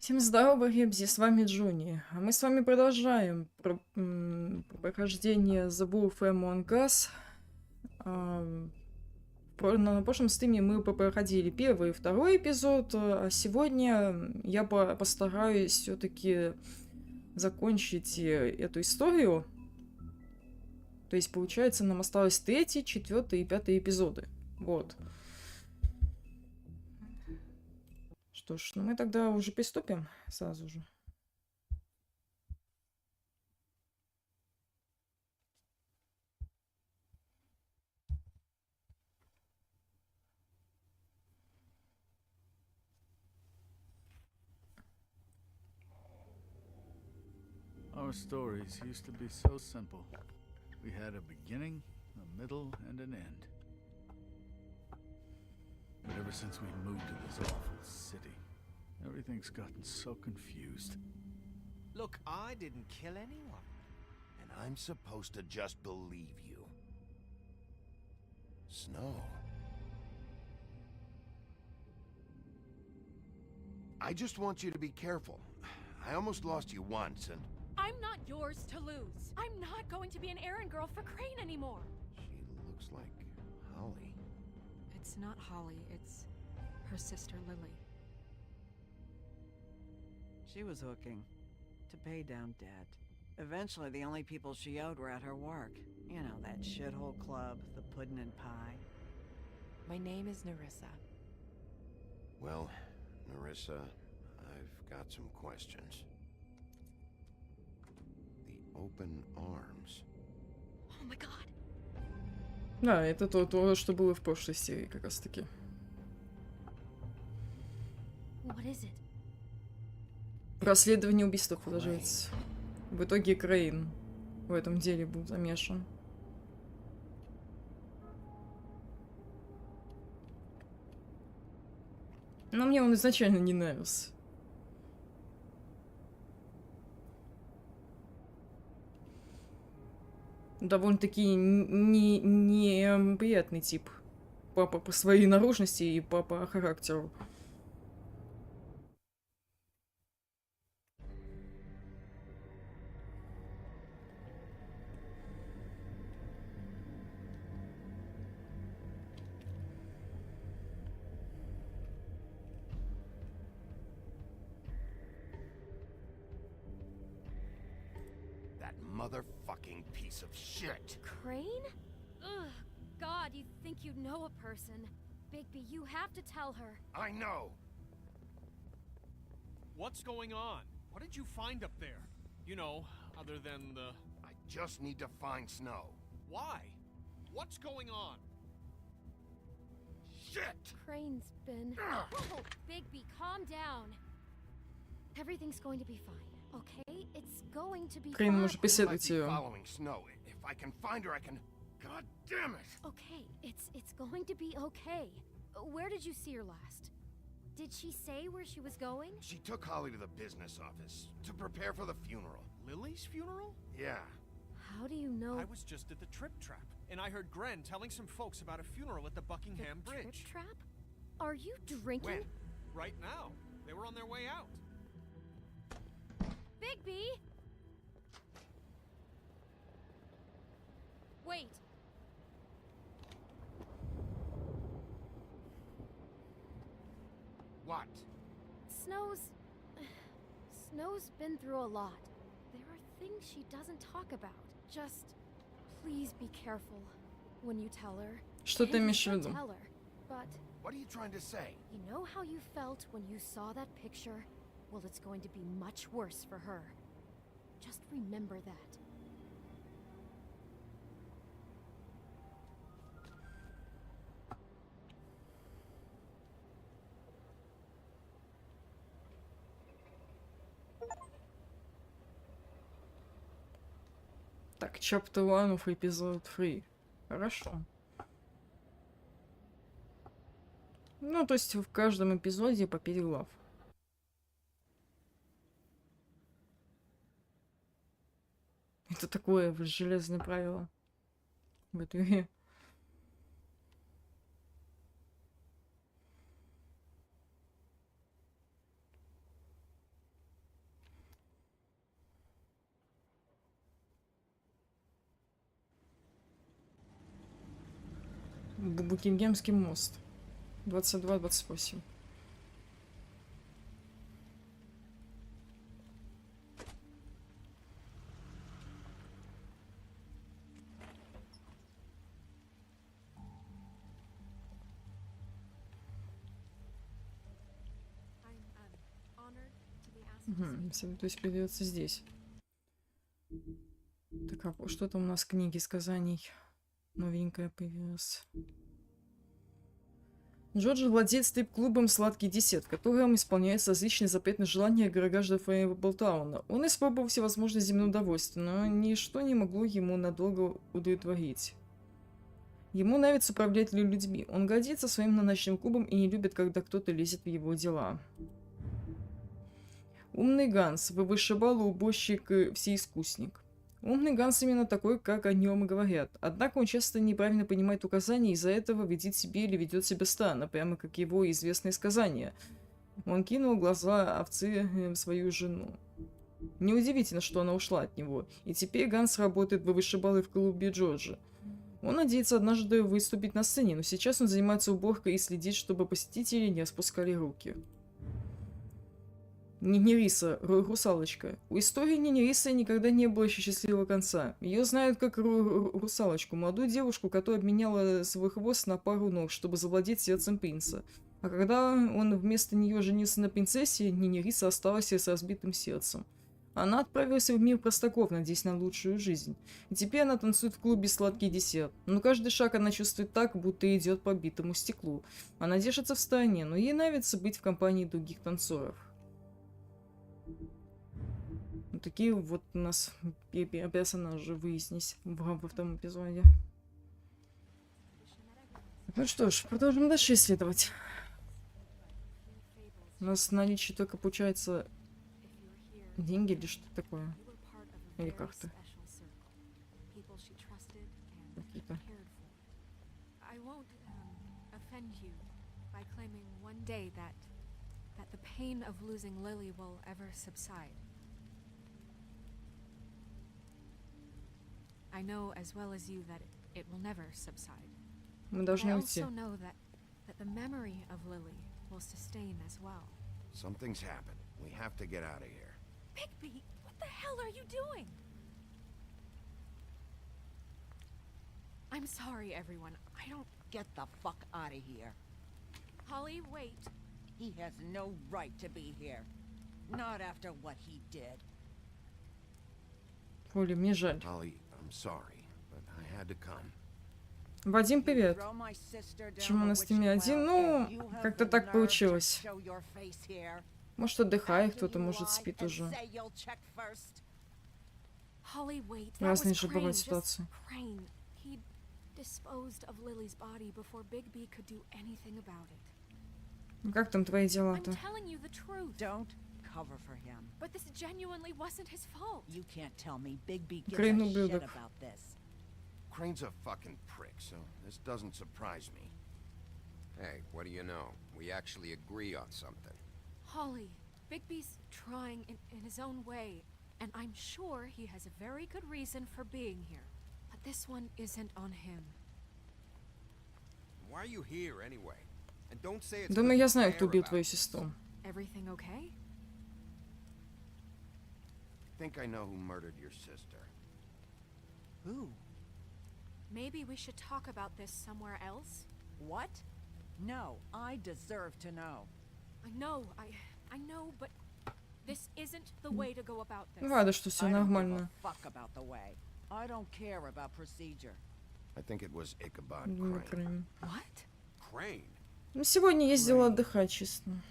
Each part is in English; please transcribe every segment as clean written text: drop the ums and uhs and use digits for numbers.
Всем здорово, ребзи, с вами Juny. А мы с вами продолжаем прохождение The Wolf Among Us. На прошлом стриме мы проходили первый и второй эпизод, а сегодня я постараюсь все-таки закончить эту историю. То есть, получается, нам осталось третий, четвертый и пятый эпизоды. Вот. Что ж, ну мы тогда уже приступим сразу же. Our stories used to be so simple. We had a beginning, a middle, and an end. But ever since we moved to this awful city, everything's gotten so confused. Look, I didn't kill anyone. And I'm supposed to just believe you. Snow. I just want you to be careful. I almost lost you once, and... I'm not yours to lose. I'm not going to be an errand girl for Crane anymore. She looks like Holly. It's not Holly, it's her sister Lily. She was hooking to pay down debt. Eventually, the only people she owed were at her work. You know, that shithole club, the Puddin' and Pie. My name is Nerissa. Well, Nerissa, I've got some questions. The open arms. Oh my god. Да, это то, что было в прошлой серии, как раз таки. What is it? Расследование убийства продолжается. В итоге Крейн в этом деле был замешан. Но мне он изначально не нравился. Довольно-таки неприятный тип. По своей наружности и по характеру. Motherfucking piece of shit. Crane? Ugh. God, you think you know a person. Bigby, you have to tell her. I know. What's going on? What did you find up there? You know, other than the... I just need to find Snow. Why? What's going on? Shit! Crane's been... Oh, Bigby, calm down. Everything's going to be fine, okay? It's going to be Крейн fine. может преследовать ее. Following Snow. If I can find her, I can... God damn it! Okay, it's going to be okay. Where did you see her last? Did she say where she was going? She took Holly to the business office to prepare for the funeral. Lily's funeral? Yeah. How do you know? I was just at the Trip Trap, and I heard Gren telling some folks about a funeral at the Buckingham the Bridge. Trip trap? Are you drinking? When? Right now. They were on their way out. Bigby! Wait. What? Snow's been through a lot. There are things she doesn't talk about. Just please be careful when you tell her. Что ты имеешь в виду? Tell her, but What are you trying to say? you know how you felt when you saw that picture? Well, it's going to be much worse for her. Just remember that. Так, chapter 1 of episode 3. Хорошо. Ну, то есть в каждом эпизоде по 5 глав. Это такое железное правило в этой игре. Букингемский мост. 22-28. Угу, то есть придется здесь. Так, а что там у нас книги сказаний? Новенькая появилась. Джорджи владеет стрип-клубом «Сладкий десерт», в котором исполняются различные запретные желания граждан Фейерблтауна. Он испробовал всевозможные земные удовольствия, но ничто не могло ему надолго удовлетворить. Ему нравится управлять людьми. Он гордится своим ночным клубом и не любит, когда кто-то лезет в его дела. Умный Ганс, вышибал уборщик, всеискусник. Умный Ганс именно такой, как о нем и говорят. Однако он часто неправильно понимает указания, и из-за этого ведет себя странно, прямо как его известные сказания. Он кинул глаза овцы в свою жену. Неудивительно, что она ушла от него, и теперь Ганс работает вышибалой в клубе Джорджа. Он надеется однажды выступить на сцене, но сейчас он занимается уборкой и следит, чтобы посетители не распускали руки. Нинириса, русалочка. У истории Нинирисы никогда не было еще счастливого конца. Ее знают как русалочку, молодую девушку, которая обменяла свой хвост на пару ног, чтобы завладеть сердцем принца. А когда он вместо нее женился на принцессе, Нинириса осталась с разбитым сердцем. Она отправилась в мир простаков, надеясь на лучшую жизнь. И теперь она танцует в клубе «Сладкий десерт». Но каждый шаг она чувствует так, будто идет по битому стеклу. Она держится в стороне, но ей нравится быть в компании других танцоров. Вот такие вот у нас персонажи выяснились во втором эпизоде. Ну что ж, продолжим дальше исследовать. У нас в наличии только получается деньги или что такое? Или как-то? Какие-то. I know as well as you that it will never subside. Мы должны уйти. I also know that the memory of Lily will sustain as well. Something's happened. We have to get out of here. Bigby, what the hell are you doing? I'm sorry, everyone. I don't Get the fuck out of here. Holly, wait. He has no right to be here. Not after what he did. Поли, мне жаль. Holly, I'm sorry, but I had to come. Вадим, привет. Почему у нас с ними один? Ну, как-то так получилось. Может, отдыхает, кто-то, может, спит уже. Holly, wait. Разные же бывают ситуации. Crane. He disposed of Lily's body before Bigby could do anything about it. Ну, как там твои I'm дела-то? telling you the truth. Don't cover for him. But this genuinely wasn't his fault. You can't tell me Bigby gives Crane a shit ублюдок. about this. Crane's a fucking prick, so this doesn't surprise me. Hey, what do you know? We actually agree on something. Holly, Bigby's trying in his own way, and I'm sure he has a very good reason for being here. But this one isn't on him. Why are you here anyway? And don't say it's Думаю, я знаю, care кто убил about твою this. сестру. Everything okay? I think I know who murdered your sister. Who? Maybe we should talk about this somewhere else? What? No, I deserve to know. I know, but this isn't the way to go about this. Рада, что все I don't give нормально. a fuck about the way. I don't care about procedure. I think it was Ichabod Ну, Crane. Крым. What? Crane. Ну, сегодня ездила отдыхать, честно.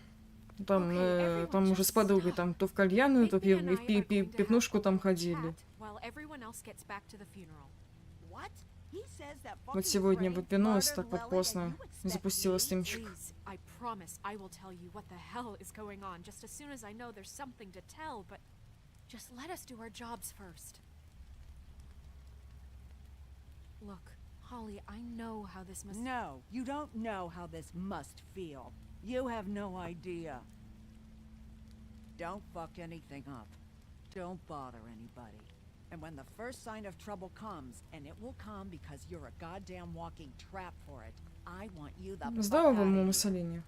Там, там уже с подругой, там то в кальянную, то в пивнушку там ходили. What? He says that Вот fucking сегодня Crane выпинулась murdered так вот Lily, поздно. and you expect Запустила me? стримчик. Please, I promise I will tell you what the hell is going on just as soon as I know there's something to tell, but just let us do our jobs first. Look, Holly, I know how this must... No, you don't know how this must feel. You have no idea. Don't fuck anything up. Don't bother anybody. And when the first sign of trouble comes, and it will come because you're a goddamn walking trap for it, I want you the fuck Здорово, out of here. Муссолини.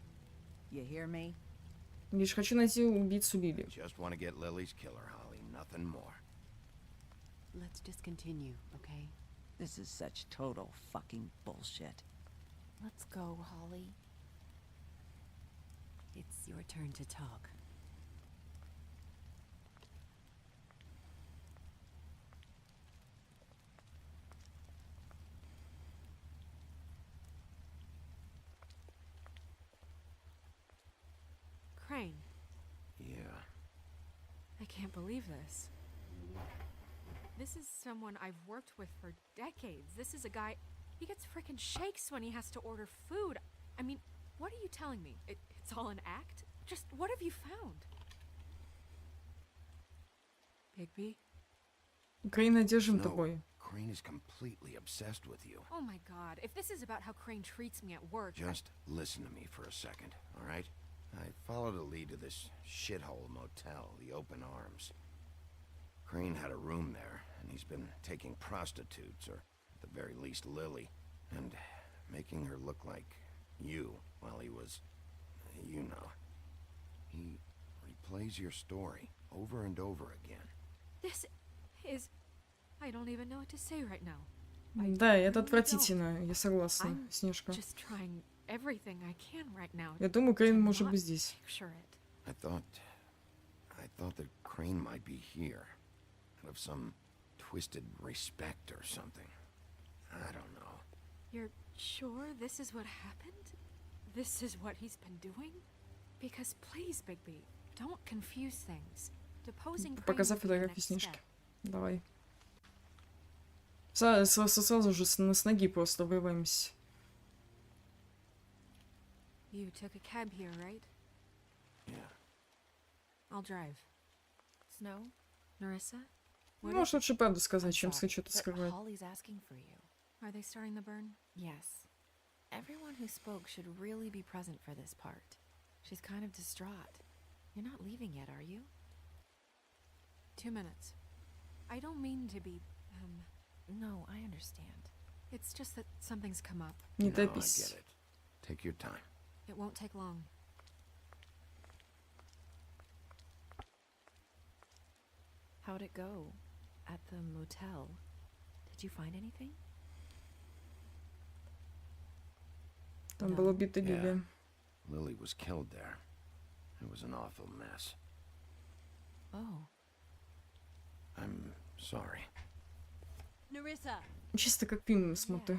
You hear me? Лишь хочу найти убийцу Лили. Just want to get Lily's killer, Holly. Nothing more. Let's just continue, okay? This is such total fucking bullshit. Let's go, Holly. It's your turn to talk. Crane, Yeah. I can't believe this. This is someone I've worked with for decades. This is a guy, he gets frickin' shakes when he has to order food. I mean, what are you telling me? It's all an act? Just what have you found? Bigby? Крейн, одержим No, тобой. Crane is completely obsessed with you. Oh my god, if this is about how Crane treats me at work... Just listen to me for a second, all right? I followed a lead to this shithole motel, the Open Arms. Crane had a room there, and he's been taking prostitutes, or at the very least Lily, and making her look like you while he was, you know. He replays your story over and over again. This is... I don't even know what to say right now. Да, это отвратительно, я согласна, I'm Снежка. just trying everything I can right now. Я думаю, Крейн to может not быть здесь. picture it. I thought that Crane might be here, out of some twisted respect or something. I don't know. You're sure this is what happened? This is what he's been doing? Because please, Bigby, don't confuse things. Deposing Crane Показав would be the фотографию next Снежки. step. Давай. Сразу же с ноги просто вырываемся. You took a cab here, right? Yeah. I'll drive. Snow? Narissa? Ну, может, лучше правду сказать, I'm чем sorry, что-то but скрывать. Holly's asking for you. Are they starting the burn? Yes. Everyone who spoke should really be present for this part. She's kind of distraught. You're not leaving yet, are you? 2 minutes. I don't mean to be, No, I understand. it's just that something's come up. Не No, I торопись. get it. Take your time. It won't take long. How'd it go? At the motel? Did you find anything? Там была убита Yeah. Лилия. Lily was killed there. It was an awful mess. Oh. I'm sorry. Narissa! Чисто как фильм смотрю.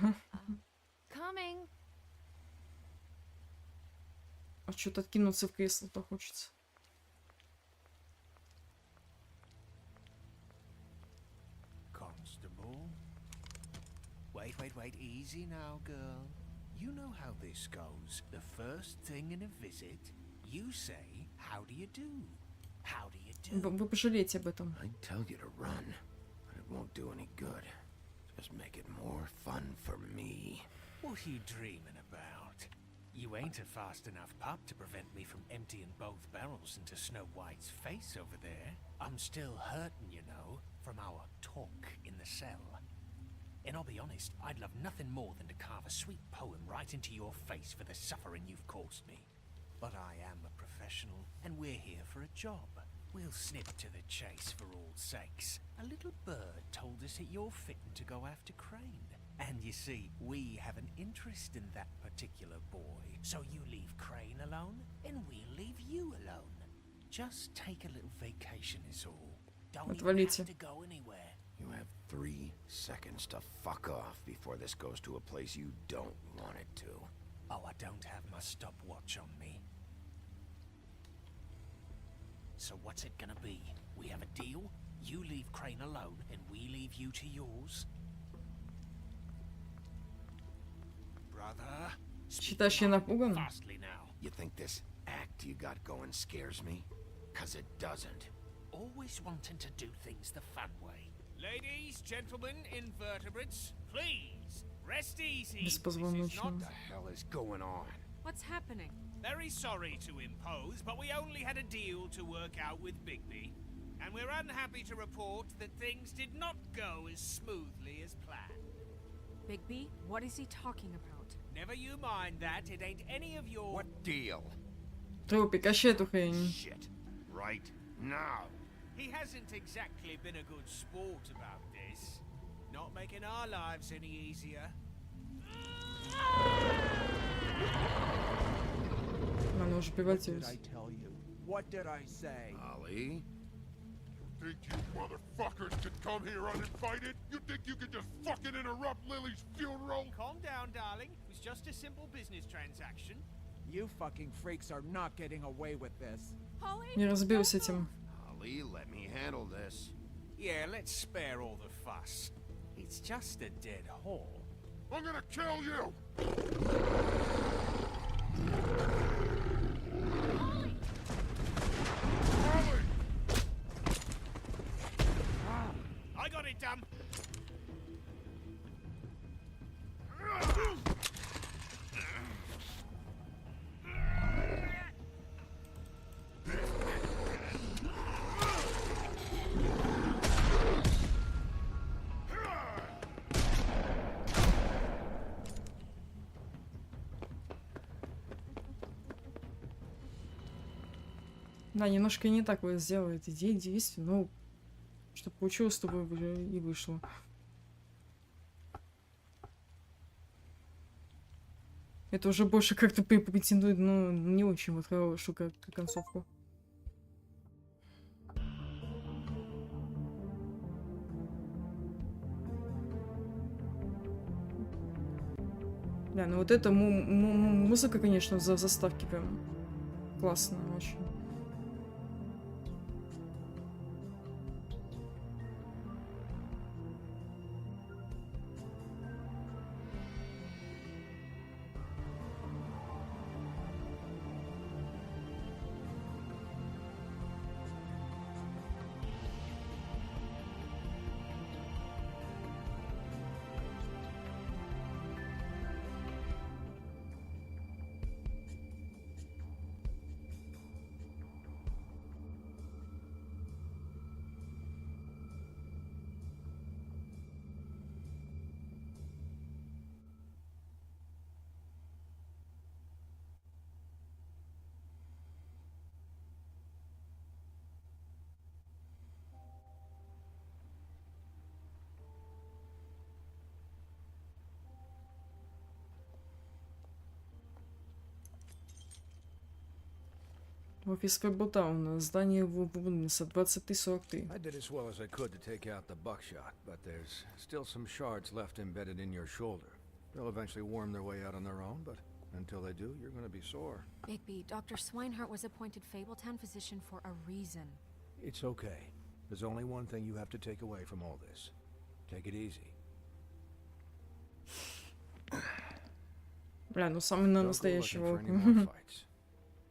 Coming. А что-то откинуться в кресло-то хочется. Constable? Wait, easy now, girl. You know how this goes. The first thing in a visit, you say, how do you do? How do you do? Вы пожалеете об этом. I'd tell you to run, but it won't do any good. Just make it more fun for me. What are you dreaming about? You ain't a fast enough pup to prevent me from emptying both barrels into Snow White's face over there. I'm still hurting, you know, from our talk in the cell. And I'll be honest, I'd love nothing more than to carve a sweet poem right into your face for the suffering you've caused me. But I am a professional, and we're here for a job. We'll snip to the chase for all sakes. A little bird told us that you're fitting to go after Crane. And you see, we have an interest in that particular boy. So you leave Crane alone, and we'll leave you alone. Just take a little vacation is all. Don't even have to go anywhere. You have 3 seconds to fuck off before this goes to a place you don't want it to. Oh, I don't have my stopwatch on me. So what's it gonna be? We have a deal? You leave Crane alone, and we leave you to yours? Brother, Считаешь, я напуган? fastly now. You think this act you got going scares me? 'Cause it doesn't. Always wanting to do things the fun way. Ladies, gentlemen, invertebrates, please, rest easy. This is not Беспозвоночный. The hell is going on? What's happening? Very sorry to impose, but we only had a deal to work out with Bigby. And we're unhappy to report that things did not go as smoothly as planned. Bigby, what is he talking about? Never you mind that. It ain't any of your... What deal? Трупи, кащи эту хрень. Shit. Right now. He hasn't exactly been a good sport about this. Not making our lives any easier. Она уже превратилась. What did I say? Ollie? Think you motherfuckers could come here uninvited? You think you could just fucking interrupt Lily's funeral? Calm down, darling. It was just a simple business transaction. You fucking freaks are not getting away with this. Не разберусь с этим. Ollie, let me handle this. Yeah, let's spare all the fuss. It's just a dead hole. I'm gonna kill you! I got it done. Да, немножко не так вы сделаете действие, но чтобы получилось, чтобы уже и вышло. Это уже больше как-то претендует, ну, не очень вот хорошую концовку. Да, ну вот эта музыка, конечно, в заставке прям классная очень. Офис Фэбботауна, здание Вуднеса, 2343. I did as well as I could to take out the buckshot, but there's still some shards left embedded in your shoulder. They'll eventually worm their way out on their own, but until they do, you're gonna be sore. Bigby, Dr. Swinehart was appointed Fabletown physician for a reason. It's okay. There's only one thing you have to take away from all this. Take it easy. Бля, ну самый настоящий волк.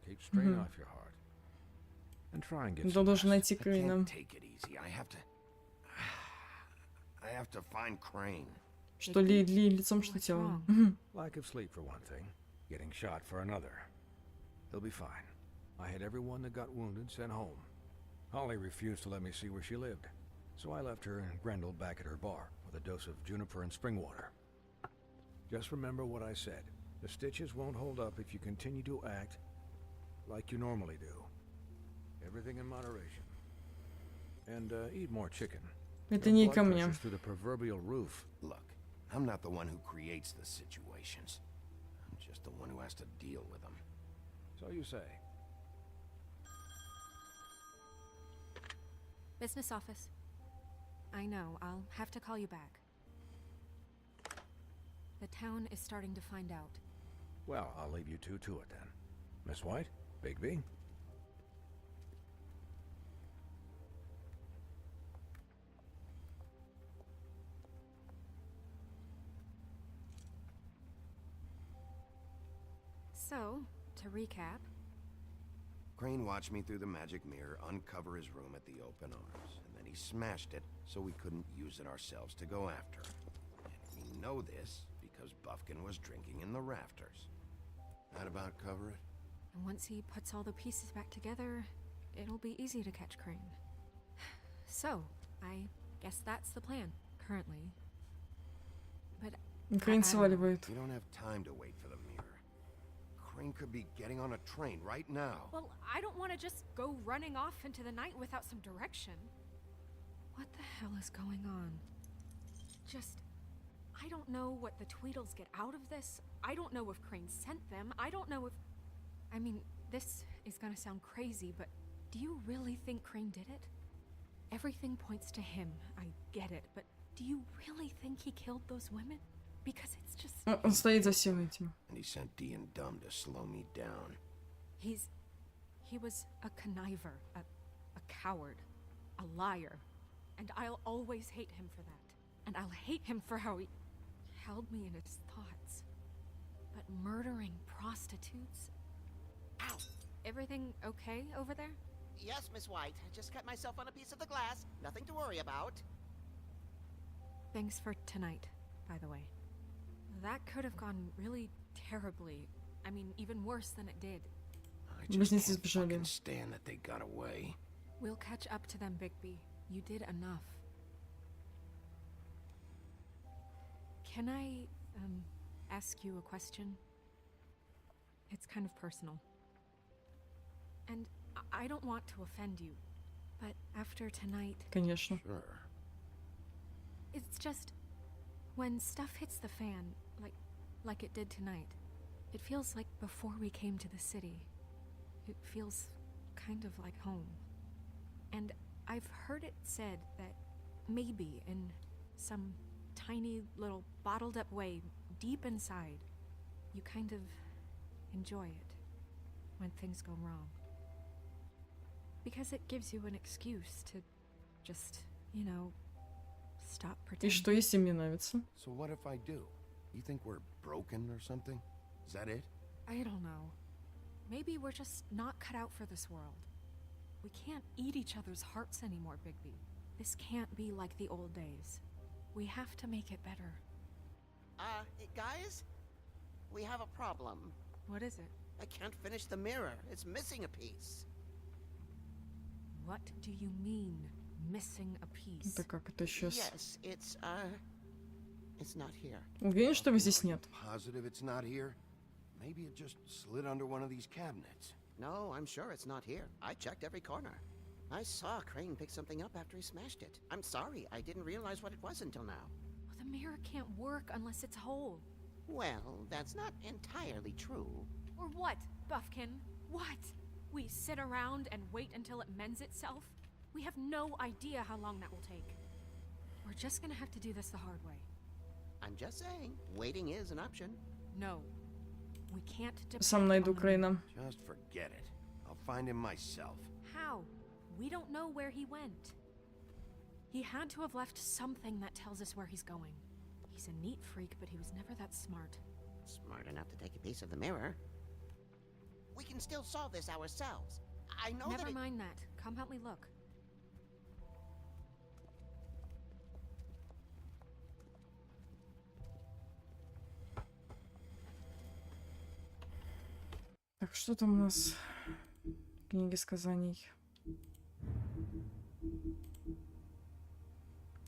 Keep strain off your heart. And try and get Да должен найти I Крейна. can't take it easy. I have to find Crane. Что ли лицом, что телом. Lack of sleep for one thing. Getting shot for another. He'll be fine. I had everyone that got wounded sent home. Holly refused to let me see where she lived. So I left her and Grendel back at her bar with a dose of juniper and spring water. Just remember what I said. The stitches won't hold up if you continue to act like you normally do. Everything in moderation. And eat more chicken. Это не ко мне. Through the proverbial roof. Look, I'm not the one who creates the situations. I'm just the one who has to deal with them. So you say. Business office. I know, I'll have to call you back. The town is starting to find out. Well, I'll leave you two to it then. Miss White? Bigby? So, to recap... Crane watched me through the magic mirror uncover his room at the open arms, and then he smashed it so we couldn't use it ourselves to go after him. And we know this because Buffkin was drinking in the rafters. That about cover it? And once he puts all the pieces back together, it'll be easy to catch Crane. So, I guess that's the plan, currently. But Крейн сваливает. You don't have time to wait for the mirror. Crane could be getting on a train right now. Well, I don't want to just go running off into the night without some direction. What the hell is going on? Just... I don't know what the Tweedles get out of this. I don't know if Crane sent them. I don't know if... I mean, this is gonna sound crazy, but do you really think Crane did it? Everything points to him. I get it, but do you really think he killed those women? Because it's just... Он стоит за всем этим. And he sent D and Dumb to slow me down. He was a conniver, a coward, a liar. And I'll always hate him for that. And I'll hate him for how he held me in his thoughts. But murdering prostitutes? Ow! Everything okay over there? Yes, Miss White. I just cut myself on a piece of the glass. Nothing to worry about. Thanks for tonight, by the way. That could have gone really terribly. I mean, even worse than it did. I just can't fucking stand that they got away. We'll catch up to them, Bigby. You did enough. Can I, ask you a question? It's kind of personal. And I don't want to offend you, but after tonight... Конечно. Sure. It's just... When stuff hits the fan, like it did tonight, it feels like before we came to the city. It feels kind of like home. And I've heard it said that maybe in some tiny little bottled up way deep inside, you kind of enjoy it when things go wrong. Because it gives you an excuse to just, you know, stop И pretending. что, если мне нравится? So what if I do? You think we're broken or something? Is that it? I don't know. Maybe we're just not cut out for this world. We can't eat each other's hearts anymore, Bigby. This can't be like the old days. We have to make it better. Guys? We have a problem. What is it? I can't finish the mirror. It's missing a piece. What do you mean, missing a piece? Это как это сейчас? Yes, it's not here. Уверен, что его здесь нет? Positive it's not here? Maybe it just slid under one of these cabinets. No, I'm sure it's not here. I checked every corner. I saw Crane pick something up after he smashed it. I'm sorry, I didn't realize what it was until now. Well, the mirror can't work unless it's whole. Well, that's not entirely true. Or what, Buffkin? What? We sit around and wait until it mends itself? We have no idea how long that will take. We're just gonna have to do this the hard way. I'm just saying, waiting is an option. No. We can't depend Сам найду on him. Крейна. Just forget it. I'll find him myself. How? We don't know where he went. He had to have left something that tells us where he's going. He's a neat freak, but he was never that smart. Smart enough to take a piece of the mirror. We can still solve this ourselves. I know Never that mind that. Come help me look. Так, что там у нас? Книги сказаний.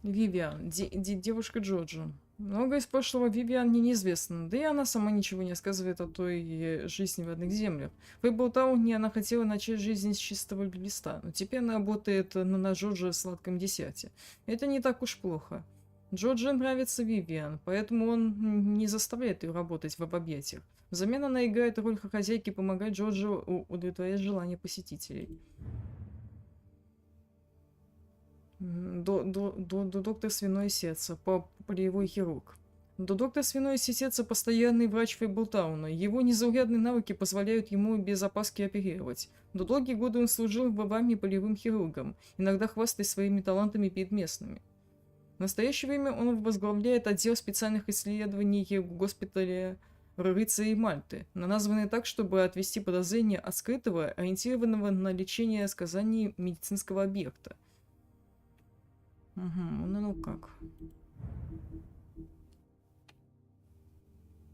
Вивиан, девушка Джорджа. Многое из прошлого Вивиан мне неизвестно, да и она сама ничего не рассказывает о той жизни в одних землях. В Эйблтауне она хотела начать жизнь с чистого листа, но теперь она работает на Джорджа в сладком десяте. Это не так уж плохо. Джорджу нравится Вивиан, поэтому он не заставляет ее работать в объятиях. Взамен она играет роль хозяйки и помогает Джорджу удовлетворять желания посетителей. Доктор свиное сердце, полевой хирург. Доктор свиное сердце постоянный врач Фейблтауна. Его незаурядные навыки позволяют ему без опаски оперировать. Но долгие годы он служил в армии полевым хирургом, иногда хвастаясь своими талантами перед местными. В настоящее время он возглавляет отдел специальных исследований госпиталя рыцарей Мальты, названный так, чтобы отвести подозрения от скрытого, ориентированного на лечение сказаний медицинского объекта. Угу, ну как.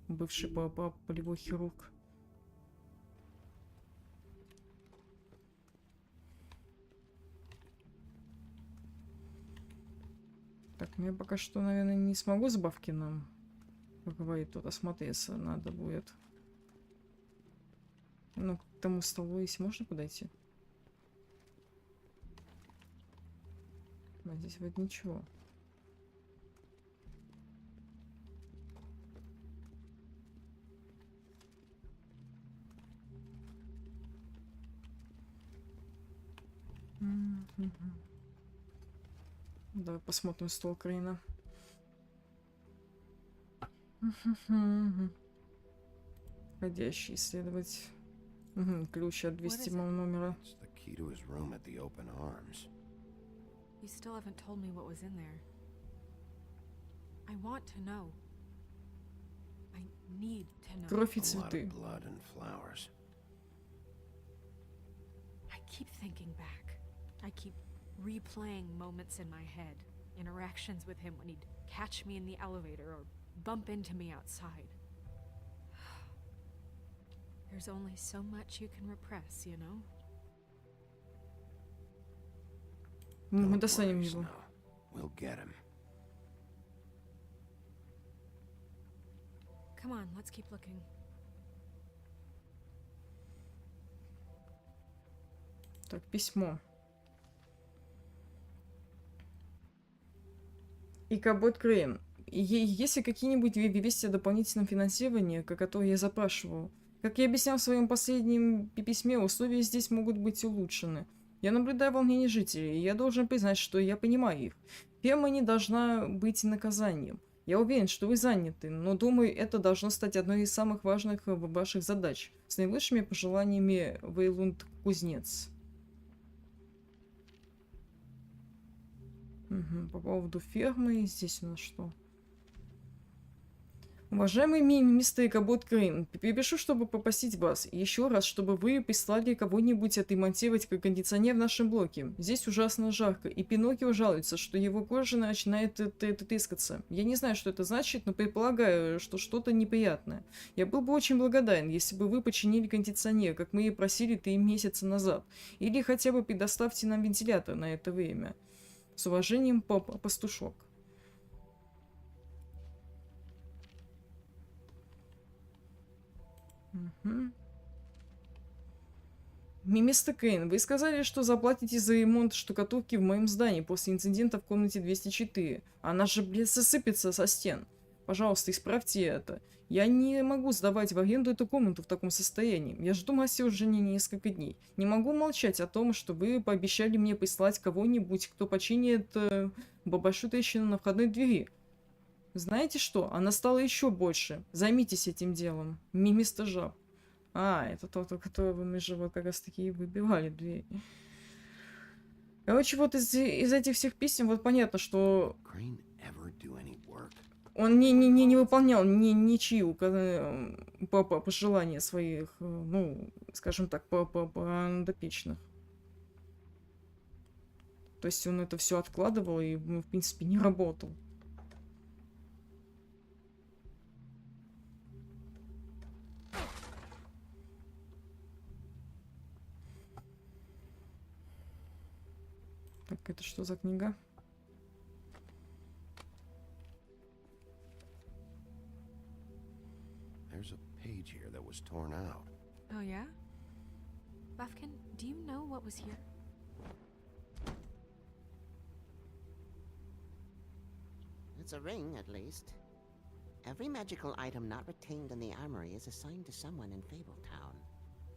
Бывший полевой хирург. Так, ну я пока что, наверное, не смогу с Бавкиным. Как говорит, тут осмотреться надо будет. Ну, к тому столу, если можно подойти. А здесь вот ничего. Давай посмотрим стол Крейна. Входящий исследовать. Ключ от 200 номера. You still haven't told me what was in there. I want to know. I need to know. Кровь и цветы. I keep thinking back. I keep replaying moments in my head. Interactions with him when he'd catch me in the elevator or bump into me outside. There's only so much you can repress, you know? Мы достанем его. Come on, let's keep looking. Так, письмо. И Кабот Крейн. Есть ли какие-нибудь вести о дополнительном финансировании, которое я запрашивал? Как я объяснял в своем последнем письме, условия здесь могут быть улучшены. Я наблюдаю волнение жителей, и я должен признать, что я понимаю их. Ферма не должна быть наказанием. Я уверен, что вы заняты, но думаю, это должно стать одной из самых важных ваших задач. С наилучшими пожеланиями, Вейлунд Кузнец. По поводу фермы, здесь у нас что? Уважаемый мистер Кабот Крейн, перепишу, чтобы попросить вас еще раз, чтобы вы прислали кого-нибудь отремонтировать кондиционер в нашем блоке. Здесь ужасно жарко, и Пиноккио жалуется, что его кожа начинает трескаться. Я не знаю, что это значит, но предполагаю, что что-то неприятное. Я был бы очень благодарен, если бы вы починили кондиционер, как мы и просили 3 месяца назад. Или хотя бы предоставьте нам вентилятор на это время. С уважением, пастушок. Мистер Крейн, вы сказали, что заплатите за ремонт штукатурки в моем здании после инцидента в комнате 204. Она же, блядь, сосыпется со стен. Пожалуйста, исправьте это. Я не могу сдавать в аренду эту комнату в таком состоянии. Я жду мастера уже несколько дней. Не могу молчать о том, что вы пообещали мне прислать кого-нибудь, кто починит большую трещину на входной двери. Знаете что? Она стала еще больше. Займитесь этим делом. Мистер Жаб. А, это тот, у которого мы же вот как раз таки выбивали дверь. Короче, вот из этих всех писем вот понятно, что он не выполнял ничьи пожелания своих, ну, скажем так, подопечных. То есть он это все откладывал и, в принципе, не работал. Так, это что за книга? There's a page here that was torn out. Oh yeah? Buffkin, do you know what was here? It's a ring, at least. Every magical item not retained in the armory is assigned to someone in Fabletown.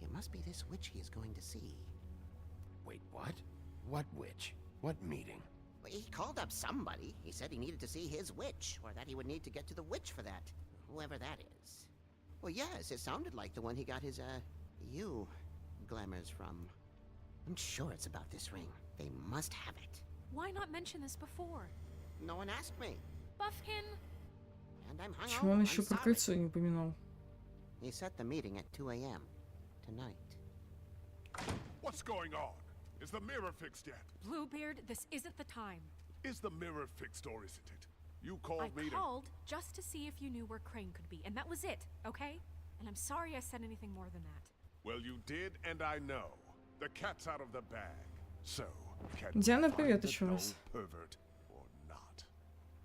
It must be this witch he is going to see. Wait, what? What witch? What meeting? Well, he called up somebody. He said he needed to see his witch, or that he would need to get to the witch for that. Whoever that is. Well, yes, it sounded like the one he got his, glamours from. I'm sure it's about this ring. They must have it. Why not mention this before? No one asked me. Buffkin! And I'm hung Почему он еще про кольцо не упоминал? He set the meeting at 2 a.m. tonight. What's going on? Is the mirror fixed yet? Bluebeard, this isn't the time. Is the mirror fixed or isn't it? You called me to... I called just to see if you knew where Crane could be, and that was it, okay? And I'm sorry I said anything more than that. Well, you did, and I know. The cat's out of the bag. So, can Диана, we привет find еще the раз. dull pervert or not?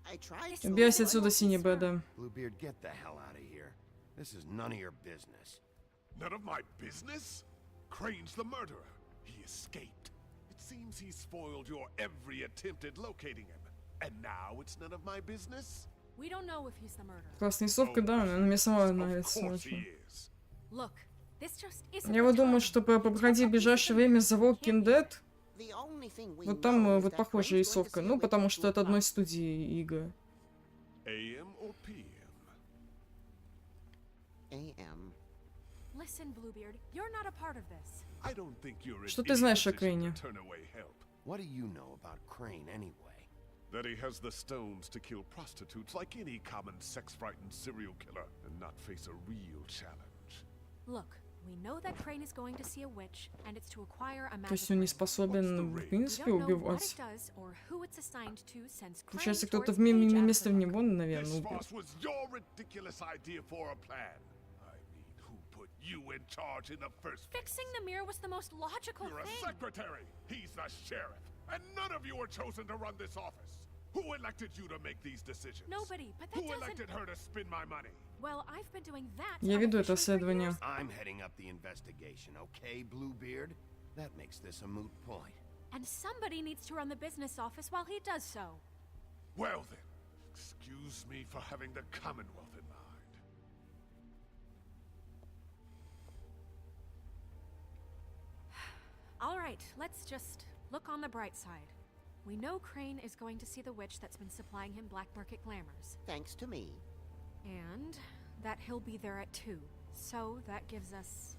I I tried to. Убирайся отсюда, синий Бэда. Bluebeard, get the hell out of here. This is none of your business. None of my business? Crane's the murderer. He escaped. It seems he spoiled your every attempt at locating him. And now it's none of my business? We don't know if he's the murderer. Классная рисовка, да, она мне сама нравится очень. Look, this just isn't Я вот думаю, что проходить в ближайшее время за Walking Dead, вот там вот похожая рисовка, ну потому что это одной студии игры. AM or PM? AM. Listen, Bluebeard, you're not a part of this. I don't think you're in Что ты any знаешь о position Крэне? to turn away help. What do you know about Crane anyway? That he has the stones to kill prostitutes like any common sex-frightened serial killer and not face a real challenge. Look, we know that Crane is going to see a witch, and it's to acquire a То magic есть он не способен, в принципе, убивать. Получается, кто-то вместо него, наверное, This убил. boss was your ridiculous idea for a plan. I mean, who put you in charge in the first place? Fixing the mirror was the most logical You're a thing. secretary. He's the sheriff. And none of you were chosen to run this office. Who elected you to make these decisions? Nobody, but that Who doesn't... elected her to spend my money? Well, I've been doing that. Я веду это расследование. I'm heading up the investigation, okay, Bluebeard? That makes this a moot point. And somebody needs to run the business office while he does so. Well then, excuse me for having the Commonwealth in mind. All right, let's just look on the bright side. We know Crane is going to see the witch that's been supplying him black market glamours. Thanks to me. And that he'll be there at 2. So that gives us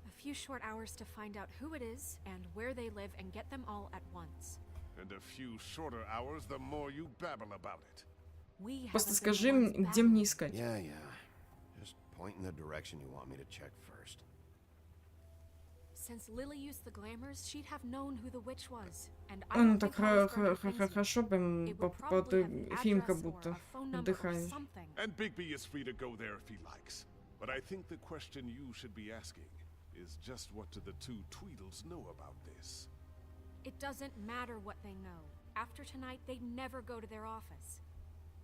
a few short hours to find out who it is and where they live and get them all at once. And a few shorter hours, the more you babble about it. We Просто haven't скажи been им, the ones где мне battling. искать. Yeah. Just point in the direction you want me to check first. Since Lily used the glamours, she'd have known who the witch was. And I Ну don't так think Holly's burned her things yet. хорошо, прям It would под probably have the фильм как address будто or a phone number or отдыхаешь. something. And Bigby is free to go there if he likes. But I think the question you should be asking is just what do the two Tweedles know about this? It doesn't matter what they know. After tonight, they'd never go to their office.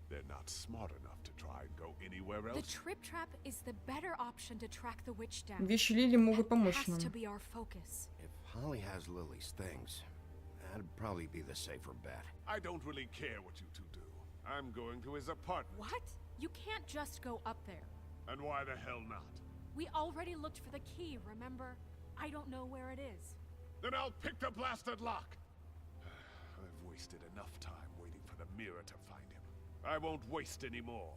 They're not smart enough to try and go anywhere The else. trip trap is the better option to track the witch down. Вещи Лили могут That помочь has нам. to be our focus. If Holly has Lily's things, that'd probably be the safer bet. I don't really care what you two do. I'm going to his apartment. What? You can't just go up there. And why the hell not? We already looked for the key, remember? I don't know where it is. Then I'll pick the blasted lock. I've wasted enough time waiting for the mirror to find him. I won't waste any more.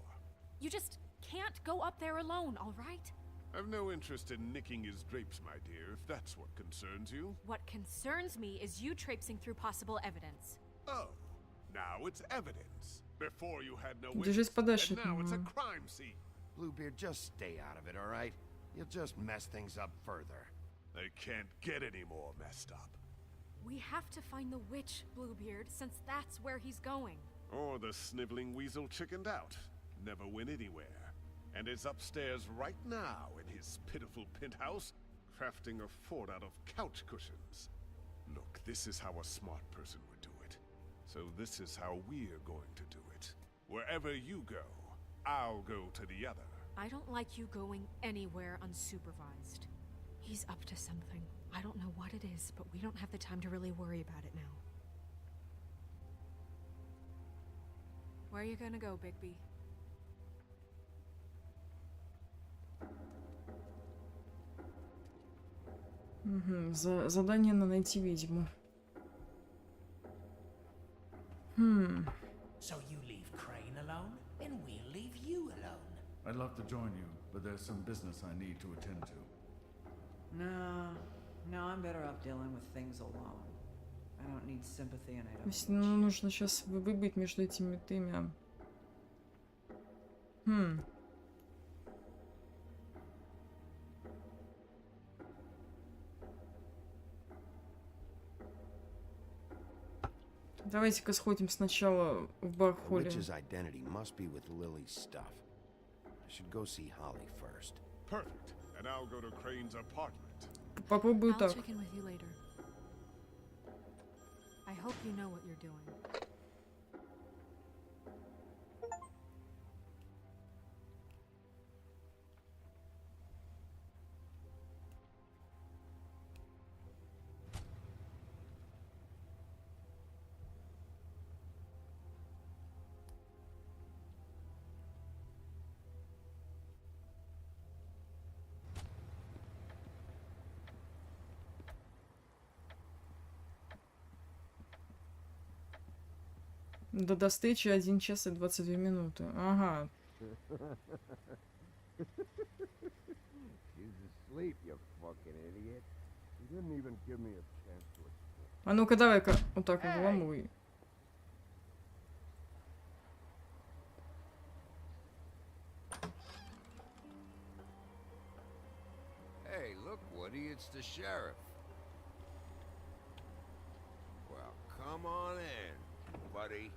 You just can't go up there alone, all right? I've no interest in nicking his drapes, my dear, if that's what concerns you. What concerns me is you traipsing through possible evidence. Oh, now it's evidence. Before you had no Держись witness, подальше and от now it's a него. crime scene. Bluebeard, just stay out of it, all right? You'll just mess things up further. They can't get any more messed up. We have to find the witch, Bluebeard, since that's where he's going. Or the sniveling weasel chickened out. Never went anywhere. And is upstairs right now in his pitiful penthouse, crafting a fort out of couch cushions. Look, this is how a smart person would do it. So this is how we're going to do it. Wherever you go, I'll go to the other. I don't like you going anywhere unsupervised. He's up to something. I don't know what it is, but we don't have the time to really worry about it now. Where are you gonna go, Bigby? Задание на найти ведьму. So you leave Crane alone, and we'll leave you alone. I'd love to join you, but there's some business I need to attend to. No, I'm better off dealing with things alone. I don't need sympathy and I То don't есть, need ну, нужно сейчас выбыть между этими тремя. Давайте-ка сходим сначала в бар The Холли. witch's identity must be with Lily's stuff. I should go see Holly first. Perfect. And I'll go to Crane's apartment. Попробую I'll так. check in with you later. I hope you know what you're doing. До встречи 1 час и 22 минуты. Ага. А ну-ка, давай-ка вот так вламывай. Hey, look, Woody, it's the sheriff. Well, come on in, buddy.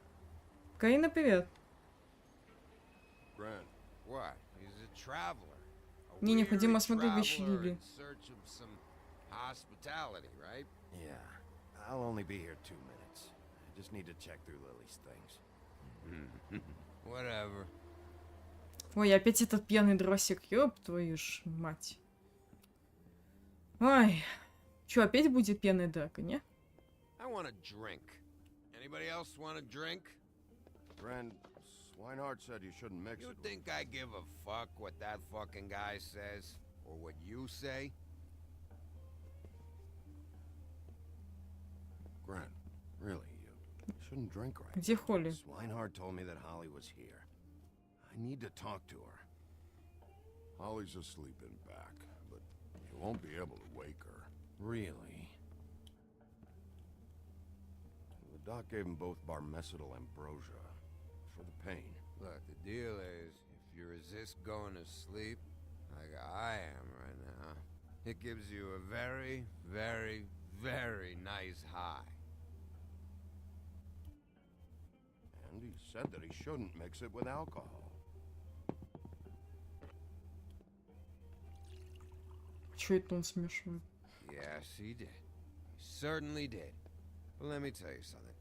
Карина, привет. Grant. What? He's a traveler. Мне необходимо осмотреть вещи Лили. Hospitality, right? Yeah. I'll only be here 2 minutes. I just need to check through Lily's things. Whatever. Ой, опять этот пьяный дросик, ёб твою ж мать. Ой, чё, опять будет пьяная драка, не? I want a drink. Anybody else want a drink? Friend, Swinehart said you shouldn't mix You it. think I give a fuck what that fucking guy says? Or what you say? Grant, really, you shouldn't drink right. Где Холли? Swinehart told me that Holly was here. I need to talk to her. Holly's asleep in back, but you won't be able to wake her. Really? The doc gave them both barmecidal ambrosia for the pain. Look, the deal is, if you resist going to sleep, like I am right now, it gives you a very, very, very nice high. And he said that he shouldn't mix it with alcohol. Чё это он смешивает? Yes, he did. He certainly did. But let me tell you something.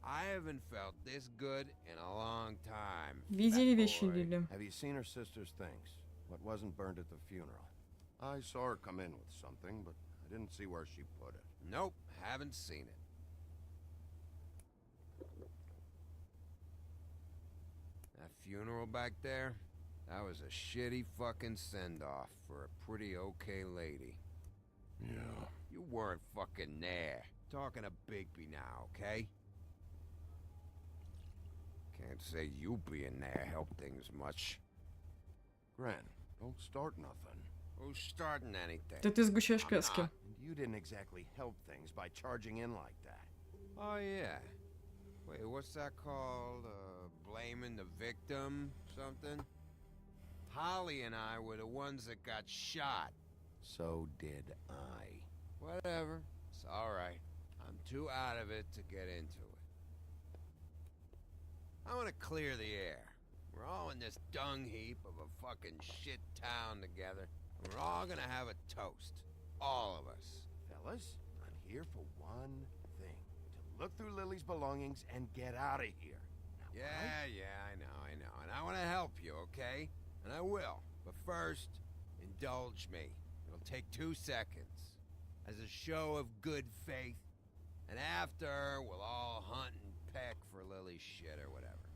I haven't felt this good in a long time. Видели вещи Лили? Have you seen her sister's things? What wasn't burned at the funeral? I saw her come in with something, but I didn't see where she put it. Nope, haven't seen it. That funeral back there, that was a shitty fucking send-off for a pretty okay lady. Yeah. You weren't fucking there. Talking to Bigby now, okay? Can't say you being there helped things much. Grant, don't start nothing. Who's starting anything? Да ты сгущаешь I'm краски. not. You didn't exactly help things by charging in like that. Oh, yeah. Wait, what's that called? Blaming the victim? Something? Holly and I were the ones that got shot. So did I. Whatever. It's alright. I'm too out of it to get into it. I want to clear the air. We're all in this dung heap of a fucking shit town together. And we're all gonna have a toast. All of us. Fellas, I'm here for one thing. To look through Lily's belongings and get out of here. Now, Yeah, I know. And I want to help you, okay? And I will. But first, indulge me. It'll take 2 seconds. As a show of good faith. And after, we'll all hunt and peck for Lily's shit or whatever.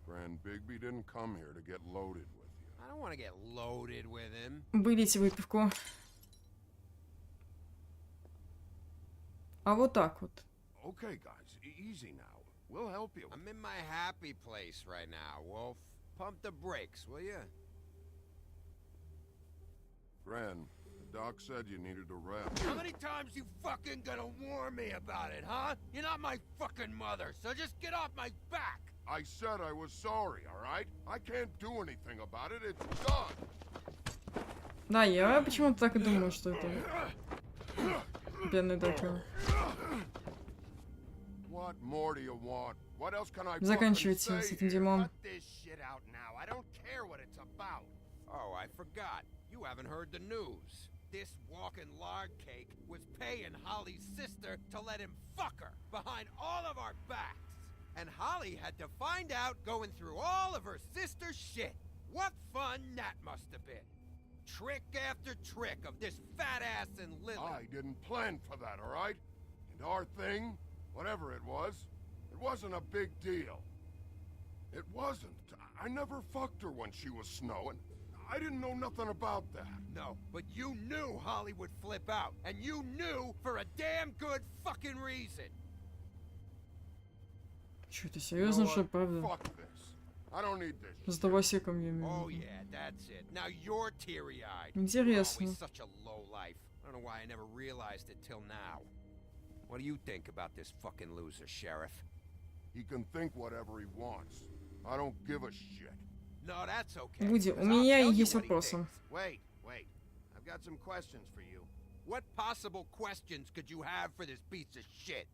Grand Bigby didn't come here to get loaded with you. I don't want to get loaded with him. Вылейте выпивку. А вот так вот. Okay, guys, easy now. We'll help you. I'm in my happy place right now, Wolf. Pump the brakes, will you? Gran, the doc said you needed a rest. How many times you fucking gonna warn me about it, huh? You're not my fucking mother, so just get off my back! I said I was sorry, all right? I can't do anything about it. It's done. Да, я почему-то так и думаю, что это пьяная драка. What more do you want? What else can I Заканчивайте fucking с say этим here? дерьмом. Cut this shit out now. I don't care what it's about. Oh, I forgot. You haven't heard the news. This walking lard cake was paying Holly's sister to let him fuck her behind all of our backs. And Holly had to find out going through all of her sister's shit. What fun that must have been. Trick after trick of this fat ass and Lily. I didn't plan for that, all right? And our thing, whatever it wasn't a big deal. It wasn't. I never fucked her when she was snowing. I didn't know nothing about that. No, but you knew Holly would flip out. And you knew for a damn good fucking reason. Чё, это серьезно, что правда? С дровосеком я имею в виду. Интересно. What do you think about this fucking loser, Sheriff? He can think whatever he wants. I don't give a shit. No, that's okay. Вуди, у меня есть вопросы. Wait. I've got some questions for you. What possible questions could you have for this piece of shit?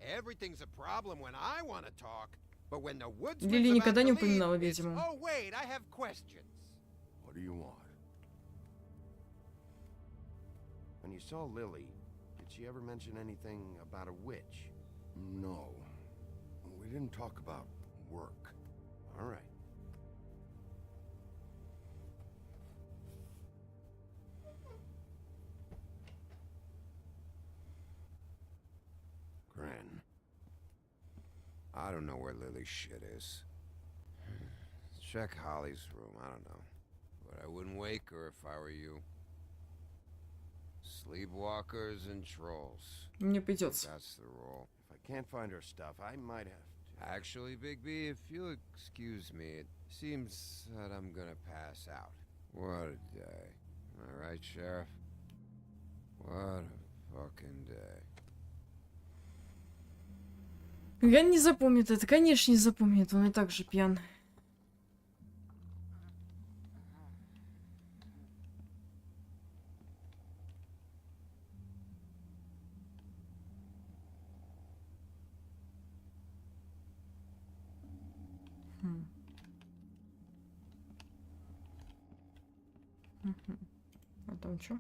Everything's a problem when I want to talk, but when the woodsman's Лили about никогда to не leave, упоминала it's, ведьму. oh wait, I have questions. What do you want? When you saw Lily, did she ever mention anything about a witch? No. We didn't talk about work. All right. Gren. I don't know where Lily's shit is. Check Holly's room, I don't know. But I wouldn't wake her if I were you. Sleepwalkers and trolls. Мне придется. That's the rule. If I can't find her stuff, I might have to. Actually, Big B, if you'll excuse me, it seems that I'm gonna pass out. What a day. Am I right, Sheriff? What a fucking day. Я не запомнит это, конечно, не запомнит, он и так же пьян. А там что?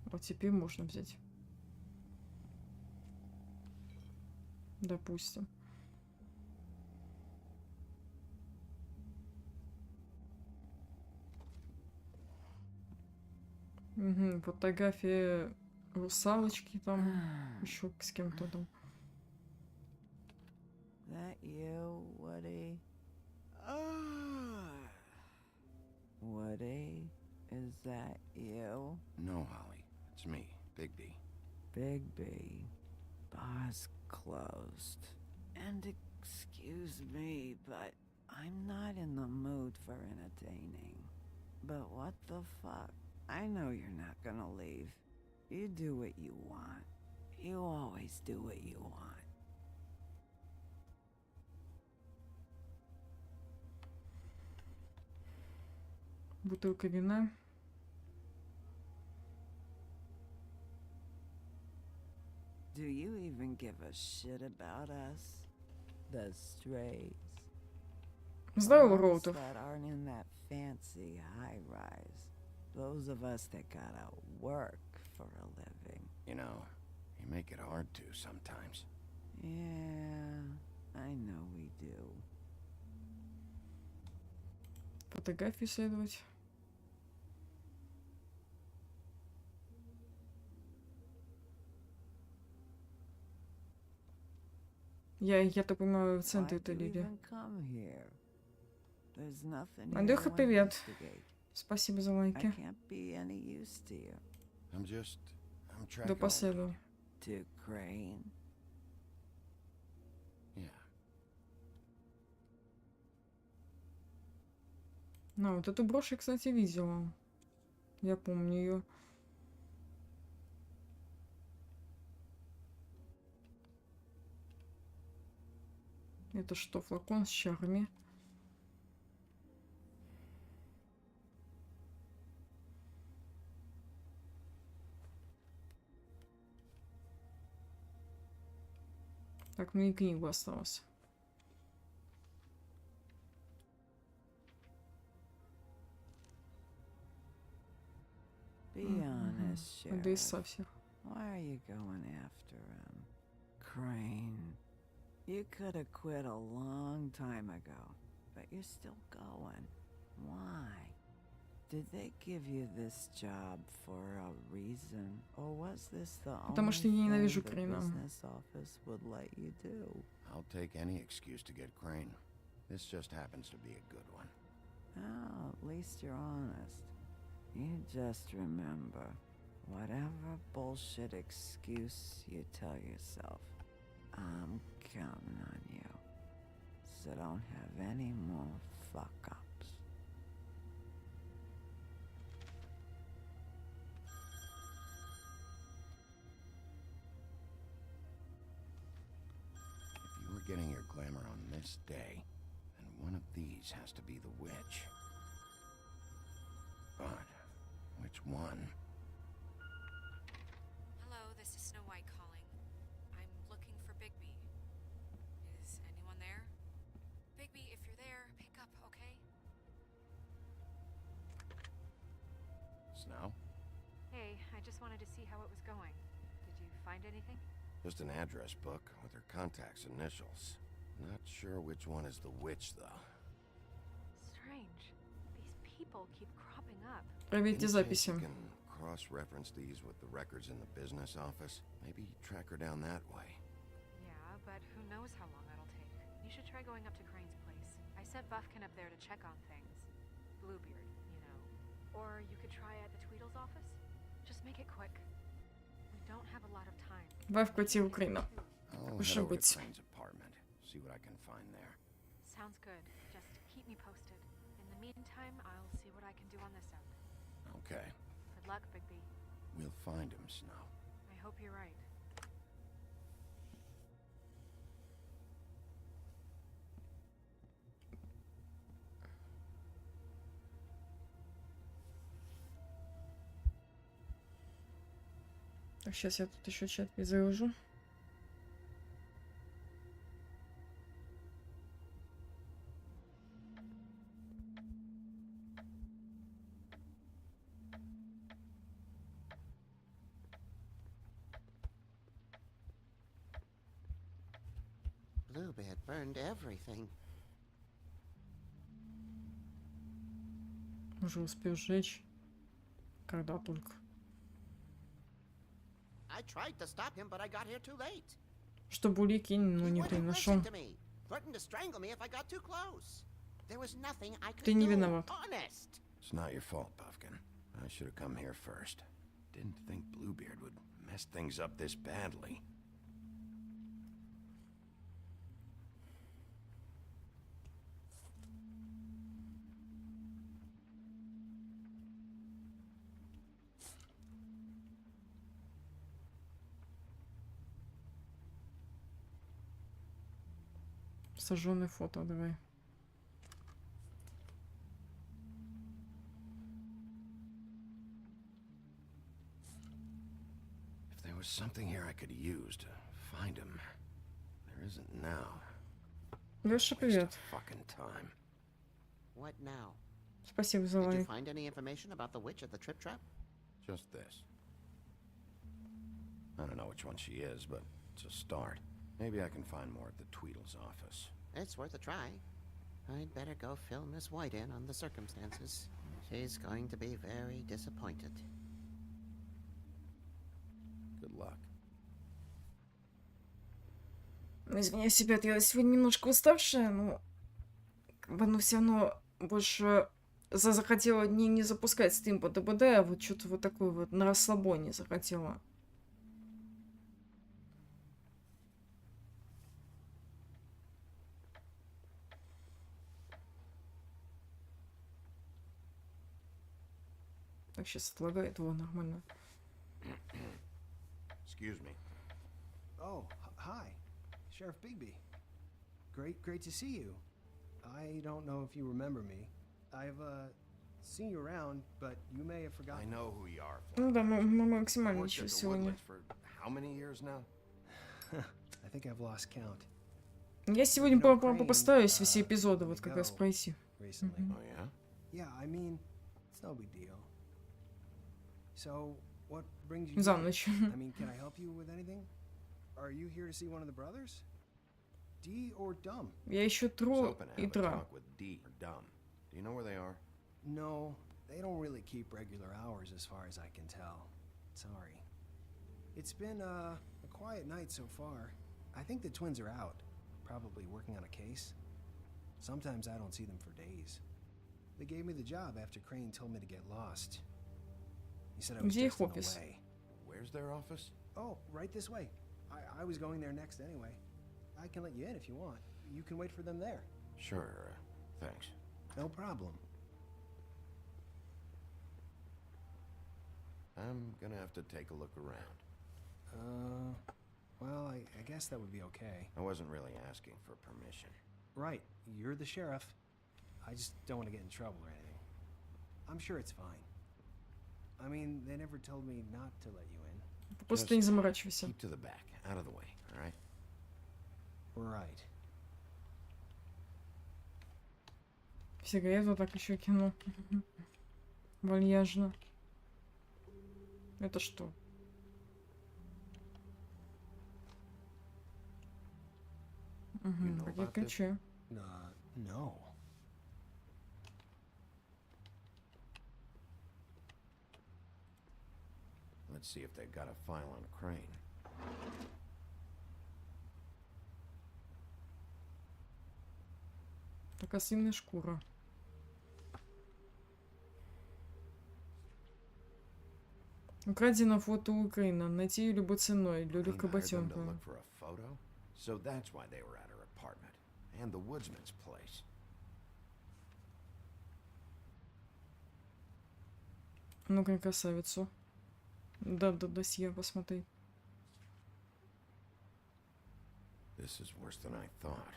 Вот теперь можно взять. Допустим. Угу, фотография русалочки там, еще с кем-то там. That you, Woody? Woody, is that you? No, Holly. It's me, Big B. Big B. Bar's closed. And excuse me, but I'm not in the mood for entertaining. But what the fuck? I know you're not gonna leave. You do what you want. You always do what you want. Бутылка вина. Do you even give a shit about us? The strays. Здорово, Those Роутов. that aren't in that fancy high-rise. Those of us that gotta work for a living. You know, you make it hard to sometimes. Yeah, I know we do. Фотографии исследовать. Я так понимаю, в центре это Лили. Андрюха, привет. Спасибо за лайки. До последнего. На, вот эту брошь я, кстати, видела. Я помню ее. Это что, флакон с чарами? Так, мне и книгу осталось. Be honest, Да и Sheriff. совсем. Why are you going after him? Crane. You could have quit a long time ago, but you're still going. Why? Did they give you this job for a reason, or was this the Потому only что я ненавижу thing the Крина. business office would let you do? I'll take any excuse to get Crane. This just happens to be a good one. Oh, at least you're honest. You just remember, whatever bullshit excuse you tell yourself, I'm counting on you. So don't have any more fuck-ups. If you were getting your glamour on this day, then one of these has to be the witch. But which one? Hello, this is Snow White calling. I'm looking for Bigby. Is anyone there? Bigby, if you're there, pick up, okay? Snow? Hey, I just wanted to see how it was going. Did you find anything? Just an address book with her contact's initials. Not sure which one is the witch, though. Strange. These people keep cropping up. Проверьте Any chance записи. you can cross-reference these with the records in the business office? Maybe track her down that way. Yeah, but who knows how long that'll take. You should try going up to Crane's place. I sent Buffkin up there to check on things. Bluebeard, you know. Or you could try at the Tweedle's office. Just make it quick. We don't have a lot of time. Давай в квартиру Крина. I'll Уж head over to быть. Crane's apartment, see what I can find there. Sounds good. Just keep me posted. In the meantime, I'll see what I can do on this end. Okay. Good luck, Bigby. We'll find him, Snow. I hope you're right. Так, сейчас я тут еще чат перезагружу. Bluebeard burned everything. Уже успел сжечь. Когда только. I tried to stop him, but I got here too late. Чтобы улики, ну, никто не нашел. Listen to me. Threatened to strangle me if I got too close. There was nothing I could Ты не do. виноват. Honest. It's not your fault, Buffkin. I should have come here first. Didn't think Bluebeard would mess things up this badly. Сожженное фото, давай. If there was something here I could use to find him, there isn't now. Леша, привет. Fucking time. What now? Спасибо за Did you лайк. find any information about the witch at the Trip Trap? Just this. I don't know which one she is, but it's a start. Maybe I can find more at the Tweedle's office. It's worth a try. I'd better go fill Miss White in on the circumstances. She's going to be very disappointed. Good luck. Извиняюсь, ребят, я сегодня немножко уставшая, но как бы, ну, все равно больше захотела не запускать стрим по ДБД, а вот что-то вот такое вот на расслабоне захотела. Так, сейчас отлагает его нормально. Excuse me. Oh, hi. Sheriff Bigby. Great to see you. I don't know if you remember me. I've, seen you around, but you may have forgotten. I know who you are. Ну да, мы максимально ничего сегодня. For how many years now? I think I've lost count. Я сегодня постараюсь все эпизоды вот как раз пройти. Recently. Oh, yeah? Yeah, I mean, it's no big deal. So, what brings you За here? ночь. I mean, can I help you with anything? Are you here to see one of the brothers? D or Dumb? Я ищу Тру и Тра. Talk with D or Dumb. Do you know where they are? No, They don't really keep regular hours as far as I can tell. Sorry. It's been a quiet night so far. I think the twins are out, probably working on a case. Sometimes I don't see them for days. They gave me the job after Crane told me to get lost. He said I was just in the way. Where's their office? Oh, right this way. I was going there next anyway. I can let you in if you want. You can wait for them there. Sure, thanks. No problem. I'm gonna have to take a look around. Well, I guess that would be okay. I wasn't really asking for permission. Right, you're the sheriff. I just don't want to get in trouble or anything. I'm sure it's fine. I mean, they never told me not to let you in. Просто не заморачивайся. Keep to the back, out of the way, all right? Right. Сигарету так еще кинул. Вальяжно. Это что? Угу, какие ключи? No. Let's see if they've got a file on Crane. Такая свиная шкура. Украдено фото Украины. Найти ее любой ценой. Люлюка ботенка. So that's why they were at her apartment and the woodsman's place. Ну-ка, красавицу. Да, досье посмотри. This is worse than I thought.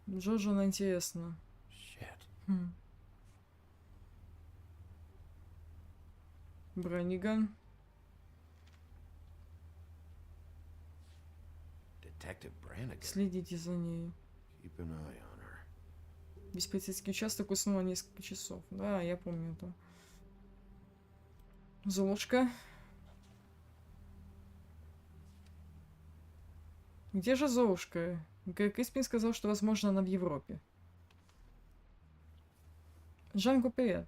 Джорджу она интересно. Shit. Брониган. Detective Brannigan. Следите за ней. Keep an eye on her. Весь полицейский участок уснул на несколько часов. Да, я помню это. Золушка. Где же Золушка? Грег Испин сказал, что, возможно, она в Европе. Джанго, привет.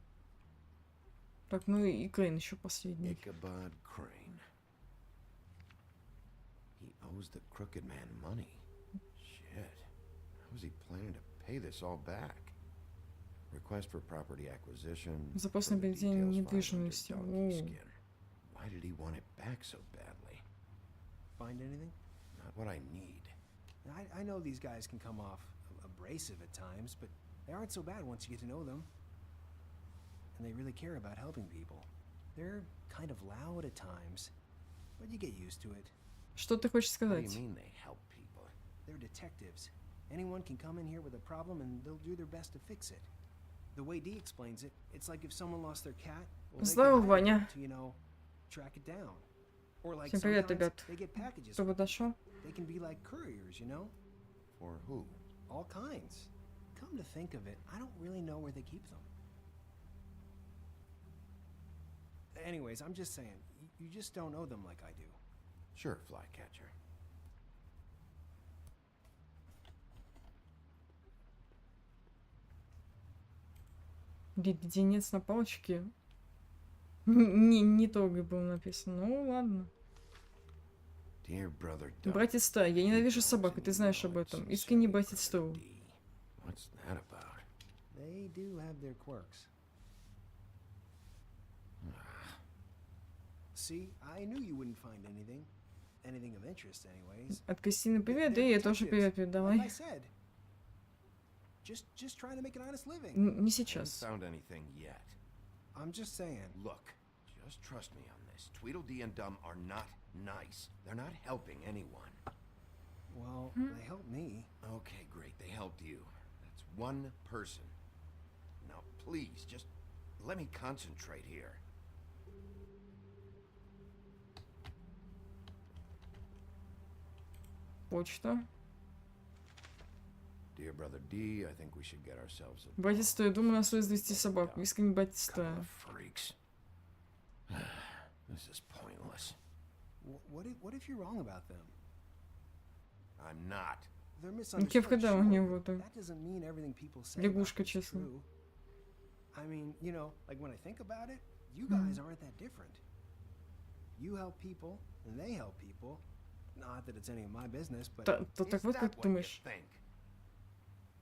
Так, ну и Крейн еще последний. Ichabod Crane. He owes the crooked man money. Shit. How is he planning to pay this all back? Request for property acquisition. Запрос на приобретение недвижимости. Why did he want it back so badly? Find anything? Not what I need. I know these guys can come off abrasive at times, but they aren't so bad once you get to know them. And they really care about helping people. They're kind of loud at times, but you get used to it. Что ты хочешь сказать? What do you mean they help people? They're detectives. Anyone can come in here with a problem and they'll do their best to fix it. The way Dee explains it, it's like if someone lost their cat, well, they Здорово, can Ваня. to, you know, track it down. Or like Всем привет, sometimes ребят. they get packages. Кто подошел? They can be like couriers, you know? For who? All kinds. Come to think of it, I don't really know where they keep them. Anyways, I'm just saying, you just don't know them like I do. Sure, Flycatcher. Леденец на палочке. Не трогай было написано. Ну ладно. Братец Тай, я ненавижу собак, и ты знаешь об этом. Искренний братец Тру. What's that about? They do have their quirks. See, I knew you wouldn't find anything of interest anyways. От Кристины привет, и я тоже привет передавай. Like I said, just trying to make an honest living. Не сейчас. Found anything yet? I'm just saying. Look, just trust me on this. Tweedledee and Dum are not nice. They're not helping anyone. Well, they helped me. Okay, great. They helped you. That's one person. Now, please, just let me concentrate here. Почта. Dear brother D, I think we should get ourselves a Братец Тай, думаю, нас стоит завести собаку. Искренний братец Тай. freaks. This is pointless. What if you're wrong about them? I'm not. They're Кепка, misunderstood. да, у него так. That doesn't mean everything people say Лягушка, about them is честно. true. I mean, you know, like when I think about it, you guys aren't that different. You help people, and they help people. Not that it's any of my business, but... Так вот как думаешь?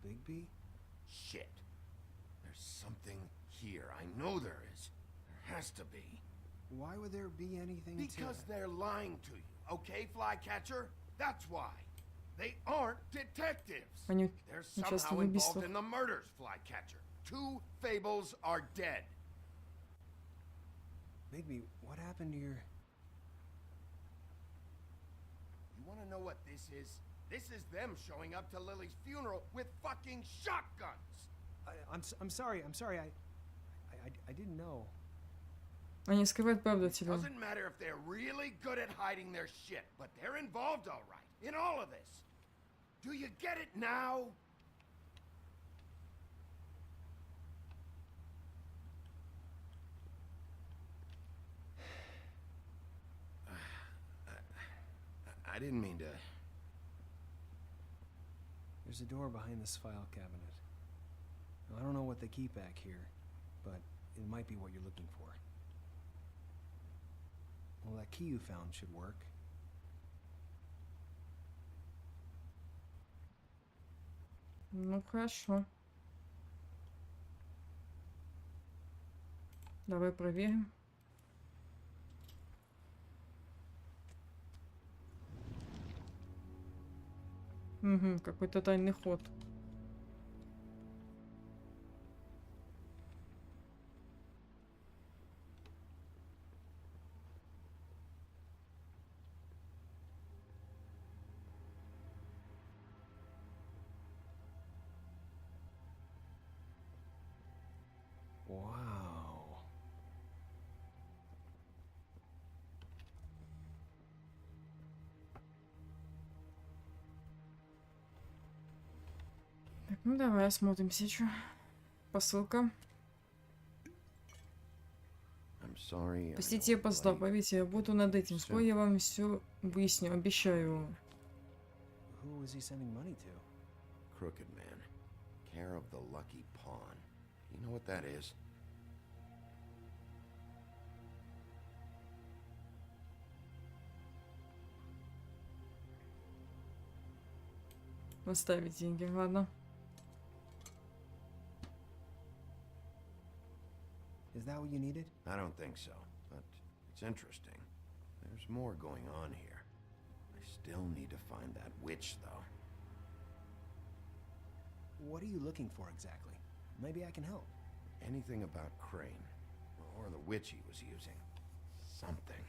Bigby? Shit. There's something here. I know there is. There has to be. Why would there be anything Because they're lying to you, okay, Flycatcher? That's why. They aren't detectives. Они They're участвуют somehow в involved убийствах. in the murders, Flycatcher. 2 fables are dead. Bigby, what happened to your... You want to know what this is? This is them showing up to Lily's funeral with fucking shotguns. I'm sorry. I didn't know. Они скрывают правду от тебя. Doesn't matter if they're really good at hiding their shit, but they're involved all right in all of this. Do you get it now? I didn't mean to. There's a door behind this file cabinet. Now, I don't know what they keep back here, but it might be what you're looking for. Well, that key you found should work. Ну хорошо. Давай проверим. Угу, какой-то тайный ход. Wow. Так, ну давай осмотримся, что. Посылка. Простите, я опоздал, поверьте, я работаю над этим. Скоро я вам все выясню, обещаю. Who was he sending money to? Crooked man. Care of the Lucky Pawn. You know what that is? Оставить деньги, ладно. Is that what you needed? I don't think so, but it's interesting. There's more going on here. I still need to find that witch, though. What are you looking for exactly? Maybe I can help. Anything about Crane, or the witch he was using. Something.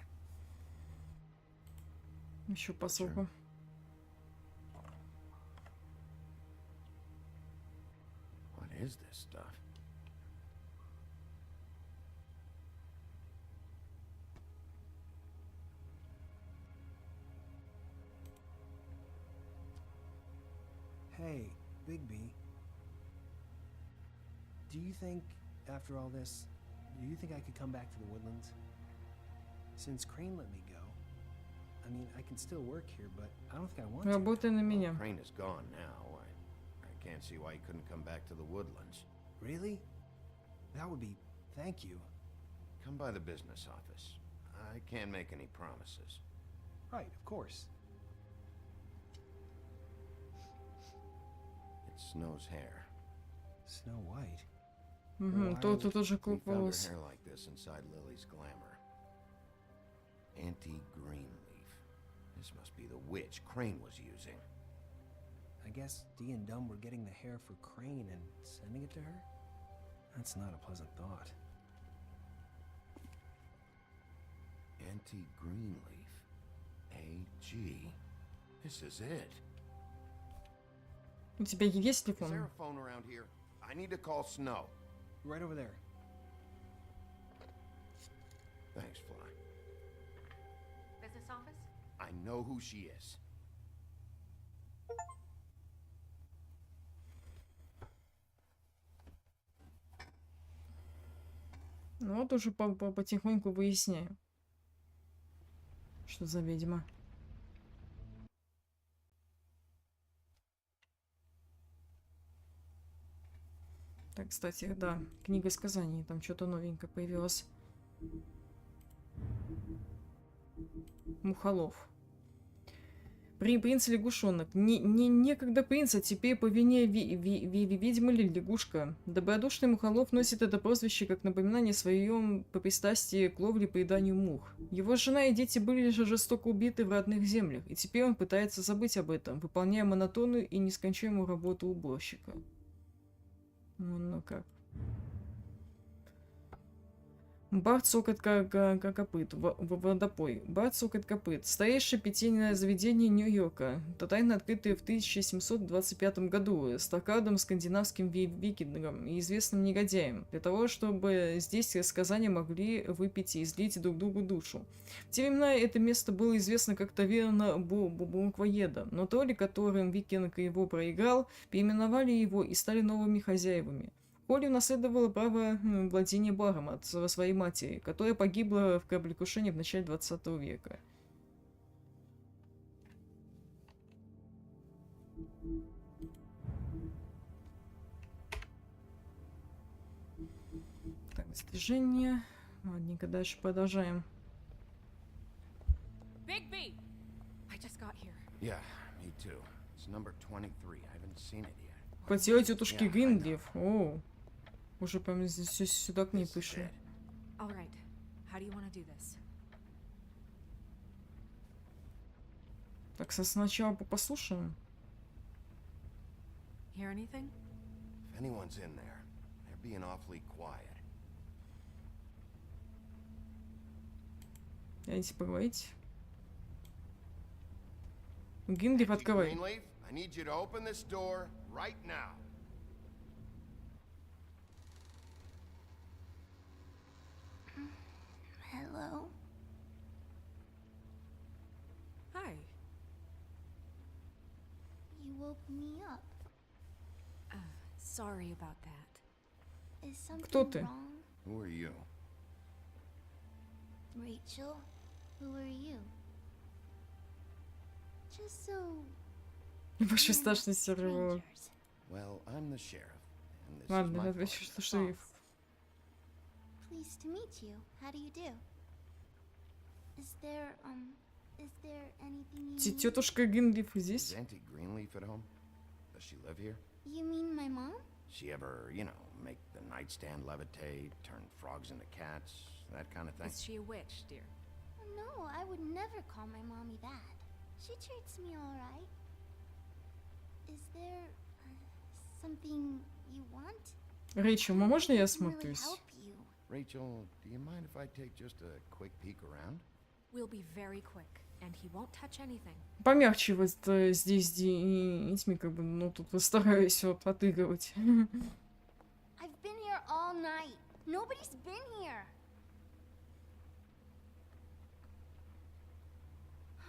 Еще посылку. What is this stuff? Hey, Bigby. Do you think, after all this, do you think I could come back to the Woodlands? Since Crane let me go, I mean, I can still work here, but I don't think I want to. Работай на меня. Well, Crane is gone now. I can't see why he couldn't come back to the Woodlands. Really? That would be... Thank you. Come by the business office. I can't make any promises. Right, of course. It's Snow's hair. Snow White? Угу, тут тоже клуб We found her волос. hair like this inside Lily's glamour. Anti-green leaf. This must be the witch Crane was using. I guess Dee and Dumb were getting the hair for Crane and sending it to her? That's not a pleasant thought. Anti-green leaf. AG. This is it. У тебя есть Is there телефон? a phone around here? I need to call Snow. Right over there. Thanks, Fly. Business office? I know who she is. Ну вот уже потихоньку выясняю, что за ведьма. Так, Кстати, да, книга сказаний, там что-то новенькое появилось. Мухолов. Принц лягушонок. Некогда принца, теперь по вине ведьмы лягушка. Добродушный Мухолов носит это прозвище как напоминание о своем пристрастии к ловле и поеданию мух. Его жена и дети были же жестоко убиты в родных землях, и теперь он пытается забыть об этом, выполняя монотонную и нескончаемую работу уборщика. Ну как. Бар цокот копыт. Водопой. Бар цокот копыт. Старейшее питейное заведение Нью-Йорка. Тайно открытое в 1725 году стакадом скандинавским викингом и известным негодяем. Для того, чтобы здесь сказания могли выпить и излить друг другу душу. В те времена это место было известно как таверна буквоеда, но тролли, которым викинг его проиграл, переименовали его и стали новыми хозяевами. Холли унаследовала право владения баром от своей матери, которая погибла в кораблекрушении в начале 20 века. Так, достижение. Ладненько, дальше продолжаем. Bigby! I just got here. Yeah, me too. It's number 23. I haven't seen it yet. Квартира тетушки Гринлиф. О, уже прям здесь сюда к ней пришли. All right. How do you want to do this? Так, сначала послушаем. Hear anything? If anyone's in there, they're being awfully quiet. Давайте поговорить. Гринлиф, открывай. Greenleaf, I need you to open this door right now. Hello? Hi. You woke me up. Sorry about that. Is something Кто ты? wrong? Who are you? Rachel, who are you? Just so... Больше страшный серый. Well, I'm the sheriff. And this is Ладно, my отвечу, place. что шериф. Pleased to meet you. How do you do? Is there anything you need? Тетушка Гринлиф здесь? Is Auntie Greenleaf at home? Does she live here? You mean my mom? She ever, you know, make the nightstand levitate, turn frogs into cats, that kind of thing? Is she a witch, dear? No, I would never call my mommy that. She treats me all right. Is there something you want? Рэйчел, можно я Really осмотрюсь? help you. Rachel, do you mind if I take just a quick peek around? We'll be very quick, and he won't touch anything. Помягче вот здесь детьми, как бы, ну, тут постараюсь вот отыгрывать. I've been here all night. Nobody's been here.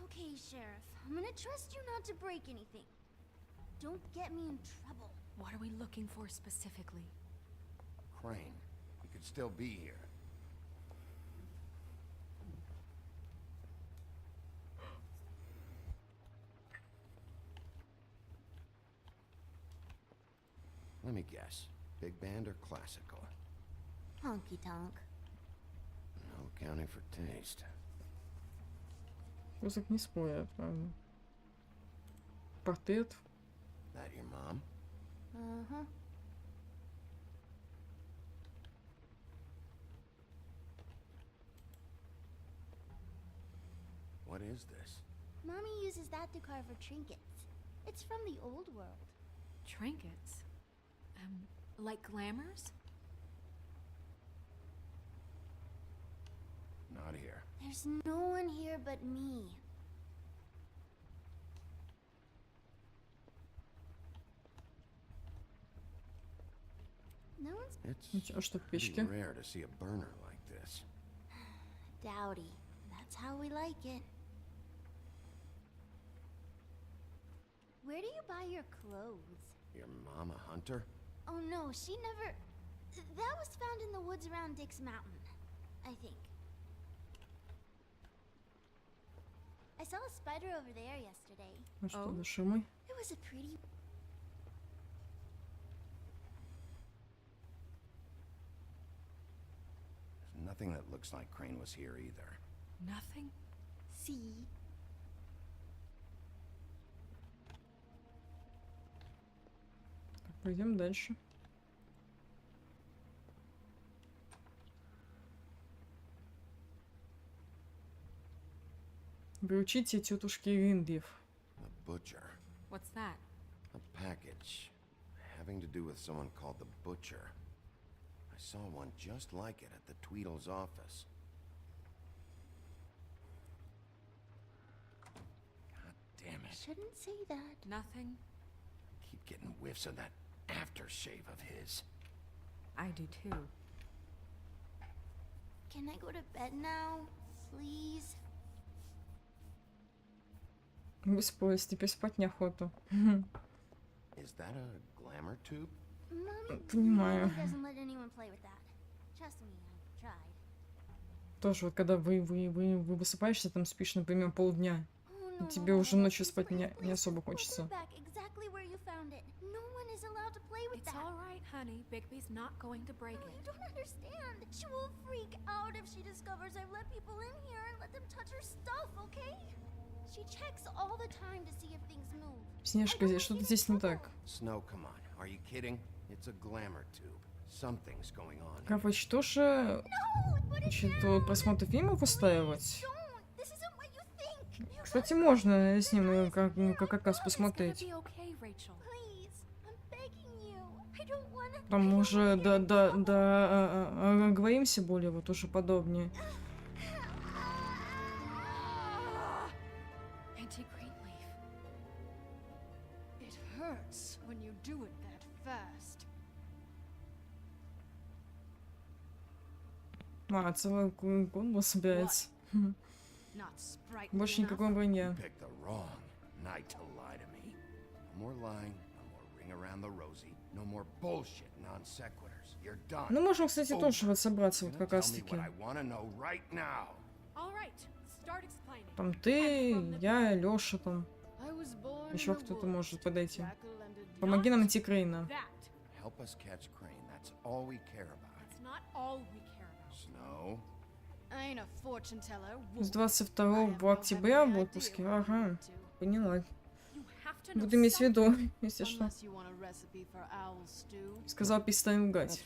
Okay, Sheriff. I'm gonna trust you not to break anything. Don't get me in trouble. What are we looking for specifically? Crane. He could still be here. Let me guess. Big band or classical? Honky tonk. No accounting for taste. Музык не спорят, правильно. Портрет. That your mom? Uh-huh. What is this? Mommy uses that to carve her trinkets. It's from the old world. Trinkets? Like glamours? Not here. There's no one here but me. No one's А что в pretty печке? rare to see a burner like this. dowdy. That's how we like it. Where do you buy your clothes? Your mom a hunter? Oh no, she never... That was found in the woods around Dick's Mountain, I think. I saw a spider over there yesterday. А что, души мой? It was a pretty... Nothing that looks like Crane was here either. Nothing? See? Пойдем дальше. Приучите тетушки Виндив. The butcher. What's that? A package having to do with someone called the Butcher. I saw one just like it at the Tweedle's office. God damn it. Shouldn't say that. Nothing? Keep getting whiffs of that aftershave of his. I do too. Can I go to bed now? Please? Выспалась, теперь спать неохота. Is that a glamour tube? Mommy Понимаю. really doesn't let anyone play with that. Trust me, I've tried. Тоже вот когда вы высыпаешься, там спишь, например, полдня. Oh, И тебе уже ночью спать не особо хочется. Back exactly where you found it. No one is allowed to play with It's that. all right, honey. Bigby's not going to break You it. don't understand. She will freak out if she discovers I've let people in here and let them touch her stuff, okay? She checks all the time to see if things move. Снежка, здесь что-то здесь не так. Snow, come on. Are you kidding? It's a glamour tube. Something's going on. Короче, тоже значит, просмотр фильмов устраивать. Кстати, можно с ним как раз посмотреть. Там уже говоримся более вот уже подобнее. А, целый комбо собирается. Больше никакого вранья. Ну, можем, кстати, тоже вот собраться вот как раз таки. Там ты, я, Лёша там. Еще кто-то может подойти. Помоги нам найти Крейна. С 22 октября в отпуске. Ага, поняла. Буду иметь в виду, если что. Сказал перестань лгать.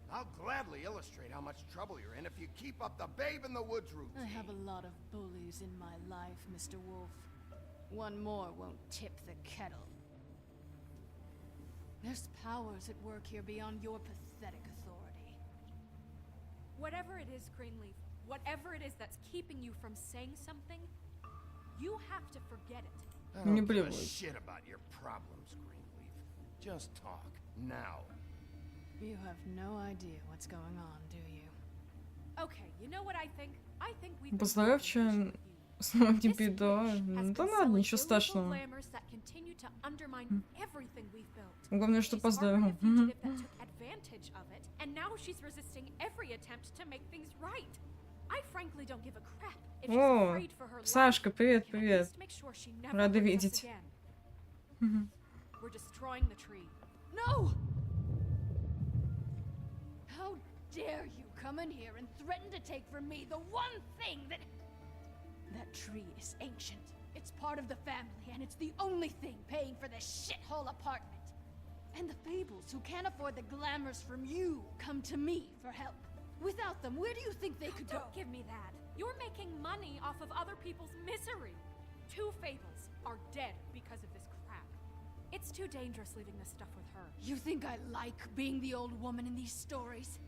I'll gladly illustrate how much trouble you're in if you keep up the babe in the woods routine. I have a lot of bullies in my life, Mr. Wolf. One more won't tip the kettle. There's powers at work here beyond your pathetic authority. Whatever it is, Greenleaf, whatever it is that's keeping you from saying something, you have to forget it. I don't give a shit about your problems, Greenleaf. Just talk, now. You have no idea what's going on, do you? Okay, you know what I think? I think we've Поздравьте, снова тебе, да. Да ладно, ничего страшного. Главное, что поздравил. О, Сашка, привет, привет. Рада видеть. No! How dare you come in here and threaten to take from me the one thing that... That tree is ancient. It's part of the family, and it's the only thing paying for this shithole apartment. And the fables who can't afford the glamours from you come to me for help. Without them, where do you think they could go? Don't give me that. You're making money off of other people's misery. 2 fables are dead because of this crap. It's too dangerous leaving this stuff with her. You think I like being the old woman in these stories?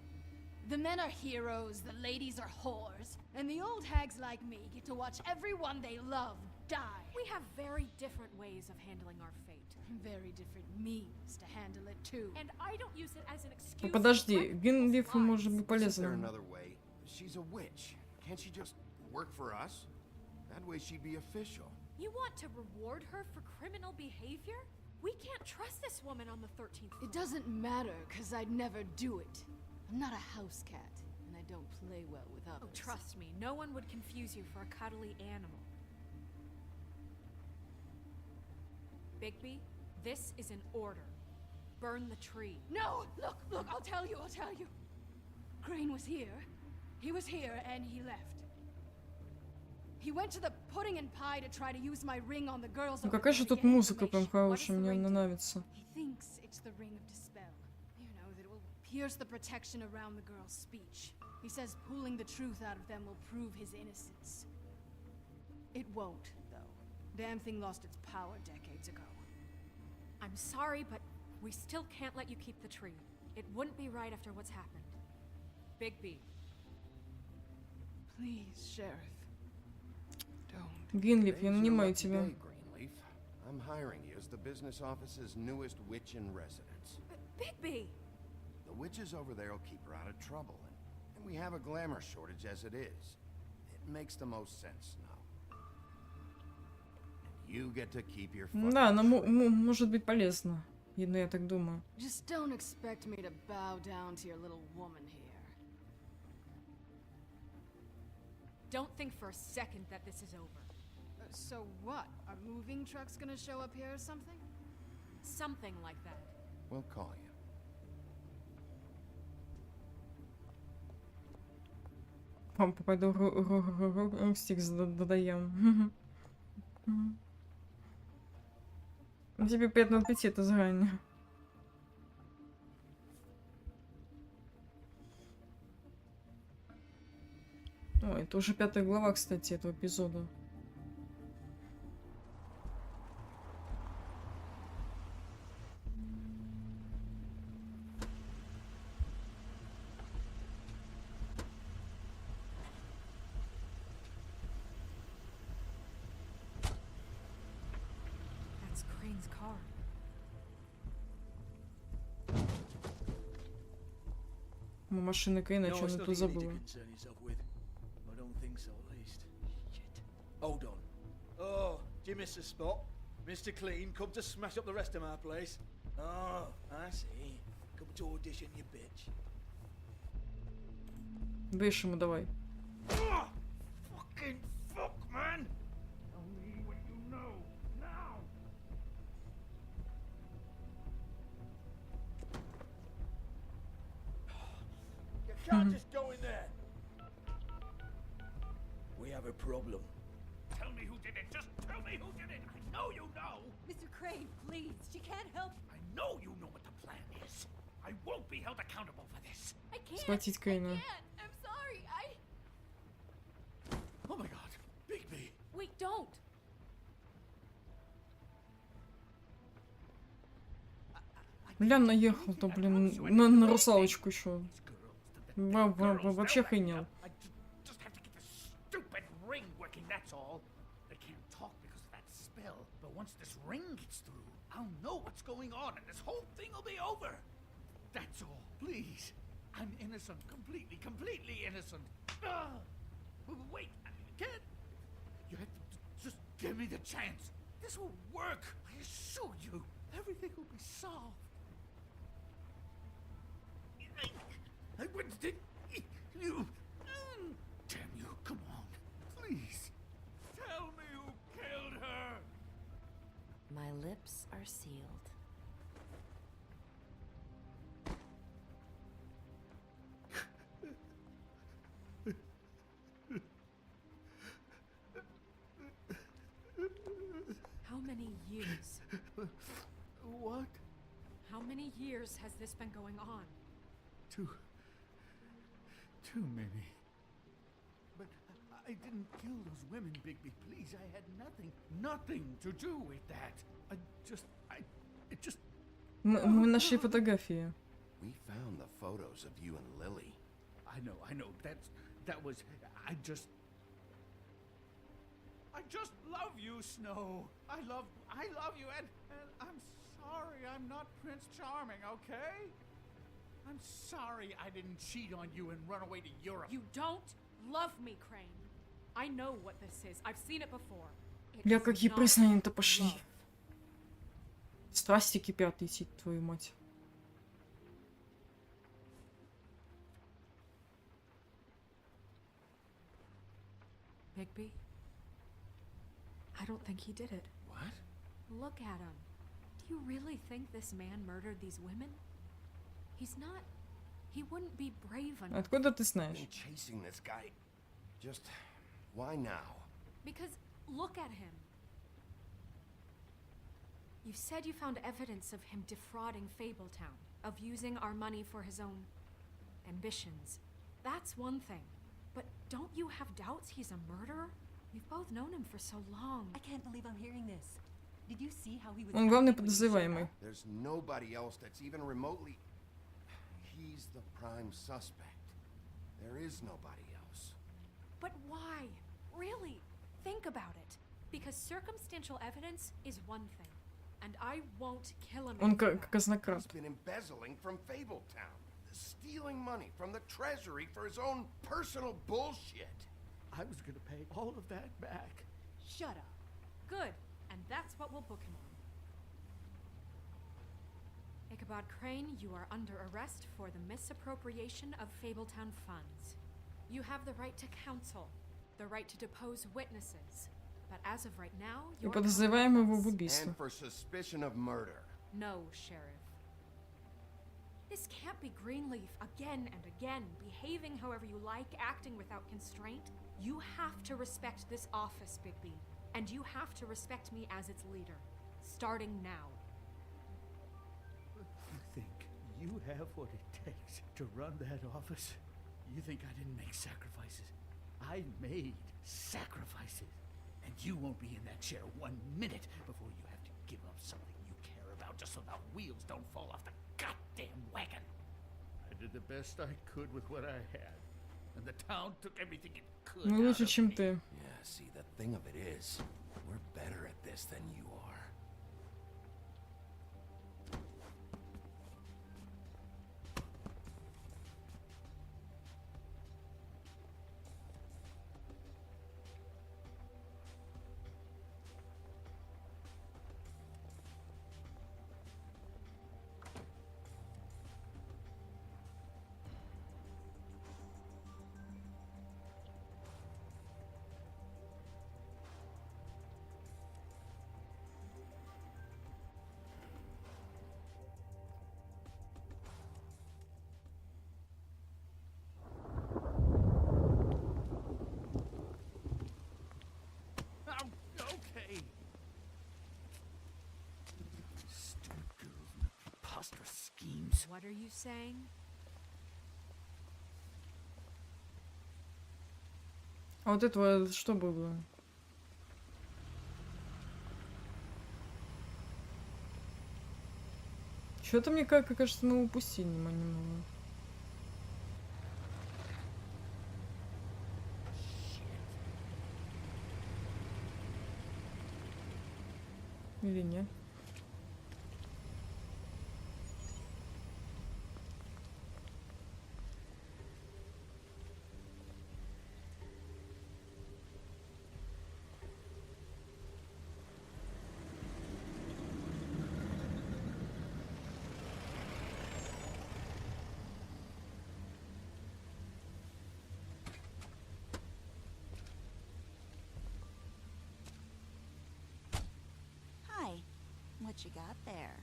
The men are heroes, the ladies are whores, and the old hags like me get to watch everyone they love die. We have very different ways of handling our fate. Very different means to handle it too. And I don't use it as an excuse. Подожди, Гинлиф может быть Is there полезным. another way? She's a witch. Can't she just work for us? That way she'd be official. You want to reward her for criminal behavior? We can't trust this woman on the 13th floor. It doesn't matter, because I'd never do it. I'm not a house cat, and I don't play well with others. Oh, trust me, no one would confuse you for a cuddly animal. Bigby, This is an order. Burn the tree. No! Look, I'll tell you. Crane was here. He was here and he left. He went to the pudding and pie to try to use my ring on the girls. Ну какая же тут музыка прям хорошая, мне она нравится. He thinks it's the ring of dispel. You know, that it will pierce the protection around the girl's speech. He says pulling the truth out of them will prove his innocence. It won't, though. Damn thing lost its power decades ago. I'm sorry, but we still can't let you keep the tree. It wouldn't be right after what's happened. Bigby. Please, Sheriff. Гринлиф, я нанимаю тебя. Greenleaf. I'm hiring you as the business office's newest witch in residence. Bigby! The witches over there will keep her out of trouble, and we have a glamour shortage as it is. It makes the most sense now. And you get to keep your Да, она может быть полезна. Я так думаю. Just don't expect me to bow down to your little woman here. Don't think for a second that this is over. So what? Are moving trucks gonna show up here or something? Something like that. We'll call you. Пойду Рустикс додаем. Тебе приятного аппетита заранее. О, это уже 5-я глава, кстати, этого эпизода. That's Crane's car. Машина Крейна, что она тут забыла? Hold on. Oh, do you miss the spot? Mr. Clean, come to smash up the rest of my place. Oh, I see. Come to audition, you bitch. Брешь ему давай. Fucking fuck, man! Tell me what you know, now! You can't just go in there! We have a problem. Tell me who did it! Just tell me who did it! I know you know! Mr. Crane, please, she can't help. I know you know what the plan is. I won't be held accountable for this. I can't. Схватить Крейна. I'm sorry. Oh my god, Bigby! Wait, don't! Бля, наехал-то, блин, на русалочку еще. Вообще охренел. Just have to get this stupid ring working, that's all. They can't talk because of that spell, but once this ring gets through, I'll know what's going on and this whole thing will be over. That's all, please. I'm innocent, completely innocent. Wait, I can't. You have to just give me the chance. This will work. I assure you, everything will be solved. I wouldn't think you. Damn you! Come on, please. Tell me who killed her. My lips are sealed. How many years? What? How many years has this been going on? Too many. But I didn't kill those women, Bigby. Please, I had nothing to do with that. It just. Мы нашли фотографии. We found the photos of you and Lily. I know. That was. I just love you, Snow. I love you, and I'm sorry I'm not Prince Charming, okay? I'm sorry I didn't cheat on you and run away to Europe. You don't love me, Crane. I know what this is. I've seen it before. Бля, какие признания-то пошли. Страсти кипят, идти, твою мать. Bigby? I don't think he did it. What? Look at him. You really think this man murdered these women? He's not. He wouldn't be brave enough. Откуда ты знаешь? Been chasing this guy. Just why now? Because look at him. You said you found evidence of him defrauding Fabletown, of using our money for his own ambitions. That's one thing. But don't you have doubts he's a murderer? We've both known him for so long. I can't believe I'm hearing this. Did you see how he was? Он главный подозреваемый. There's nobody else that's even remotely. He's the prime suspect. There is nobody else. But why? Really? Think about it. Because circumstantial evidence is one thing. And I won't kill him. Он как казнократ. He's been embezzling from Fabletown, stealing money from the treasury for his own personal bullshit. I was gonna pay all of that back. Shut up. Good. And that's what we'll book him on. Ichabod Crane, you are under arrest for the misappropriation of Fabletown funds. You have the right to counsel, the right to depose witnesses. But as of right now, И you're подозреваем его в убийстве. And for suspicion of murder. No, Sheriff. This can't be Greenleaf again and again, behaving however you like, acting without constraint. You have to respect this office, Bigby. And you have to respect me as its leader. Starting now. You think you have what it takes to run that office? You think I didn't make sacrifices? I made sacrifices. And you won't be in that chair 1 minute before you have to give up something you care about just so the wheels don't fall off the goddamn wagon. I did the best I could with what I had. And the town took everything it could. Мы лучше, чем ты. Yeah, see, the thing of it is, we're better at this than you are. Okay. Stupid girls and preposterous schemes. What are you saying? А вот этого что было? Что-то мне кажется, мы упустили немного. Или нет? What you got there?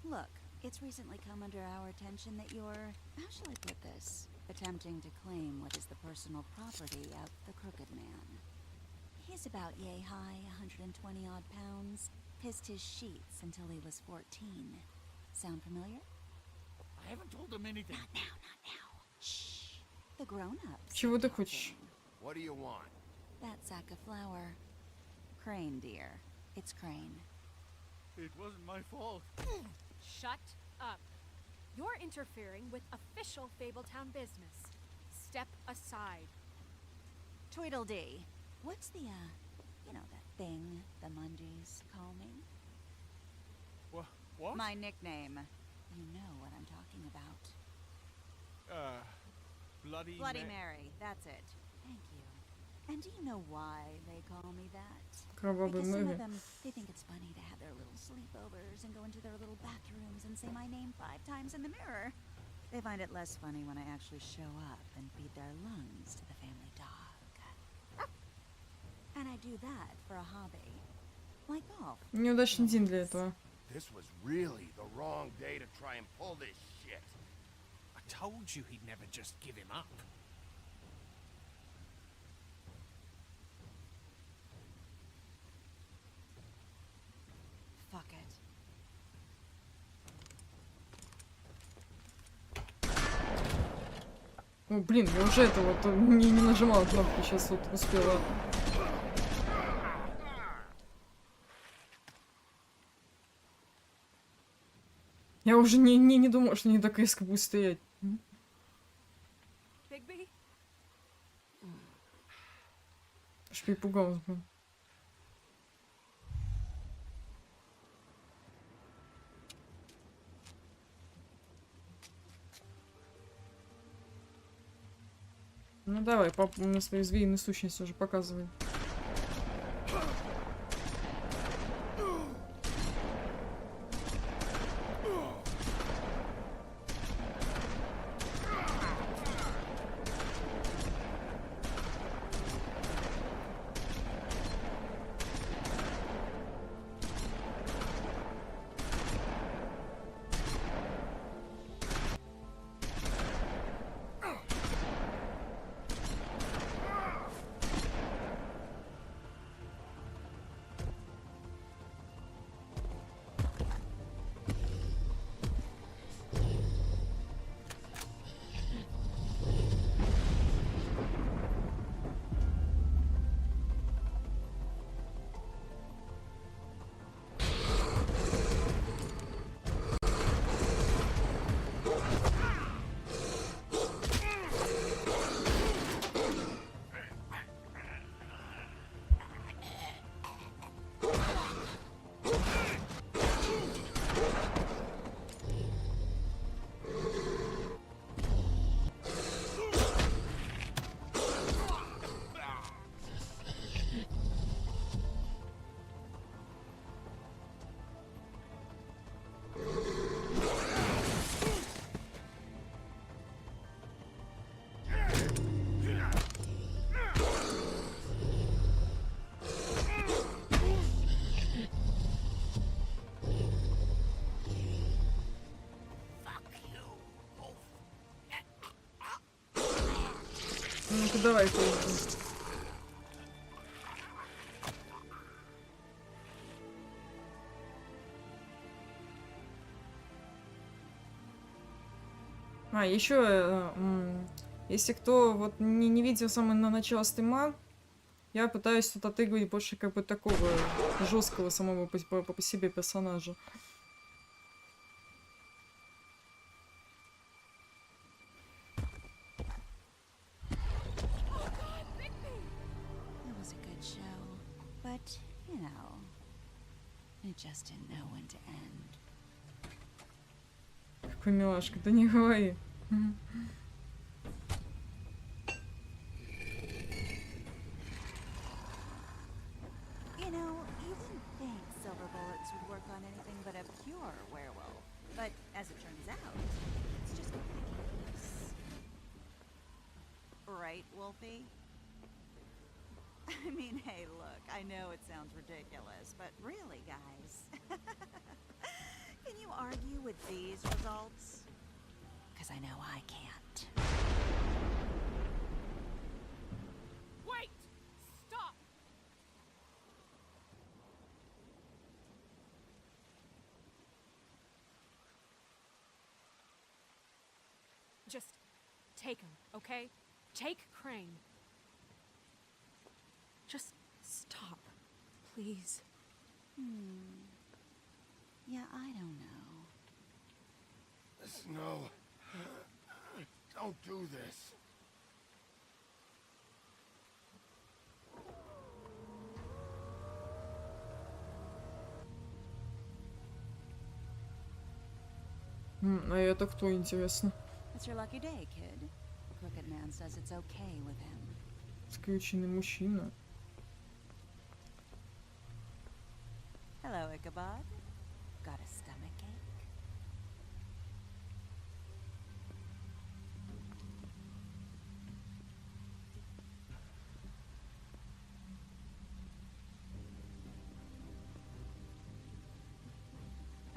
Look, it's recently come under our attention that you're, how shall I put this, attempting to claim what is the personal property of the Crooked Man. He's about yay high, 120 odd pounds, pissed his sheets until he was 14. Sound familiar? I haven't told him anything. Not now, not now. Shh. The grown-ups. Чего ты хочешь? What do you want? That sack of flour. Crane, dear. It's Crane. It wasn't my fault. Shut up. You're interfering with official Fabletown business. Step aside. Tweedledee. What's the, you know, that thing the Mungies call me? What? My nickname. You know what I'm talking about. Bloody Mary. That's it. Thank you. And do you know why they call me that? Кровавый Because some Мэри. of them, they think it's funny to have their little sleepovers and go into their little bathrooms and say my name 5 times in the mirror. They find it less funny when I actually show up and feed their lungs I do that for a hobby? Like golf. Неудачный день для этого. This was really the wrong day to try and pull this shit. I told you he'd never just give him up. Fuck it. О, блин, я уже это вот не нажимала кнопку, сейчас вот успела. Я уже не думала, что они так резко будут стоять. Аж перепугалась, блин. Ну давай, папа на своей звериной сущности уже показывай. Ну-ка давай, поедем. А, еще, если кто вот не видел самое начало стрима, я пытаюсь тут отыгрывать больше как бы такого жесткого самого по себе персонажа. But, you know, it just didn't know when to end. Какой милашка, да не говори. You know, you wouldn't think silver bullets would work on anything but a pure werewolf. But as it turns out, it's just not the case. Right, Wolfie? I mean, hey, look, I know it sounds ridiculous, but really, guys, can you argue with these results? Because I know I can't. Wait! Stop! Just take him, okay? Take Crane. Just stop, please. Yeah, I don't know. No. Don't do this. А это кто, интересно? It's your lucky day, kid. Crooked Man says it's okay with him. Скрюченный мужчина. Hello, Ichabod. Got a stomachache?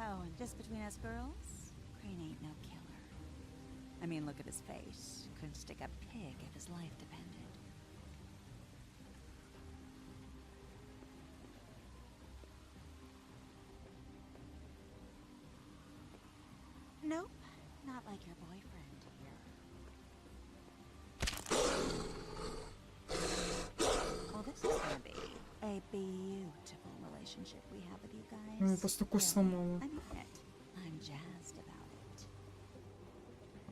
Oh, and just between us girls, Crane ain't no killer. I mean, look at his face. Couldn't stick a pig if his life depended. Nope, not like your boyfriend here. Well, this is gonna be a beautiful relationship we have with you guys. Просто такой сломала. I mean it. I'm jazzed about it.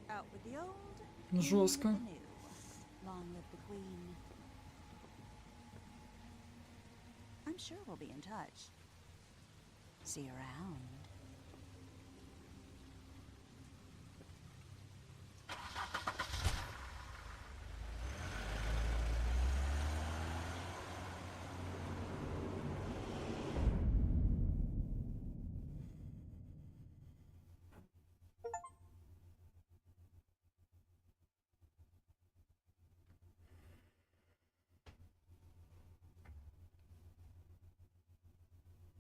Out with the old, in with Жестко. the new. Long live the queen. I'm sure we'll be in touch. See you around.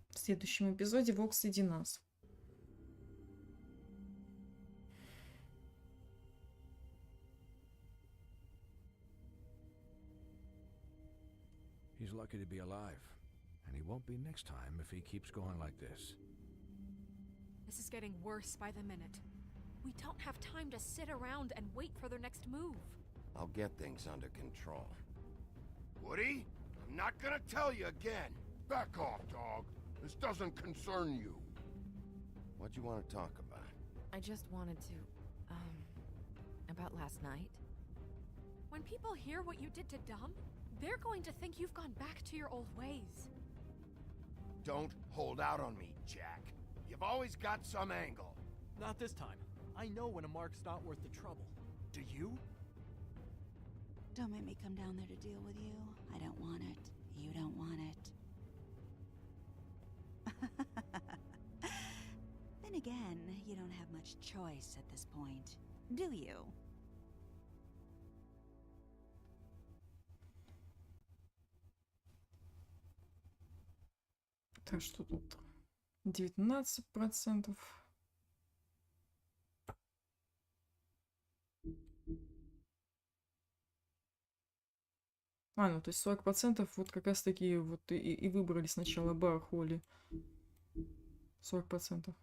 В следующем эпизоде Вокс среди нас. He's lucky to be alive, and he won't be next time if he keeps going like this. This is getting worse by the minute. We don't have time to sit around and wait for their next move. I'll get things under control. Woody, I'm not gonna tell you again. Back off, dog. This doesn't concern you. What do you want to talk about? I just wanted to, about last night. When people hear what you did to Dom, they're going to think you've gone back to your old ways. Don't hold out on me, Jack. You've always got some angle. Not this time. I know when a mark's not worth the trouble. Do you? Don't make me come down there to deal with you. I don't want it. You don't want it. Then again, you don't have much choice at this point, do you? Так, что тут? 19%. Ну то есть 40% вот как раз таки вот и выбрали сначала бар Холли. 40%.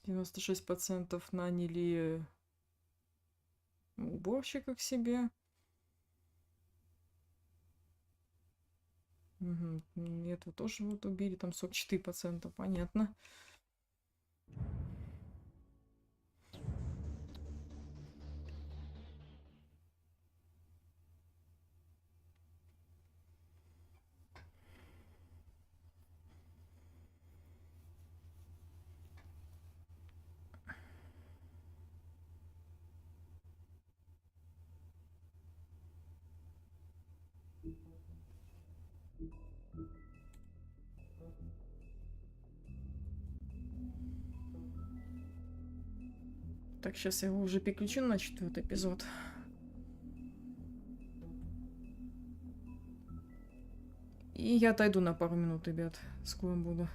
96% наняли уборщика к себе. Угу. Этого тоже вот убили, там 44%, понятно. Так, сейчас я его уже переключу на 4-й эпизод. И я отойду на пару минут, ребят. Скоро буду.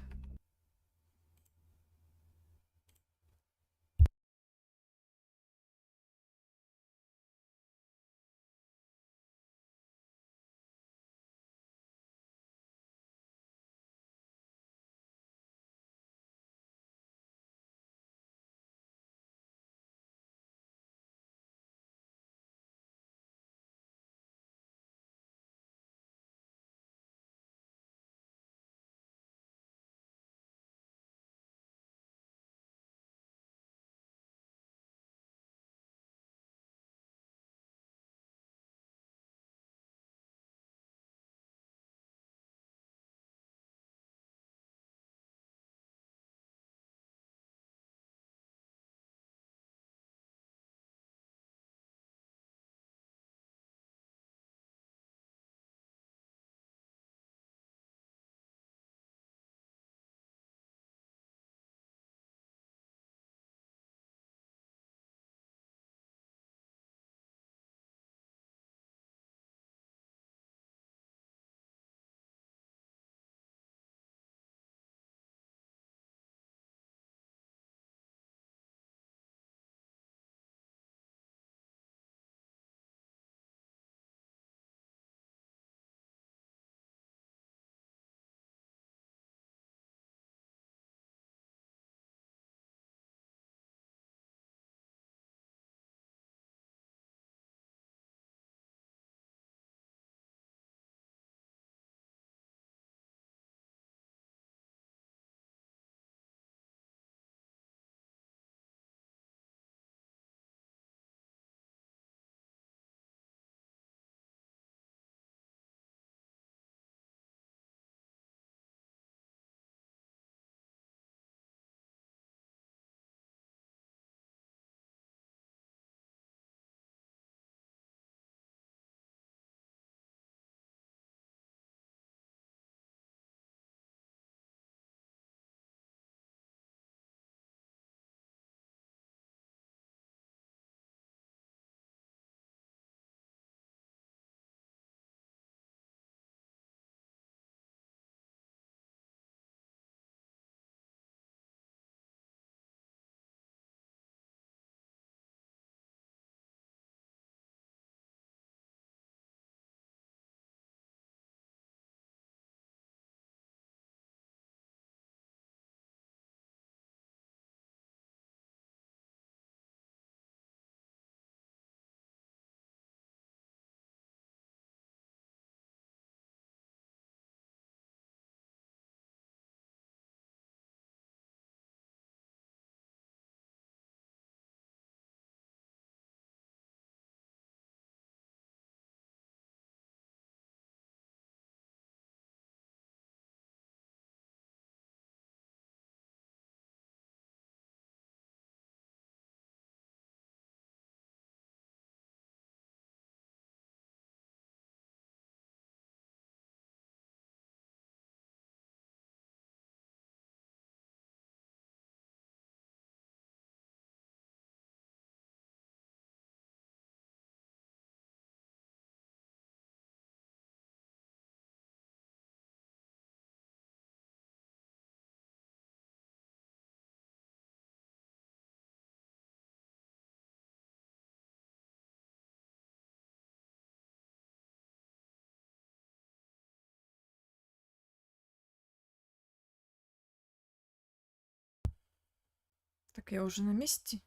Так я уже на месте.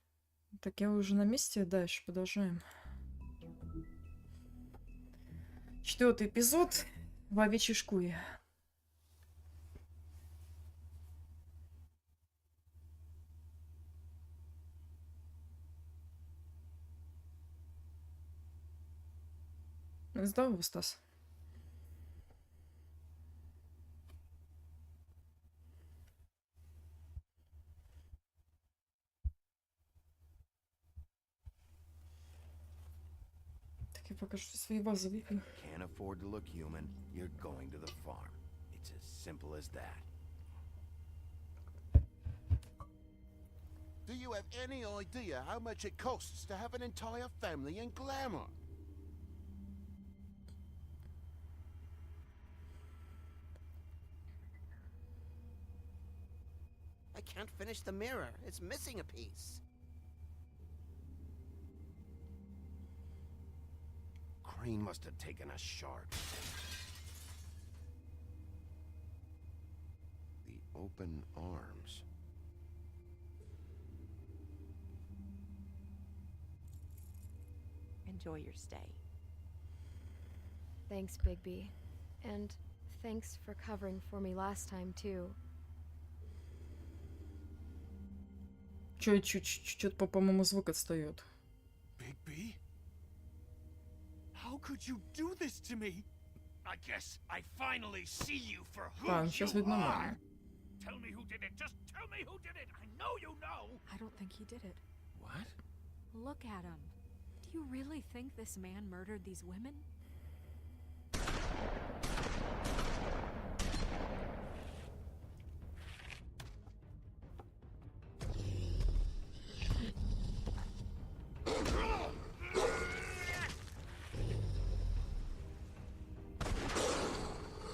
Дальше продолжаем. 4-й эпизод в овечьей шкуре. Здорово, Стас. Так я покажу свои базовые. Can't afford to look human, you're going to the farm. It's as simple as that. Do you have any idea how much it costs to have an entire family in glamour? I can't finish the mirror. It's missing a piece. Crane must have taken a sharp. The open arms. Enjoy your stay. Thanks, Bigby. And thanks for covering for me last time, too. Чё-то, по-моему, звук отстает. Bigby? How could you do this to me? I guess I finally see you for who сейчас you видно are. нормально. Tell me who did it. Just tell me who did it. I know you know. I don't think he did it. What? Look at him. Do you really think this man murdered these women?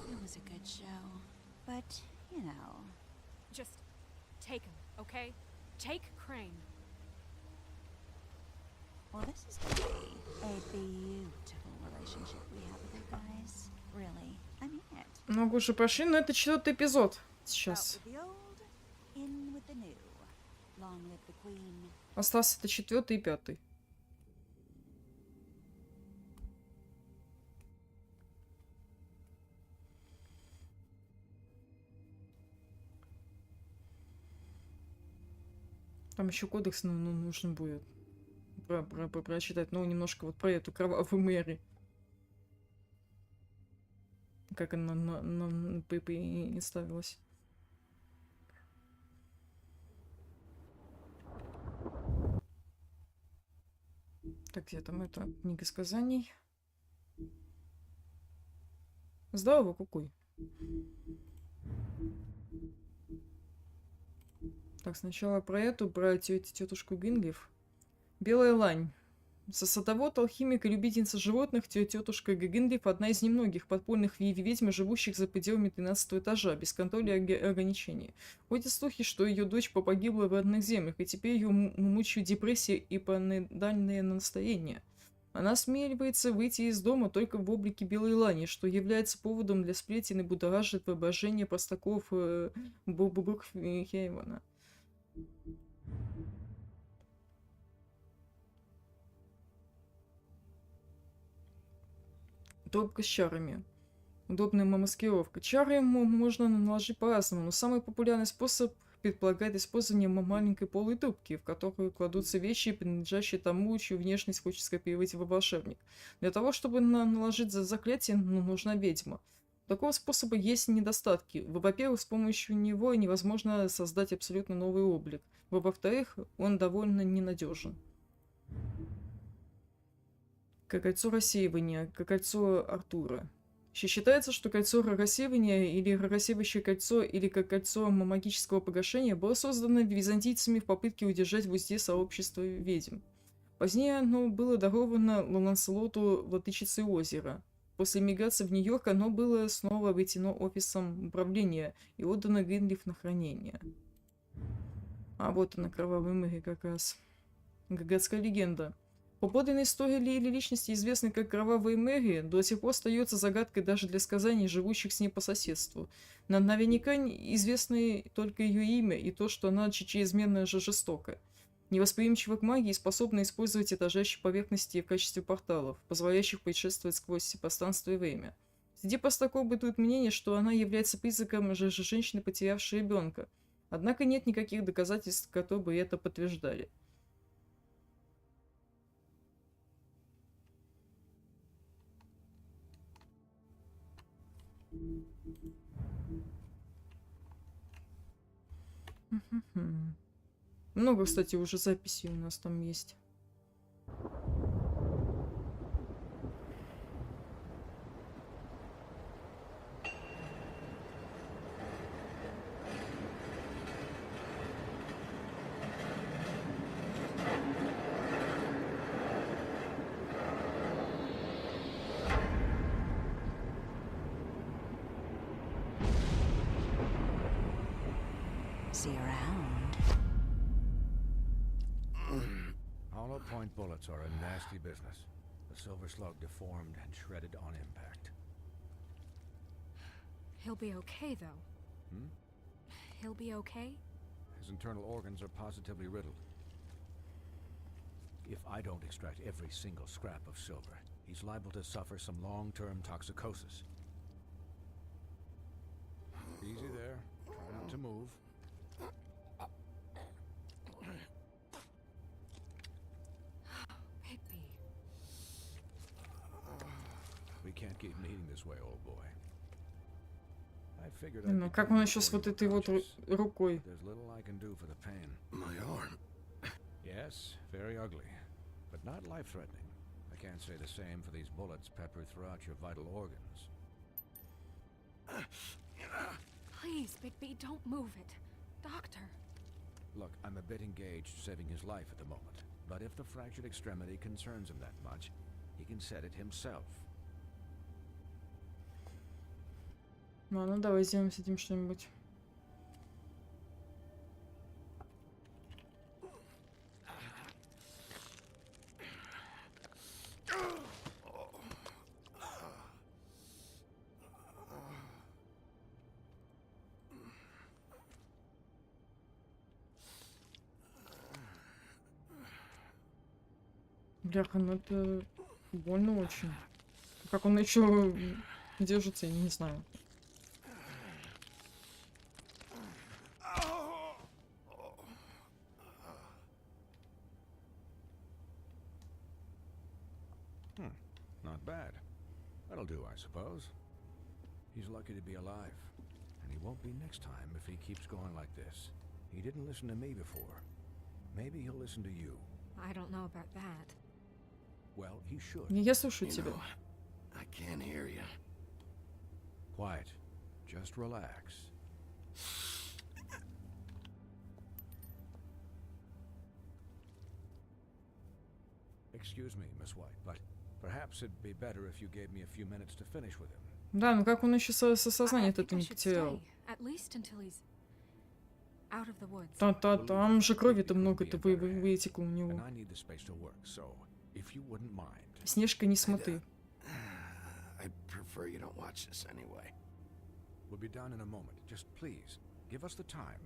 It was a good show. But, you know. Just take him, okay? Take Crane. Well, this is gonna be a beautiful relationship we have with you guys. Really. I mean it. Много уже прошли, но это 4-й эпизод сейчас. Out with the old, in with the new. Long live the queen. Остался это 4-й и 5-й. Там еще кодекс нужно будет прочитать, но немножко вот про эту кровавую Мэри. Как она на ПП и ставилась. Так, где там это? Книга сказаний. Здорово, какой. Так, сначала про эту, про тетушку Гинглиф. Белая лань. Садовод, алхимик и любительница животных, тетушка Гинглиф — одна из немногих подпольных ведьм, живущих за пределами 13-го этажа, без контроля и ограничений. Ходят слухи, что ее дочь погибла в родных землях, и теперь ее мучают депрессия и параноидальное настроение. Она осмеливается выйти из дома только в облике белой лани, что является поводом для сплетен и будоражит воображение простаков Брукхейвена. Трубка с чарами. Удобная маскировка. Чары можно наложить по-разному, но самый популярный способ предполагает использование маленькой полой трубки, в которую кладутся вещи, принадлежащие тому, чью внешность хочет скопировать его волшебник. Для того, чтобы наложить заклятие, нужна ведьма. У такого способа есть недостатки. Во-первых, с помощью него невозможно создать абсолютно новый облик. Во-вторых, он довольно ненадежен. Как кольцо рассеивания, как кольцо Артура. Считается, что кольцо рассеивания или рассеивающее кольцо или как кольцо магического погашения было создано византийцами в попытке удержать в узде сообщество ведьм. Позднее оно было даровано Ланселоту Владычице Озера. После миграции в Нью-Йорк оно было снова обретено офисом управления и отдано Гинглиф на хранение. А вот она, кровавая Мэри как раз. Городская легенда. По подлинной истории или личности, известной как Кровавые Мэри, до сих пор остается загадкой даже для сказаний, живущих с ней по соседству. Нам наверняка известны только ее имя и то, что она чрезвычайно же жестока. Невосприимчива к магии и способна использовать этажащие поверхности в качестве порталов, позволяющих путешествовать сквозь пространство и время. Среди простаков бытует мнение, что она является призраком женщины, потерявшей ребенка. Однако нет никаких доказательств, которые бы это подтверждали. Много, кстати, уже записей у нас там есть. See you around. Hollow point bullets are a nasty business. The silver slug deformed and shredded on impact. He'll be okay, though. Hmm? He'll be okay? His internal organs are positively riddled. If I don't extract every single scrap of silver, he's liable to suffer some long-term toxicosis. Easy there. Try not to move. We can't keep meeting this way, old boy. I figured I'd Как он еще с вот этой вот рукой? There's little I can do for the pain. My arm. Yes, very ugly, but not life-threatening. I can't say the same for these bullets peppered throughout your vital organs. Please, Bigby, don't move it. Doctor. Look, I'm a bit engaged saving his life at the moment, but if the fractured extremity concerns him that much, he can set it himself. Ну, давай сделаем с этим что-нибудь. Бляха, ну это больно очень. Как он еще держится, я не знаю. Not bad. That'll do, I suppose. He's lucky to be alive. And he won't be next time if he keeps going like this. He didn't listen to me before. Maybe he'll listen to you. I don't know about that. Well, he should. Я слушаю тебя. I can't hear you. Quiet. Just relax. Excuse me, Miss White, but perhaps it'd be better if you gave me a few minutes to finish with him. Да, ну как он еще сознание это не потерял? Там же крови-то много-то вытекло у него. Снежка, не смотри. I prefer you don't watch this anyway. We'll be done in a moment. Just please, give us the time.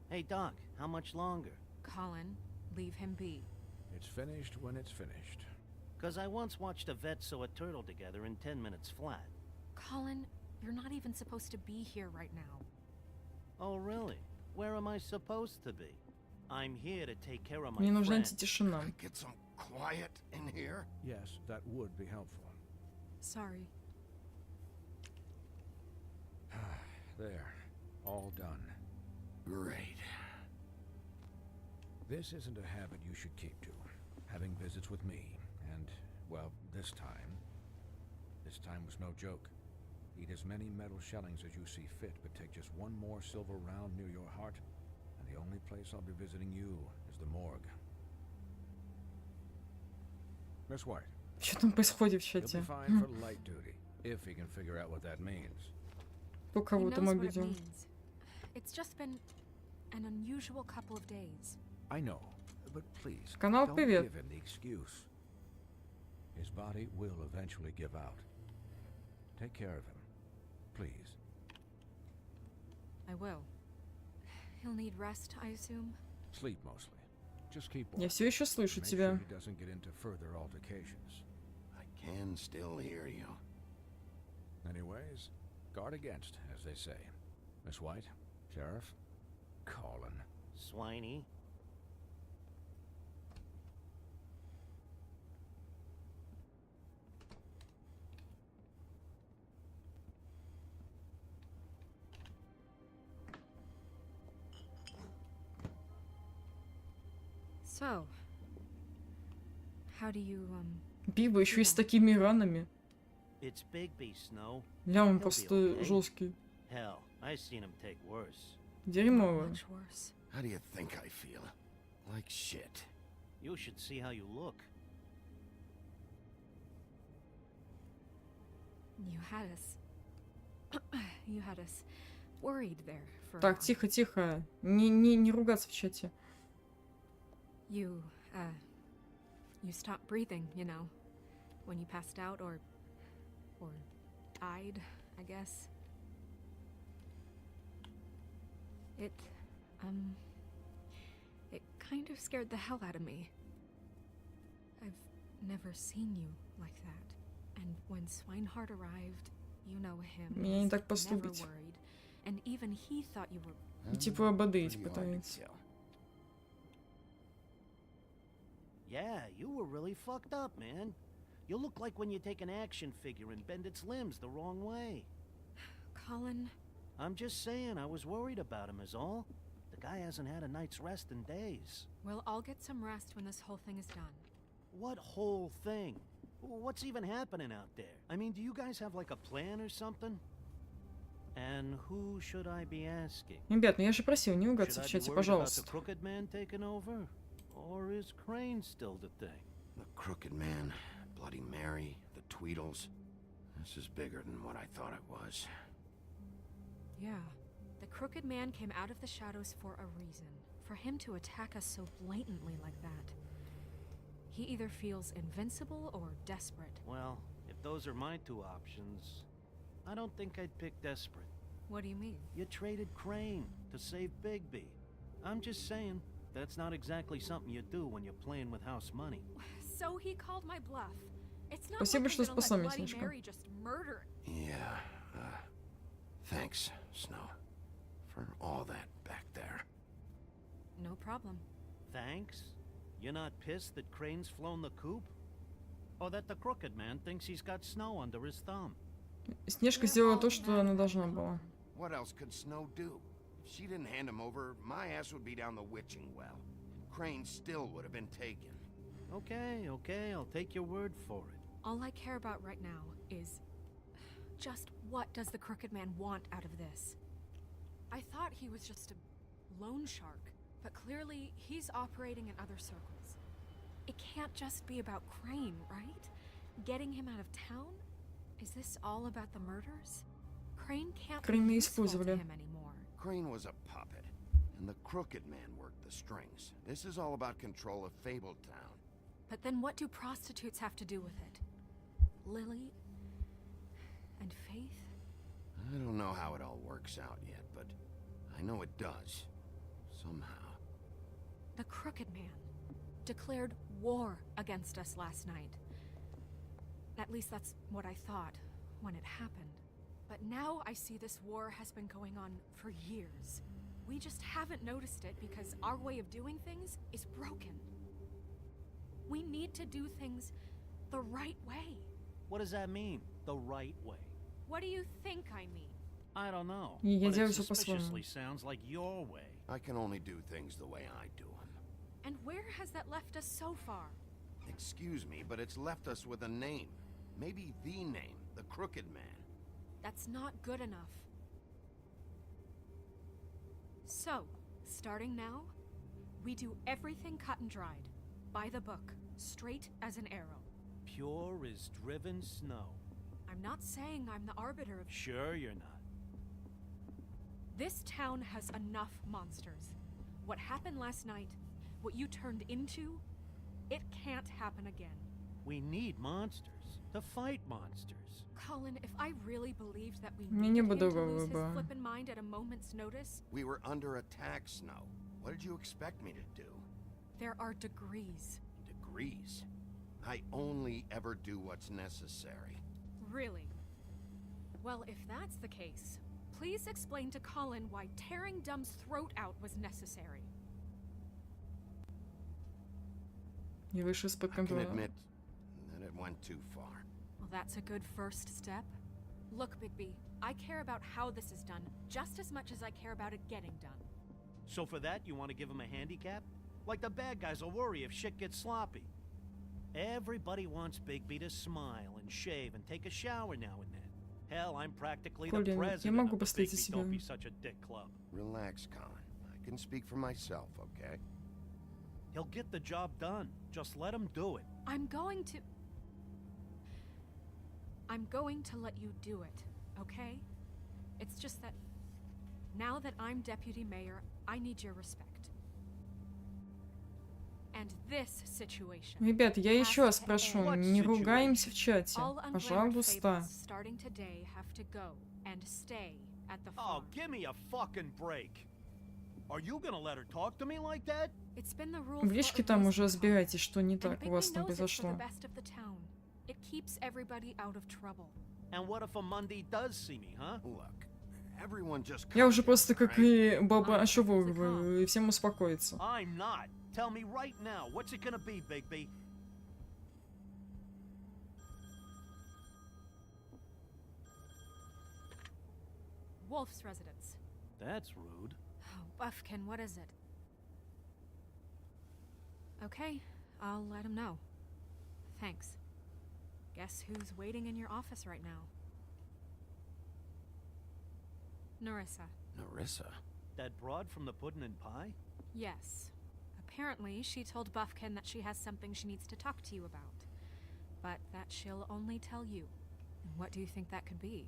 Hey, Doc, how much longer? Colin, leave him be. It's finished when it's finished. 'Cause I once watched a vet sew a turtle together in 10 minutes flat. Colin, you're not even supposed to be here right now. Oh, really? Where am I supposed to be? I'm here to take care of my Мне нужна friend. тишина. Get some quiet in here. Yes, that would be helpful. Sorry. There. All done. Great. This isn't a habit you should keep to. Having visits with me. And, well, this time was no joke. Eat as many metal shellings as you see fit, but take just one more silver round near your heart, and the only place I'll be visiting you is the morgue. Miss White. Что там происходит в He'll чате? be fine for light duty, if he can figure out what that means. Кто кого там обидел? It's just been an unusual couple of days. I know, but please, Канал don't привет. give him the excuse. His body will eventually give out. Take care of him, please. I will. He'll need rest, I assume. Sleep mostly. Just keep Я watch. все еще слышу Make sure тебя. he doesn't get into further altercations. I can still hear you. Anyways, guard against, as they say. Miss White, Sheriff, Colin. Swiney. So, how do you, Пиво еще и с такими ранами. It's Bigby, Snow. Ля, он He'll be просто okay. жесткий. Hell, I've seen him take worse. Дерьмово. much worse? How do you think I feel? Like shit. You should see how you look. You had us... you had us worried there for a Так, while. тихо, тихо. Не ругаться в чате. You stopped breathing, you know, when you passed out or died, I guess. It kind of scared the hell out of me. I've never seen you like that. And when Swinehart arrived, you know him, Меня не так was never поступить. worried. And even he thought you were... И типа ободрить Pretty hard to пытается. kill. Yeah, you were really fucked up, man. You look like when you take an action figure and bend its limbs the wrong way. Colin... I'm just saying, I was worried about him is all. The guy hasn't had a night's rest in days. We'll all get some rest when this whole thing is done. What whole thing? What's even happening out there? I mean, do you guys have like a plan or something? And who should I be asking? Ребят, ну я же просил не Should ругаться I в be чате, worried about the пожалуйста. crooked man taking over? Or is Crane still the thing? The Crooked Man, Bloody Mary, the Tweedles. This is bigger than what I thought it was. Yeah. The Crooked Man came out of the shadows for a reason. For him to attack us so blatantly like that. He either feels invincible or desperate. Well, if those are my two options, I don't think I'd pick desperate. What do you mean? You traded Crane to save Bigby. I'm just saying, that's not exactly something you do when you're playing with house money. So he called my bluff. It's not Спасибо, like что I'm gonna спасла let меня, Bloody Снежка. Mary just murder. Yeah, thanks, Snow. For all that back there. No problem. Thanks? You're not pissed that Crane's flown the coop? Or that the Crooked Man thinks he's got Snow under his thumb? Снежка сделала то, что она должна была. What else could Snow do? If she didn't hand him over, my ass would be down the witching well. Crane still would have been taken. Okay, I'll take your word for it. All I care about right now is just what does the Crooked Man want out of this? I thought he was just a loan shark, but clearly he's operating in other circles. It can't just be about Crane, right? Getting him out of town? Is this all about the murders? Crane can't be Крайне useful to использовали. him anymore. Crane was a puppet, and the Crooked Man worked the strings. This is all about control of Fabletown. But then what do prostitutes have to do with it? Lily? And Faith? I don't know how it all works out yet, but I know it does. Somehow. The Crooked Man declared war against us last night. At least that's what I thought when it happened. But now I see this war has been going on for years. We just haven't noticed it because our way of doing things is broken. We need to do things the right way. What does that mean, the right way? What do you think I mean? I don't know. Я But it делаю всё по-своему. suspiciously sounds like your way. I can only do things the way I do them. And where has that left us so far? Excuse me, but it's left us with a name. Maybe the name, the Crooked Man. That's not good enough. So, starting now, we do everything cut and dried. By the book, straight as an arrow. Pure as driven snow. I'm not saying I'm the arbiter of... Sure you're not. This town has enough monsters. What happened last night, what you turned into, it can't happen again. We need monsters to fight monsters. Colin, if I really believed that we Мне needed не him to было lose his выбора. flippin' mind at a moment's notice, We were under attack, Snow. What did you expect me to do? there are degrees. Degrees? I only ever do what's necessary. Really? Well, if that's the case, please explain to Colin why tearing Dumb's throat out was necessary. Не выше из-под I can контроля. admit that it went too far. Well, that's a good first step. Look, Bigby, I care about how this is done just as much as I care about it getting done. So for that, you want to give him a handicap? Like the bad guys will worry if shit gets sloppy. Everybody wants Bigby to smile and shave and take a shower now and then. Hell, I'm practically the Колин, я president могу of the постоять за Bigby себя. Don't Be Such a Dick Club. Relax, Colin. I can speak for myself, okay? He'll get the job done. Just let him do it. I'm going to let you do it, okay? It's just that now that I'm deputy mayor, I need your respect. And this situation. Ребят, я еще раз прошу, не ругаемся в чате. All unglamorous Пожалуйста. fables starting today have to go and stay at the Oh, farm. give me a fucking break. Are you gonna let her talk to me like that? It's been the rule В личке for a там reason, уже разбирайтесь, что не and так у вас Bigby там knows it's for произошло. the best of the town. It keeps everybody out of trouble. And what if a Monday does see me, huh? Look, everyone just Я уже просто calm как down, и баба ощупываю, и всем успокоиться. I'm not. Tell me right now, what's it gonna be, Bigby? Wolf's residence. That's rude. Oh, Buffkin, what is it? Okay, I'll let him know. Thanks. Guess who's waiting in your office right now? Narissa. Narissa? That broad from the puddin' and pie? Yes. Apparently, she told Buffkin that she has something she needs to talk to you about. But that she'll only tell you. And what do you think that could be?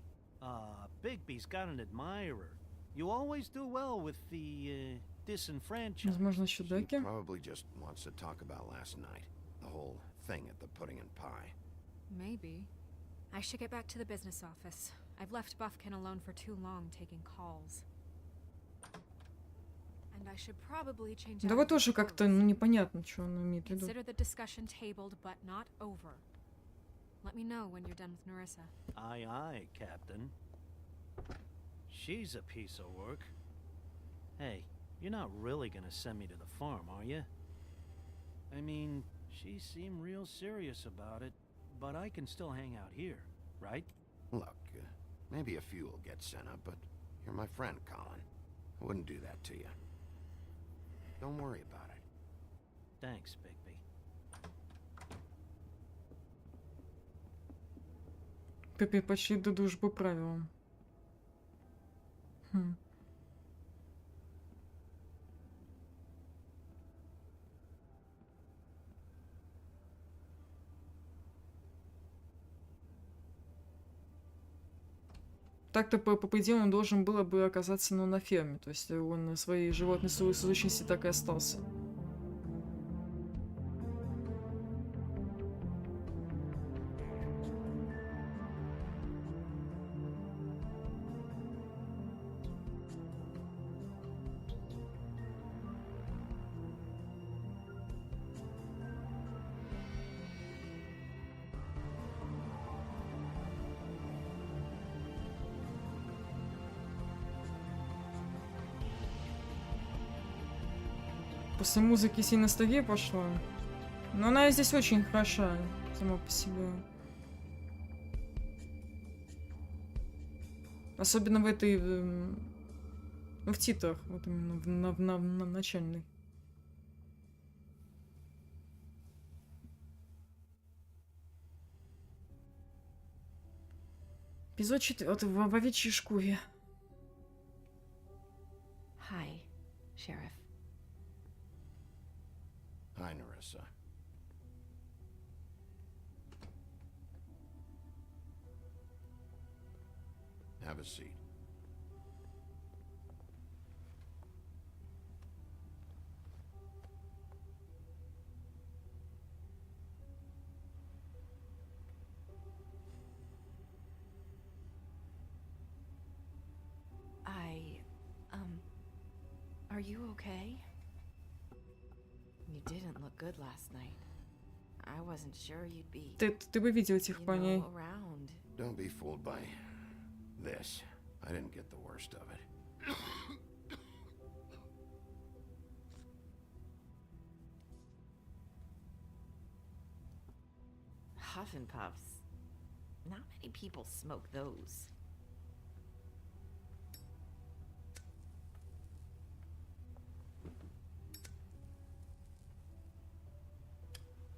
Bigby's got an admirer. You always do well with the, disenfranchised. Возможно, She чудаки? probably just wants to talk about last night. The whole thing at the pudding and pie. Maybe. I should get back to the business office. I've left Buffkin alone for too long taking calls. And I should probably change Да out вы of тоже these как-то, clothes. ну, непонятно, что он имеет в виду. Consider the discussion tabled but not over. Let me know when you're done with Narissa. Aye, aye, Captain. She's a piece of work. Hey, you're not really gonna send me to the farm, are you? I mean, she seemed real serious about it, but I can still hang out here, right? Look, maybe a few will get sent up, but you're my friend, Colin. I wouldn't do that to you. Don't worry about it. Thanks, Bigby. Почти до дружбы правилам. Хм. Так-то, по идее, он должен было бы оказаться, ну, на ферме. То есть он своей животной сущности так и остался. После музыки сильно ностальгия пошла. Но она здесь очень хороша сама по себе. Особенно в этой... в титрах. Вот именно в начальной. Эпизод 4 в овечьей шкуре. Hi, Sheriff. Hi, Narissa. Have a seat. you okay? You didn't look good last night. I wasn't sure you'd be, Ты бы видел этих парней. around. Don't be fooled by this. I didn't get the worst of it. Huff and puffs. Not many people smoke those.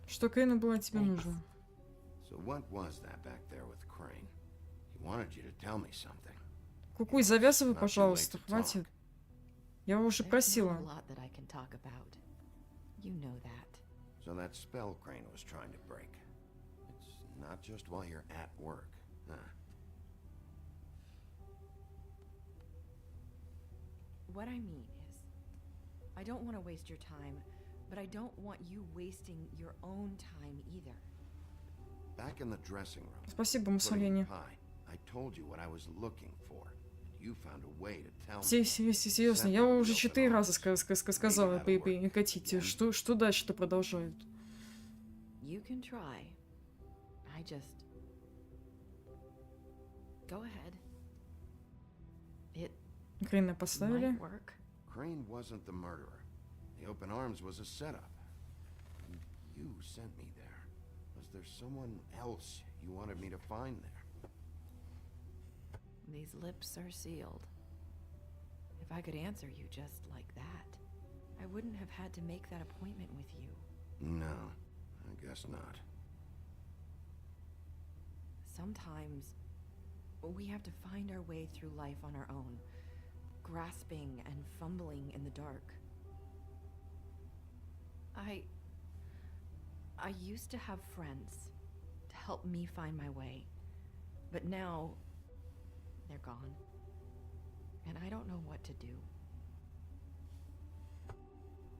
Что Крейну было тебе нужно? So what was that back there with Crane? He wanted you to tell me something. Кукуй, завязывай, пожалуйста, хватит. Я уже просила. So that spell Crane was trying to break. It's not just while you're at work, huh? What I mean is, I don't want to waste your time, but I don't want you wasting your own time either. Back in the dressing room. Спасибо, Муссолини. I told you what I was looking for. You found a way to tell me. Серьезно, я уже 4 раза сказала прекратите. Что дальше-то продолжают? You can try. I just... Go ahead. It Крейна поставили. might work. Crane wasn't the murderer. The open arms was a setup. And you sent me there. Was there someone else you wanted me to find there? These lips are sealed. If I could answer you just like that, I wouldn't have had to make that appointment with you. No, I guess not. Sometimes we have to find our way through life on our own, grasping and fumbling in the dark. I used to have friends to help me find my way, but now they're gone, and I don't know what to do.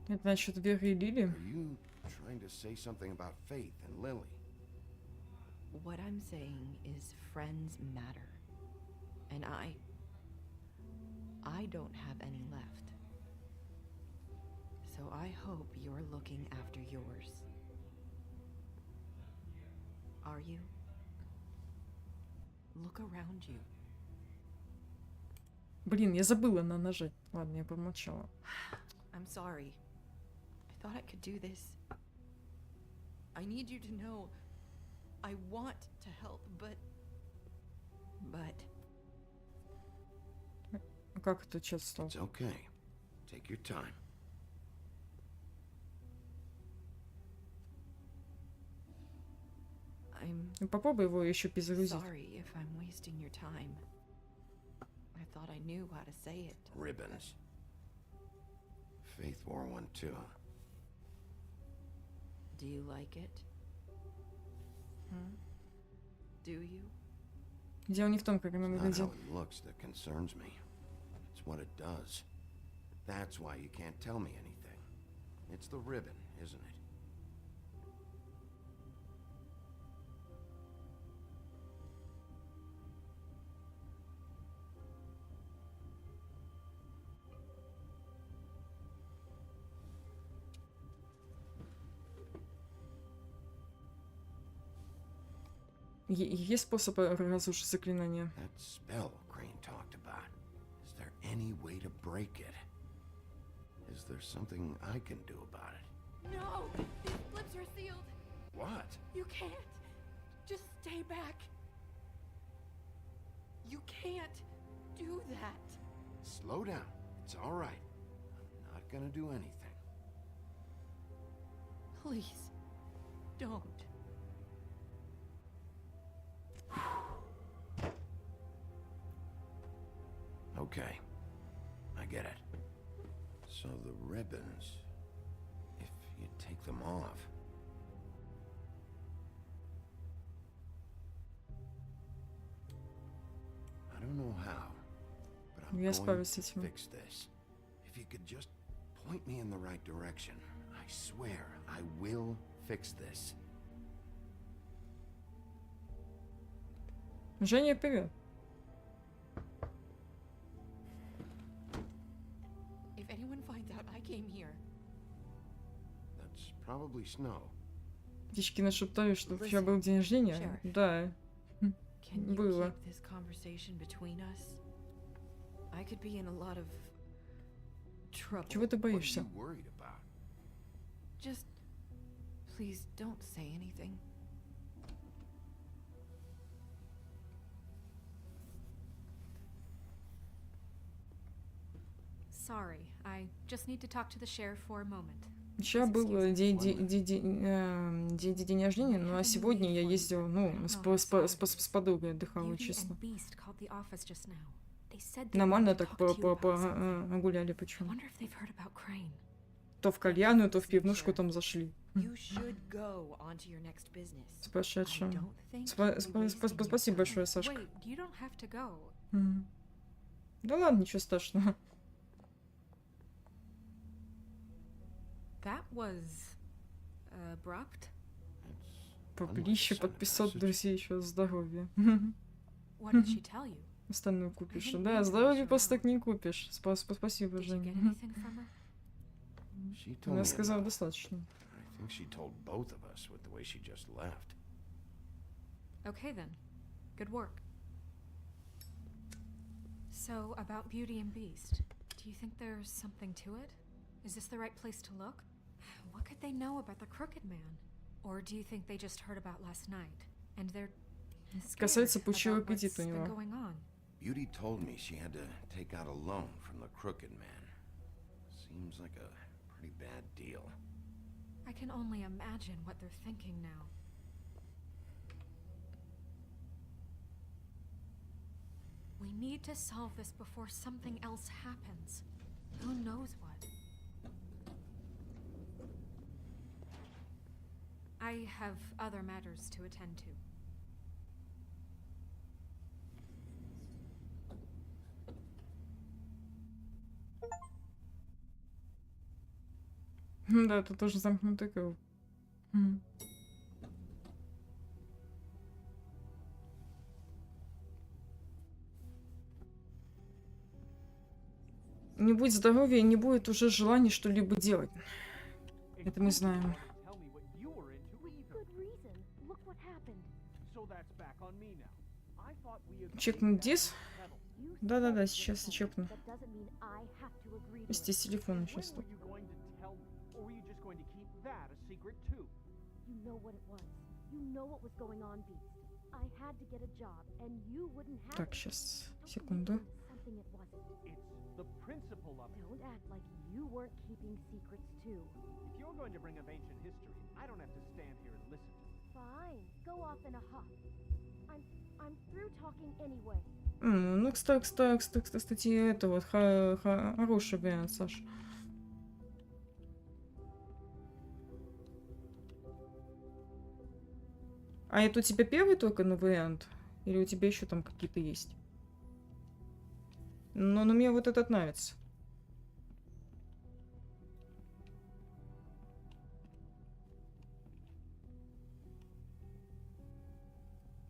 Это насчет Веры и Лили? Are you trying to say something about Faith and Lily? What I'm saying is friends matter, and I don't have any left. So I hope you're looking after yours. Are you? Look around you. Блин, я забыла нажать. Ладно, я промолчала. I'm sorry. I thought I could do this. I need you to know I want to help, but... Как это чат стал? It's okay. Take your time. Попробуй его еще перезагрузить. Sorry if I'm wasting your time. I thought I knew how to say it. Ribbons. Faith wore one too. Do you like it? Do you? Дело не в том, как она It's not выглядит. how it looks that concerns me. It's what it does. That's why you can't tell me anything. It's the ribbon, isn't it? Есть способ разрушить заклинание? That spell Crane talked about. Is there any way to break it? Is there something I can do about it? No! These lips are sealed! What? You can't! Just stay back! You can't do that! Slow down. It's all right. I'm not gonna do anything. Please, don't. Okay. I get it. So the ribbons, if you take them off... I don't know how, but I'm going to fix this. If you could just point me in the right direction, I swear I will fix this. Женя, вперед. If anyone finds out I came here. That's probably Snow. Птички нашептали, что вчера был день рождения. Да. Было. This conversation between us. I could be in a lot of trouble. Чего ты боишься? What are you worried about? Just please don't say anything. Sorry, I just need to talk to the sheriff for a moment. Вчера был день рождения, ну а сегодня я ездил, ну, с подругой отдыхала, честно. Нормально так погуляли, почему. То в кальянную, то в пивнушку там зашли. С прошедшим. Спасибо большое, Сашка. Да ладно, ничего страшного. That was abrupt. Поближе под 500 друзей, еще здоровье. What did she tell you? Остальное купишь. Да, здоровье просто так не купишь. Спасибо, Женя. Я сказал достаточно. Okay then. Good work. So, about Beauty and Beast, do you think there's something to it? Is this the right place to look? What could they know about the Crooked Man? Or do you think they just heard about last night? And they're Касается пучевого аппетита у been него. going on? Beauty told me she had to take out a loan from the Crooked Man. Seems like a pretty bad deal. I can only imagine what they're thinking now. We need to solve this before something else happens. Who knows what? I have other matters to attend to. Да, это тоже замкнутый круг. Не будет здоровья, не будет уже желания что-либо делать. Это мы знаем. Чекнуть дис? Да-да-да, сейчас я чекну. Здесь телефон сейчас тут. Так, сейчас, секунду. The principle of it. Don't act like you weren't keeping secrets too. If you're going to bring up ancient history, I don't have to stand here and listen to it. Fine. Go off in a huff. I'm through talking anyway. Ну, кстати, это вот хороший вариант, Саш. А это у тебя первый только вариант? Или у тебя еще там какие-то есть? Но мне вот этот нравится.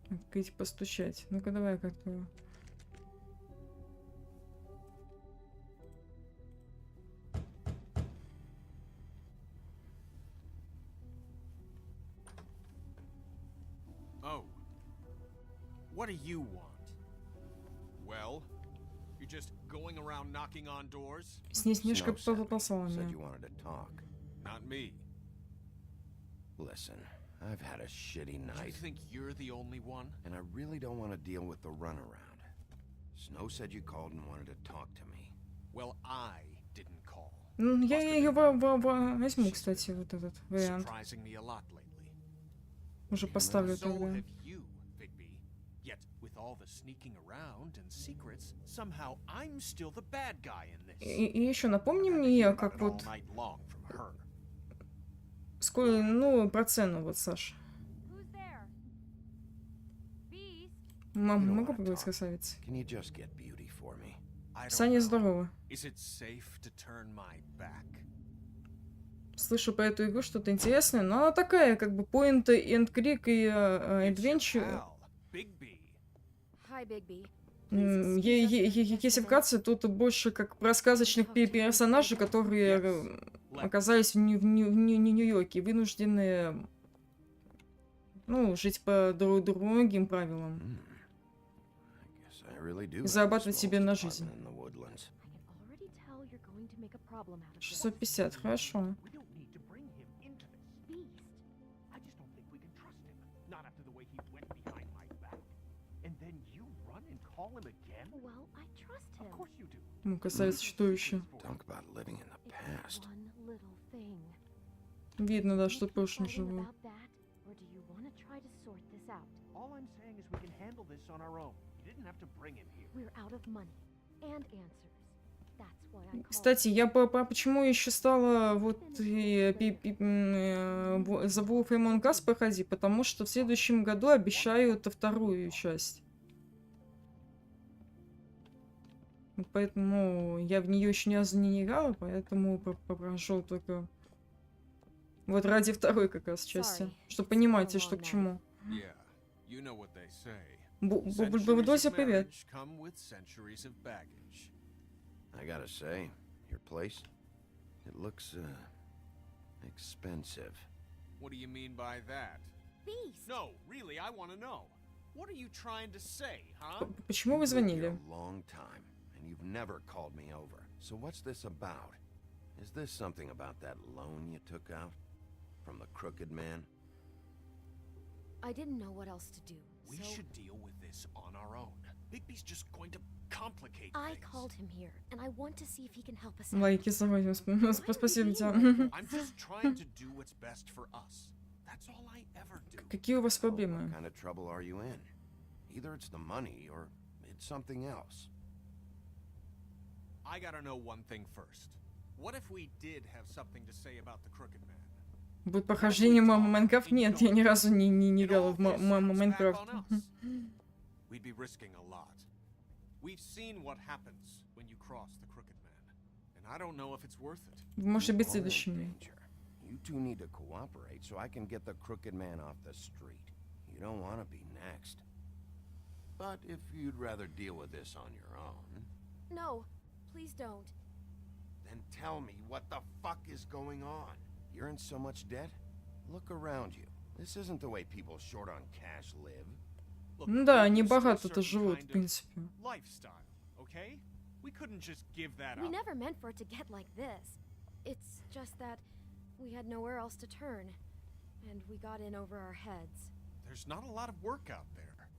Открыть, постучать. Ну-ка, давай как-то. Oh. What do you want? Well? You're just going around knocking on doors? Снежка попасала Said меня. you wanted to talk. Not me. Listen, I've had a shitty night. You think you're the only one? And I really don't want to deal with the runaround. Snow said you called and wanted to talk to me. Well, I didn't call. Я ее возьму, кстати, вот этот вариант. Surprising me a lot lately. Уже поставлю So тогда. have you, Bigby. Yet, with all the sneaking around and secrets, somehow I'm still the bad guy in this. И еще напомни мне, как All вот... night long from her. Сколько, ну, про цену, вот, Саш. Мам, могу поговорить с красавицей? Can you just get Beauty for me? Саня, здорово. Is it safe to turn my back? Слышу про эту игру что-то интересное, но она такая, как бы, point and click и adventure. Hi, Bigby. Если вкратце, тут больше как про сказочных персонажей, которые оказались в Нью-Йорке, вынуждены, ну, жить по другим правилам. Зарабатывать себе на жизнь. 650, хорошо. Ну, касается чудовища. Видно, да, что в прошлом живу. Кстати, я почему еще стала вот The Wolf Among Us проходить, потому что в следующем году обещают вторую часть. Поэтому я в нее еще ни разу не играла, поэтому попрошу только вот ради второй как раз части, чтобы понимаете, что к чему. Бульдозер, привет. I gotta say, your place, it looks, expensive. What do you mean by that? Beast. No, really, I want to know. What are you trying to say, huh? Почему вы звонили? A long time, and you've never called me over. So what's this about? Is this something about that loan you took out from the crooked man? I didn't know what else to do. We should deal with this on our own. Bigby's just going to complicate I things. called him here, and I want to see if he can help us Лайки заводим. Спасибо тебе. I'm just trying to do what's best for us. That's all I ever do. Какие у вас проблемы? What kind of trouble are you in? Either it's the money or it's something else. I gotta know one thing first. What if we did have something to say about the crooked man? Будет прохождение Майнкрафт? Нет, я ни разу не играла в Майнкрафт. We'd be risking a lot. We've seen what happens when you cross the crooked man, and I don't know if it's worth it. Может быть следующими. You two need to cooperate so I can get the crooked man off the street. You don't want to be next. But if you'd rather deal with this on your own... No, please don't. Then tell me what the fuck is going on. You're in so much debt? Look around you. This isn't the way people short on cash live. Ну да, они богато-то живут, в принципе. Lifestyle, okay? We couldn't just give that We up. never meant for it to get like this. It's just that we had nowhere else to turn, and we got in over our heads. There's not a lot of work out there.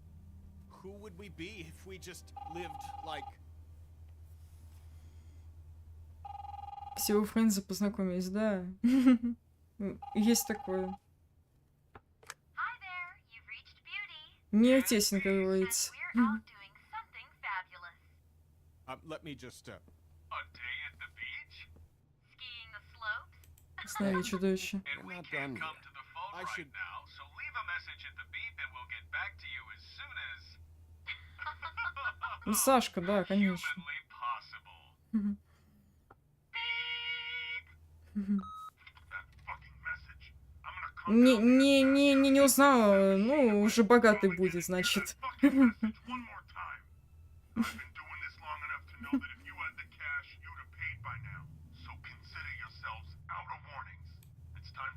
Who would we be if we just lived like... Все у Фрэнза познакомились, да. Есть такое. Мир тесен, как говорится. Let me just, Знали чудовище. Ну, Сашка, да, конечно. Не узнала, ну, уже богатый будет, значит.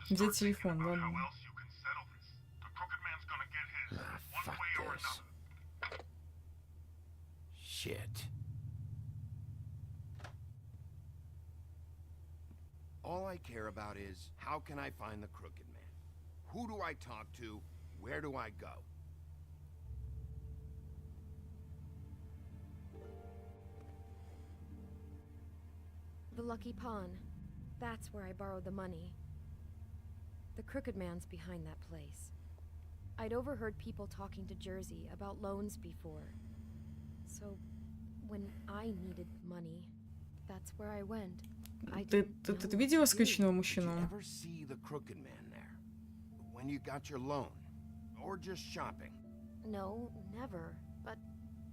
Где телефон, ладно. Shit. All I care about is, how can I find the crooked man? Who do I talk to? Where do I go? The Lucky Pawn. That's where I borrowed the money. The crooked man's behind that place. I'd overheard people talking to Jersey about loans before. So, when I needed money, that's where I went. Ты видела скрюченного мужчину? Ever see the crooked man there? When you got your loan? Or just shopping? No, never. But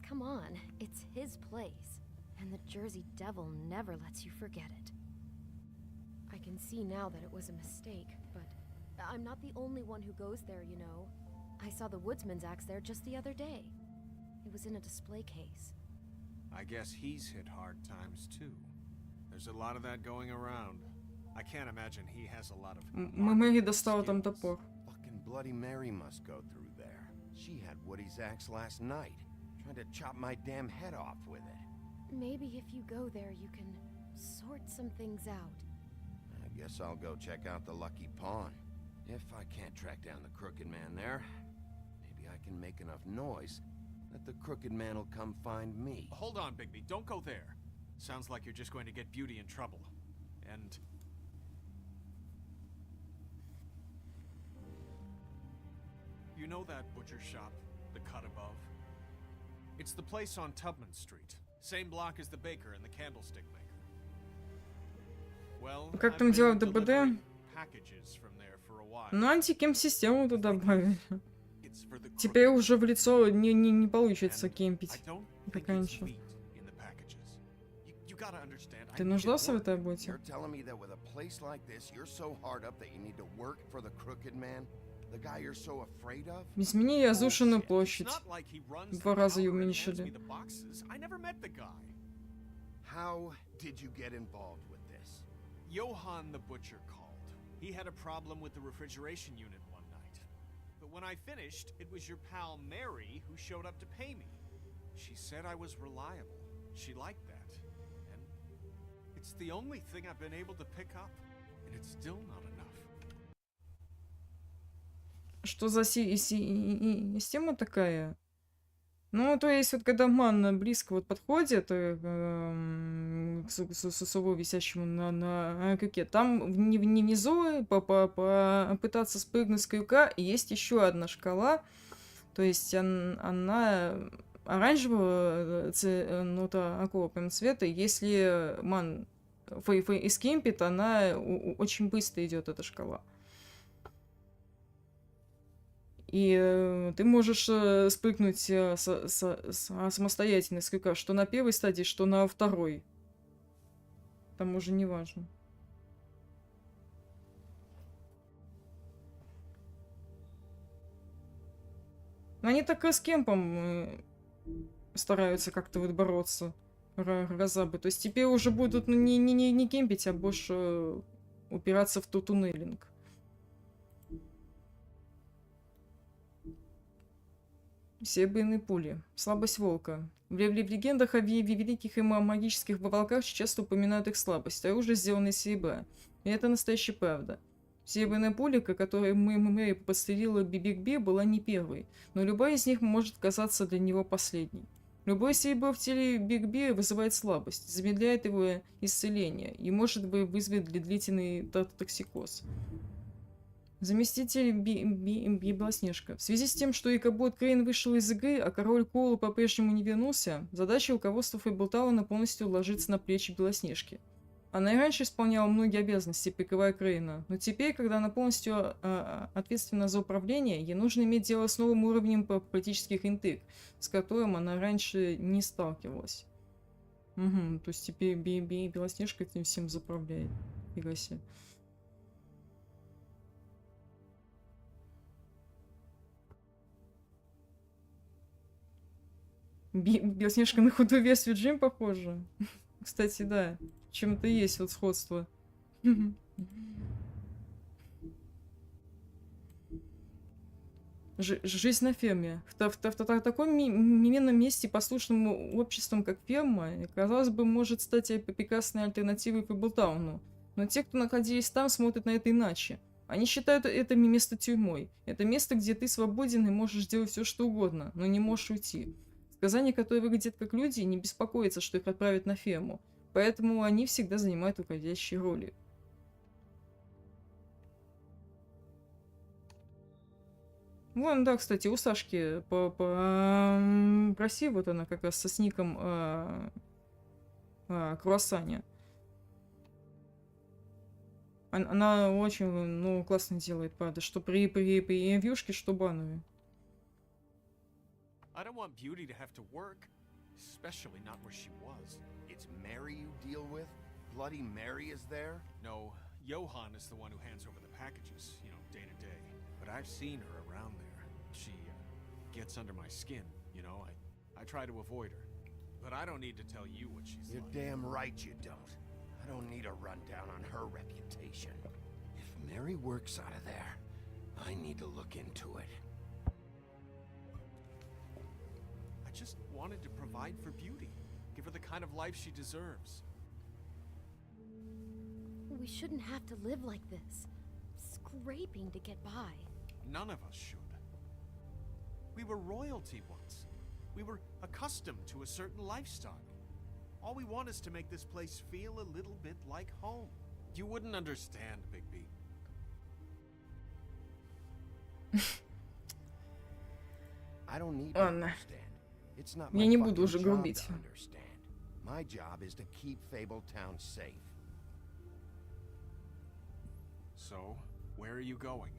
come on, it's his place. And the Jersey Devil never lets you forget it. I can see now that it was a mistake, but I'm not the only one who goes there, you know. I saw the woodsman's axe there just the other day. It was in a display case. I guess he's hit hard times too. There's a lot of that going around. I can't imagine he has a lot of Мэри достала там топор. Fucking Bloody Mary must go through there. She had Woody's axe last night, trying to chop my damn head off with it. Maybe if you go there, you can sort some things out. I guess I'll go check out the Lucky Pawn. If I can't track down the Crooked Man there, maybe I can make enough noise that the Crooked Man will come find me. Hold on, Bigby. Don't go there. Sounds like you're just going to get Beauty in trouble. And... you know that butcher shop, the cut above? It's the place on Tubman Street. Same block as the baker and the candlestick maker. Well, Как там дела в ДБД? Ну, антикемп-систему туда добавили. Теперь уже в лицо не получится кемпить. Как раньше. Ты нуждался в этой работе? Измени разрушенную площадь. 2 раза ее уменьшили. Johann the butcher called. He had a problem with the refrigeration unit one night. But when I finished, it was your pal Mary who showed up to pay me. She said I was reliable. She liked that. And it's the only thing I've been able to pick up. And it's still not enough. Что за система такая? Ну, то есть, вот когда ман близко вот подходит к сосову, висящему на крюке, там внизу попытаться спрыгнуть с крюка, есть еще одна шкала. То есть она оранжевого, ну, такого прям цвета. Если ман эскемпит, она очень быстро идет, эта шкала. И ты можешь спрыгнуть самостоятельно с крюка, что на первой стадии, что на второй. Там уже не важно. Но они так и с кемпом стараются как-то вот бороться. Разабы. То есть теперь уже будут не кемпить, а больше упираться в туннелинг. Серебряные пули. Слабость волка. В легендах о великих и магических волках часто упоминают их слабость. Оружие сделано из серебра. И это настоящая правда. Серебряная пулика, которую Мэри подстрелила Биг-Би, была не первой, но любая из них может казаться для него последней. Любое серебро в теле Биг-Би вызывает слабость, замедляет его исцеление и может вызвать длительный токсикоз. Заместитель Белоснежка. В связи с тем, что Икабот Крейн вышел из игры, а король Коула по-прежнему не вернулся, задача руководства Фейблтауна полностью ложится на плечи Белоснежки. Она и раньше исполняла многие обязанности, прикрывая Крейна, но теперь, когда она полностью ответственна за управление, ей нужно иметь дело с новым уровнем политических интриг, с которым она раньше не сталкивалась. Угу, то есть теперь Белоснежка этим всем заправляет. Фига себе. Белоснежка на худую версию Джим похожа. Кстати, да. Чем-то есть вот сходство. Жизнь на ферме. В таком мирном месте, послушном обществом, как ферма, казалось бы, может стать прекрасной альтернативой Фейблтауну. Но те, кто находились там, смотрят на это иначе. Они считают это место тюрьмой. Это место, где ты свободен и можешь делать все, что угодно, но не можешь уйти. Сказания, которые выглядят как люди, не беспокоятся, что их отправят на ферму. Поэтому они всегда занимают руководящие роли. Вон, да, кстати, у Сашки проси, вот она как раз со сником Круассаня. Она очень, ну, классно делает, правда, что при ревьюшке, что банове. I don't want Beauty to have to work, especially not where she was. It's Mary you deal with? Bloody Mary is there? No, Johann is the one who hands over the packages, you know, day to day. But I've seen her around there. She gets under my skin, you know. I I try to avoid her. But I don't need to tell you what she's You're like. damn right you don't. I don't need a rundown on her reputation. If Mary works out of there, I need to look into it. I just wanted to provide for Beauty. Give her the kind of life she deserves. We shouldn't have to live like this, scraping to get by. None of us should. We were royalty once. We were accustomed to a certain lifestyle. All we want is to make this place feel a little bit like home. You wouldn't understand, Bigby. I don't need to Ладно. understand. It's not Я my не буду fucking уже job грубить. to understand. My job is to keep Fabletown safe. So, where are you going?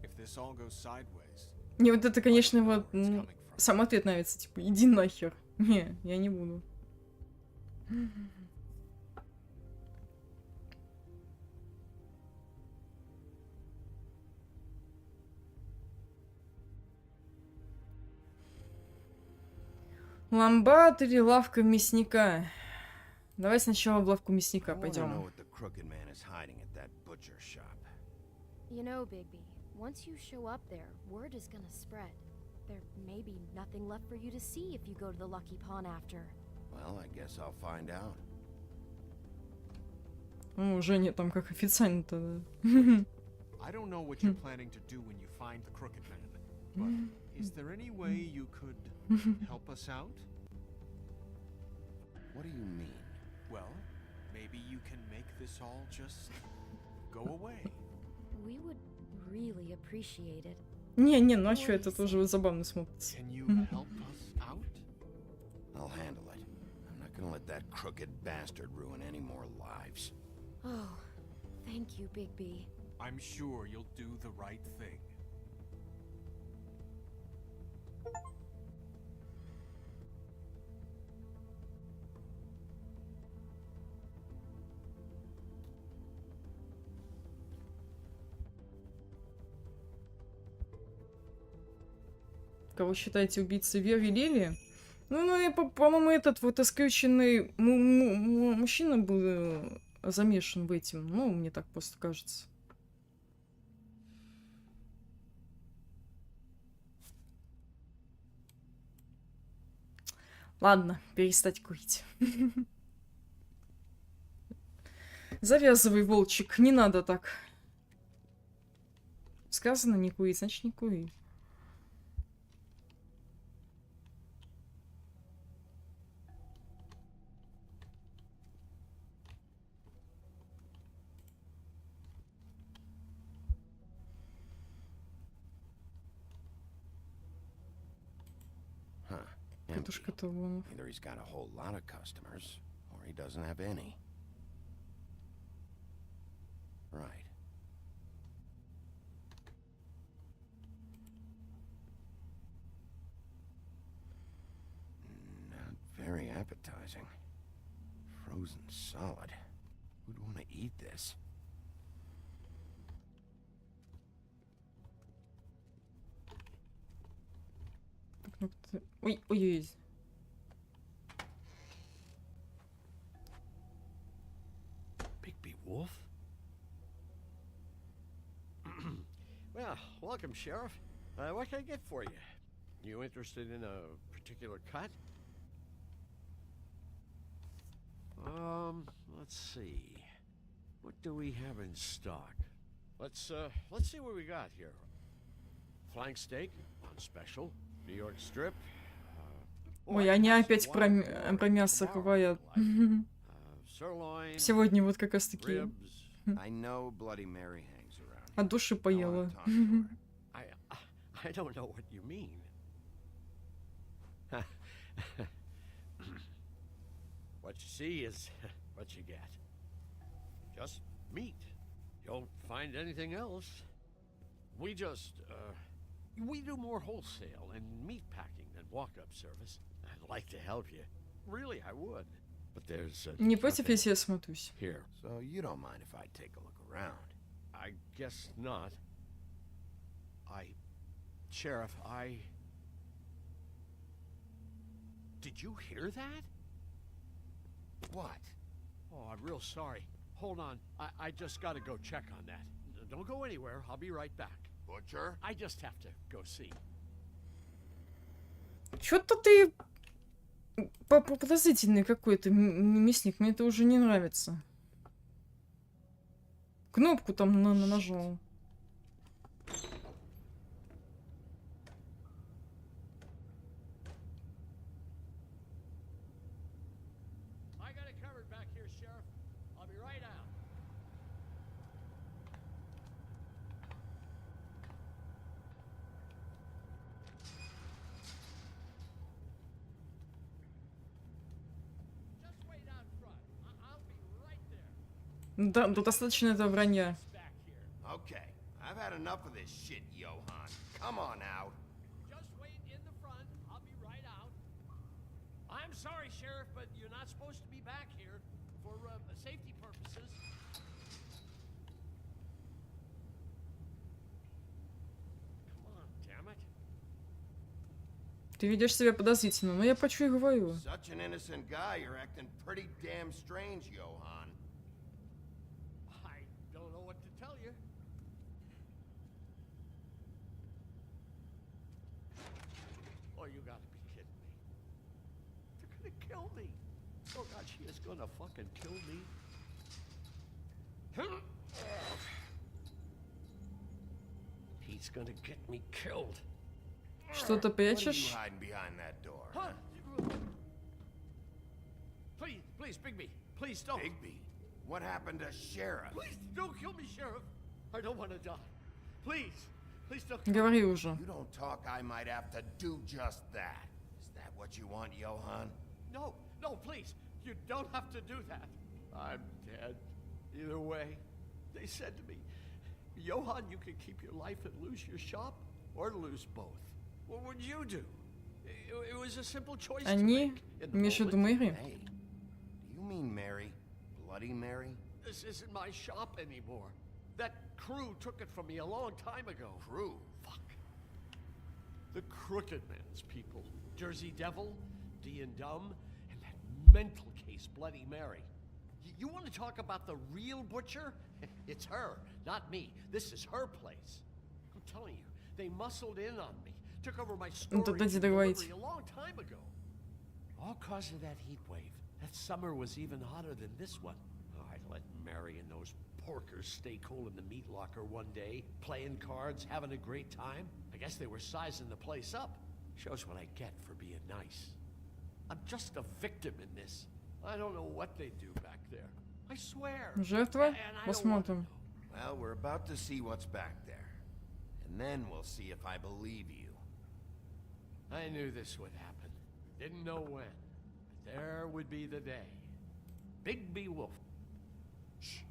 If this all goes sideways, Мне вот это, конечно, вот сам ответ нравится, типа, иди нахер. Не, я не буду. Ломбард или лавка мясника? Давай сначала в лавку мясника I wanna know пойдем. what the crooked man is hiding at that butcher shop. You know, Bigby, once you show up there, word is gonna spread. There may be nothing left for you to see if you go to the Lucky Pawn after. Well, I guess I'll find out. О, Женя там как официант-то. I don't know what you're planning to do when you find the crooked man, but is there any way you could help us out? What do you mean? Well, maybe you can make this all just go away. We would really appreciate it. Не, ну а чё, это тоже вот забавно смотрится. Can you help us out? I'll handle it. I'm not gonna let that crooked bastard ruin any more lives. Oh, thank you, Bigby. I'm sure you'll do the right thing. Кого считаете убийцей Веры Лили? Ну и, по-моему, этот вот исключенный мужчина был замешан в этом. Ну, мне так просто кажется. Ладно, перестать курить. Завязывай, волчик, не надо так. Сказано не курить, значит не кури. Катушка-то вон. Either he's got a whole lot of customers, or he doesn't have any. Right. Not very appetizing. Frozen solid. Who'd want to eat this? Ой-ой-ой. Bigby Wolf? Well, welcome, Sheriff. What can I get for you? You interested in a particular cut? Let's see. What do we have in stock? Let's see what we got here. Flank steak on special. New York strip. Ой, они опять про мясо говорят. Сегодня вот как раз таки от души поела. I don't know what you mean. What you see is what you get. Just meat. You don't find anything else. We just, we do more wholesale and meat packing than walk-up service. I'd like to help you. Really, I would. But there's Не против, если я смотрюсь? Here. So you don't mind if I take a look around? I guess not. Sheriff, Did you hear that? What? Oh, I'm real sorry. Hold on. I just gotta go check on that. Don't go anywhere. I'll be right back. Butcher? I just have to go see. Чё-то ты подозрительный какой-то мясник. Мне это уже не нравится. Кнопку там нажал. Да, достаточно этого вранья. Okay, I've had enough of this shit, Johan. Come on out. Just wait in the front. I'll be right out. I'm sorry, Sheriff, but you're not supposed to be back here for safety purposes. Come on, damn it. Ты ведешь себя подозрительно, но я почему и говорю. Such an innocent guy, you're acting pretty damn strange, Johan. I don't know what to tell you. Oh, you gotta be kidding me. They're gonna kill me. Oh God, she is gonna fucking kill me. He's gonna get me killed. Что-то What are you прячешь? hiding behind that door? Huh? Please, Bigby. Please don't. Bigby? What happened to Sheriff? Please don't kill me, Sheriff. I don't want to die. Please don't. Говори уже. You don't talk, I might have to do just that. Is that what you want, Johan? No, please. You don't have to do that. I'm dead. Either way. They said to me, Johan, you can keep your life and lose your shop, or lose both. What would you do? It was a simple choice to Они, make. In the имеешь в виду moment. Мэри? Hey, do you mean Mary? Bloody Mary? This isn't my shop anymore. That crew took it from me a long time ago. Crew? Fuck. The Crooked Man's people. Jersey Devil, D and Dumb, and that mental case, Bloody Mary. You want to talk about the real butcher? It's her, not me. This is her place. I'm telling you, they muscled in on me. Took over my storage дайте and договорить. delivery a long time ago. All cause of that heat wave. That summer was even hotter than this one. Oh, I let Mary and those porkers stay cool in the meat locker one day, playing cards, having a great time. I guess they were sizing the place up. Shows what I get for being nice. I'm just a victim in this. I don't know what they do back there. I swear. Жертва? And I don't Посмотрим. Well, we're about to see what's back there. And then we'll see if I believe you. I knew this would happen. Didn't know when. But there would be the day. Bigby Wolf. Shh.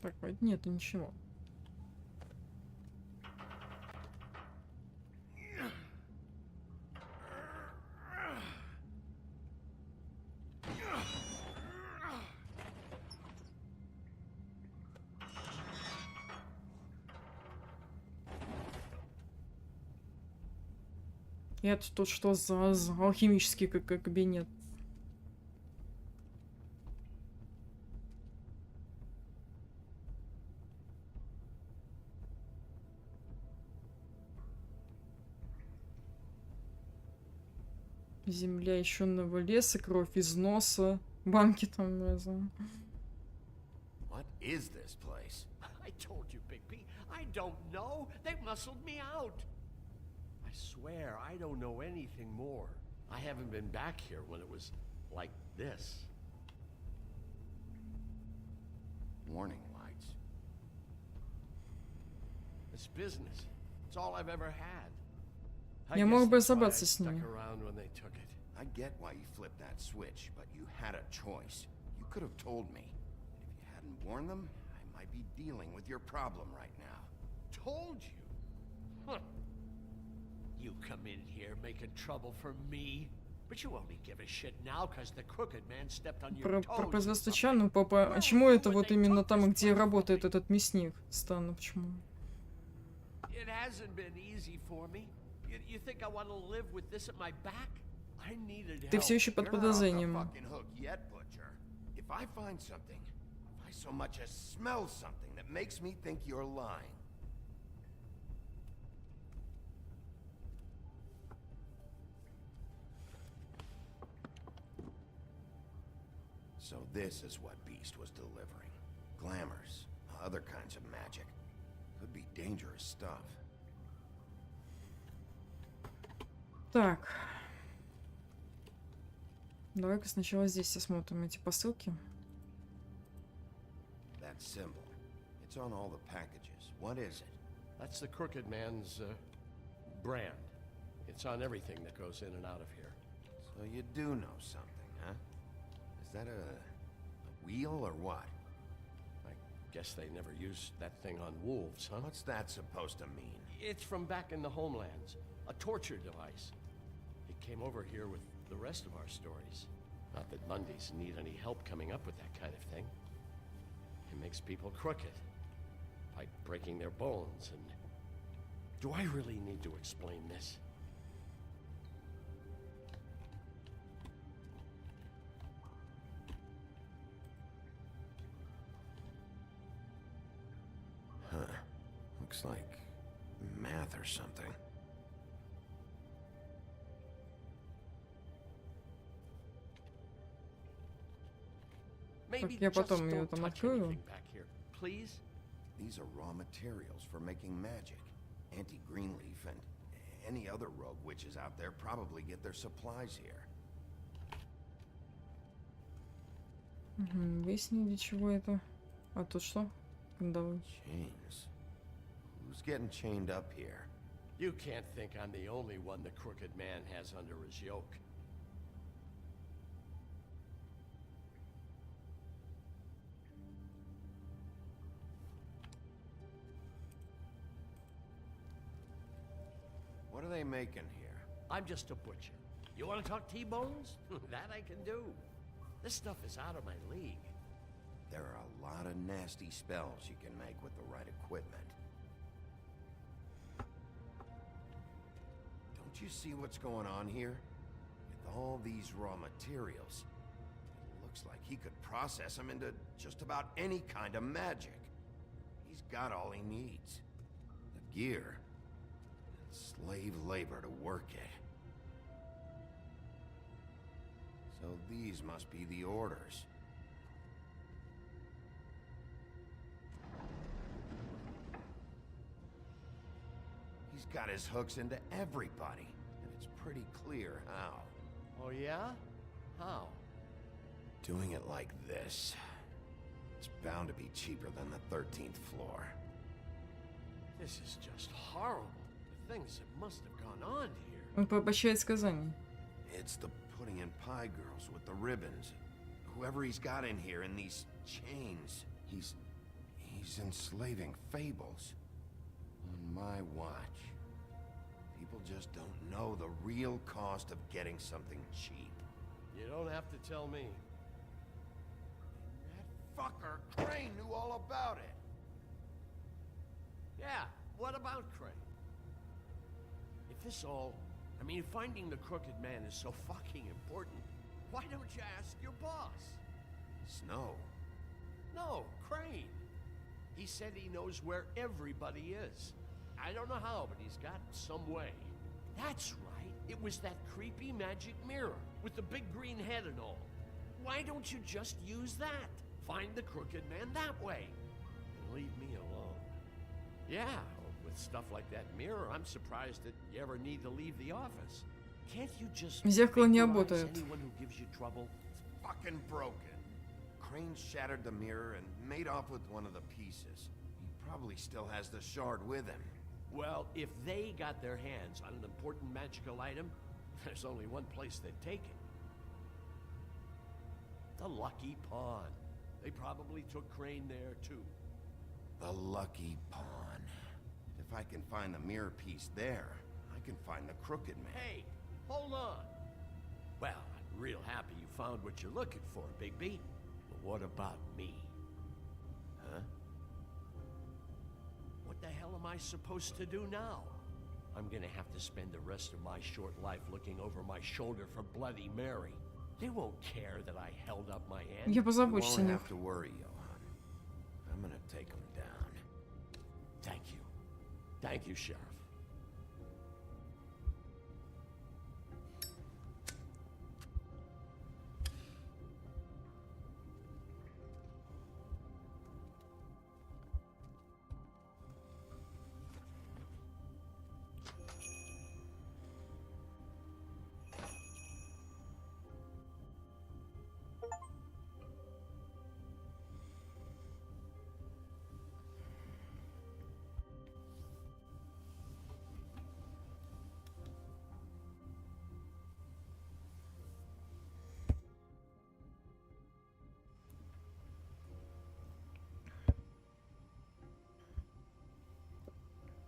Так, вроде нету ничего. И это тут что за алхимический кабинет? Земля ещённого леса, кровь из носа, банки там разом. What is this place? I told you, Bigby. I don't know. They muscled me out. I swear I don't know anything more. I haven't been back here when it was like this. Warning lights. It's business. It's all I've ever had. I Я guess мог бы that's why I разобраться с stuck ними. around when they took it. I get why you flipped that switch, but you had a choice. You could have told me. If you hadn't warned them, I might be dealing with your problem right now. Told you? Huh. You come in here making trouble for me, but you only give a shit now because the Crooked Man stepped on your Про toes. производство чана, папа, а почему это вот именно там, где работает этот мясник? Странно, почему? It hasn't been easy for me. You think I want to live with this at my back? I needed help. Ты все еще под подозрением. Fucking hook yet, Butcher. If I find something, if I so much as smell something that makes me think you're lying. So this is what Beast was delivering. Glamours, other kinds of magic. Could be dangerous stuff. Так. Давай-ка сначала здесь осмотрим эти посылки. That symbol. It's on all the packages. What is it? That's the Crooked Man's brand. It's on everything that goes in and out of here. So you do know something, huh? Is that a wheel or what? I guess they never used that thing on wolves, huh? What's that supposed to mean? It's from back in the homelands. A torture device. It came over here with the rest of our stories. Not that Mondays need any help coming up with that kind of thing. It makes people crooked. Like breaking their bones and... Do I really need to explain this? Huh. Looks like math or something. Так, я потом ее там открою. Please? These are raw materials for making magic. Anti-Greenleaf and any other rogue witches out there probably get their supplies here. Выясни, для чего это. А тут что? Давай. Chains. Who's getting chained up here? You can't think I'm the only one the Crooked Man has under his yoke. What are they making here? I'm just a butcher. You want to talk T-bones? That I can do. This stuff is out of my league. There are a lot of nasty spells you can make with the right equipment. Don't you see what's going on here? With all these raw materials, it looks like he could process them into just about any kind of magic. He's got all he needs. The gear, and slave labor to work it. So these must be the orders. He's got his hooks into everybody, and it's pretty clear how. Oh yeah? How? Doing it like this. It's bound to be cheaper than the 13th floor. This is just horrible. The things that must have gone on here. Он пообещает сказаний. It's the putting in pie girls with the ribbons. Whoever he's got in here in these chains, he's enslaving fables. On my watch. People just don't know the real cost of getting something cheap. You don't have to tell me. That fucker Crane knew all about it. Yeah, what about Crane? If this all... I mean, finding the Crooked Man is so fucking important, why don't you ask your boss? Snow. No, Crane. He said he knows where everybody is. I don't know how, but he's got some way. That's right. It was that creepy magic mirror with the big green head and all. Why don't you just use that? Find the Crooked Man that way. And leave me alone. Yeah, with stuff like that mirror, I'm surprised that you ever need to leave the office. Can't you just Зеркало не victimize работает. anyone who gives you trouble? It's fucking broken. Crane shattered the mirror and made off with one of the pieces. He probably still has the shard with him. Well, if they got their hands on an important magical item, there's only one place they'd take it. The Lucky Pawn. They probably took Crane there, too. The Lucky Pawn. If I can find the mirror piece there, I can find the Crooked Man. Hey, hold on. Well, I'm real happy you found what you're looking for, Bigby. But what about me? Huh? What the hell am I supposed to do now? I'm gonna have to spend the rest of my short life looking over my shoulder for Bloody Mary. They won't care that I held up my hand. Я позабочусь о You won't них. have to worry, Johan. I'm gonna take them down. Thank you. Thank you, Sheriff.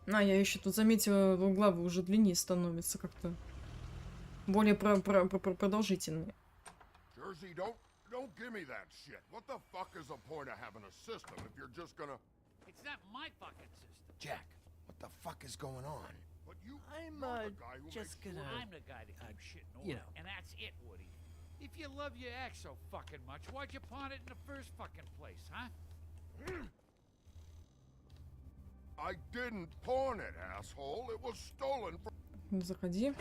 А, я еще тут заметила, главы уже длиннее становятся как-то. Более продолжительные. Jersey, don't give me that shit. What the fuck is the point of having a system if you're just gonna... It's not my fucking system. Jack, what the fuck is going on? But you... I'm just gonna... I'm the guy that keeps shit in order. you know. And that's it, Woody. If you love your ex so fucking much, why'd you pawn it in the first fucking place, huh? I didn't pawn it, asshole. It was stolen from... Заходи.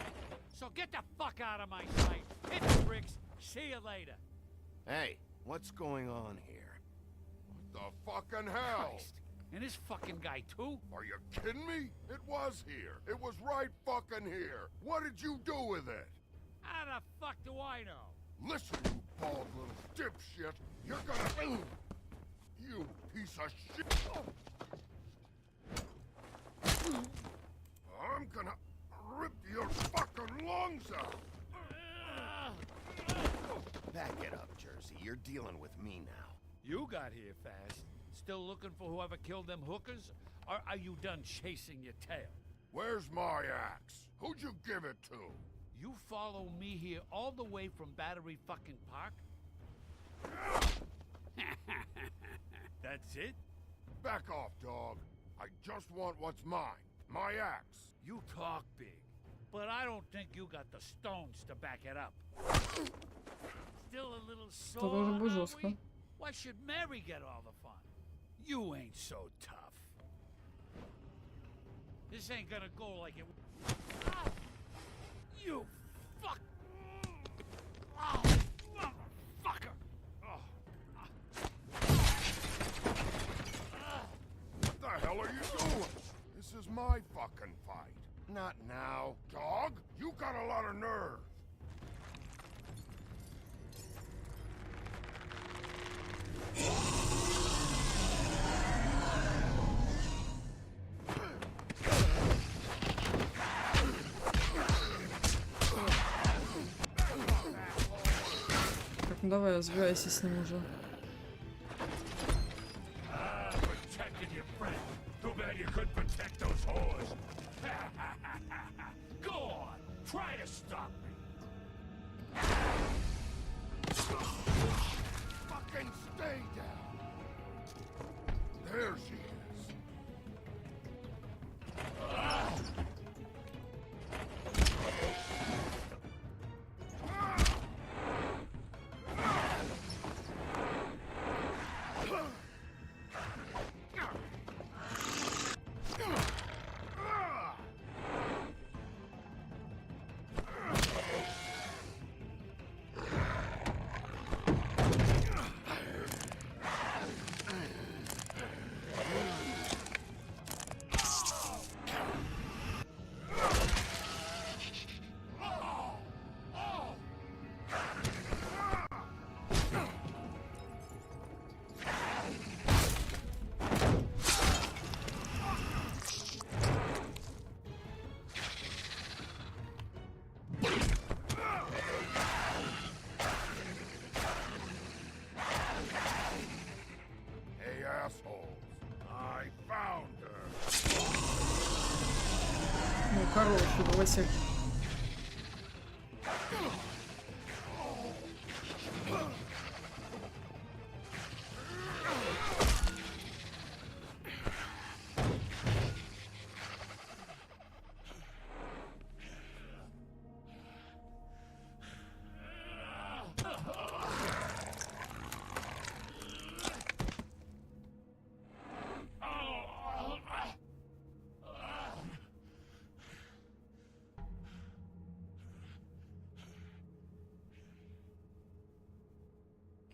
So get the fuck out of my sight. Hit the bricks. See you later. Hey, what's going on here? What the fucking hell? Christ. And this fucking guy, too? Are you kidding me? It was here. It was right fucking here. What did you do with it? How the fuck do I know? Listen, you bald little dipshit. You're gonna... You piece of shit. I'm gonna rip your fucking lungs out. Back it up, Jersey. You're dealing with me now. You got here fast. Still looking for whoever killed them hookers? Or are you done chasing your tail? Where's my axe? Who'd you give it to? You follow me here all the way from Battery fucking Park? That's it? Back off, dog. I just want what's mine. My axe. You talk big, but I don't think you got the stones to back it up. Still a little sore, are we? Why should Mary get all the fun? You ain't so tough. This ain't gonna go like it... Ah! You fuck... Oh, motherfucker! Oh. What the hell are you doing? This is my fucking fight. Not now. Dog, you got a lot of nerve. Так, ну давай, разбирайся с ним уже. Protected your friend. Too bad you couldn't protect those whores. Go on, try to stop me. Fucking stay down. There she is. Ну, хороший, давайте.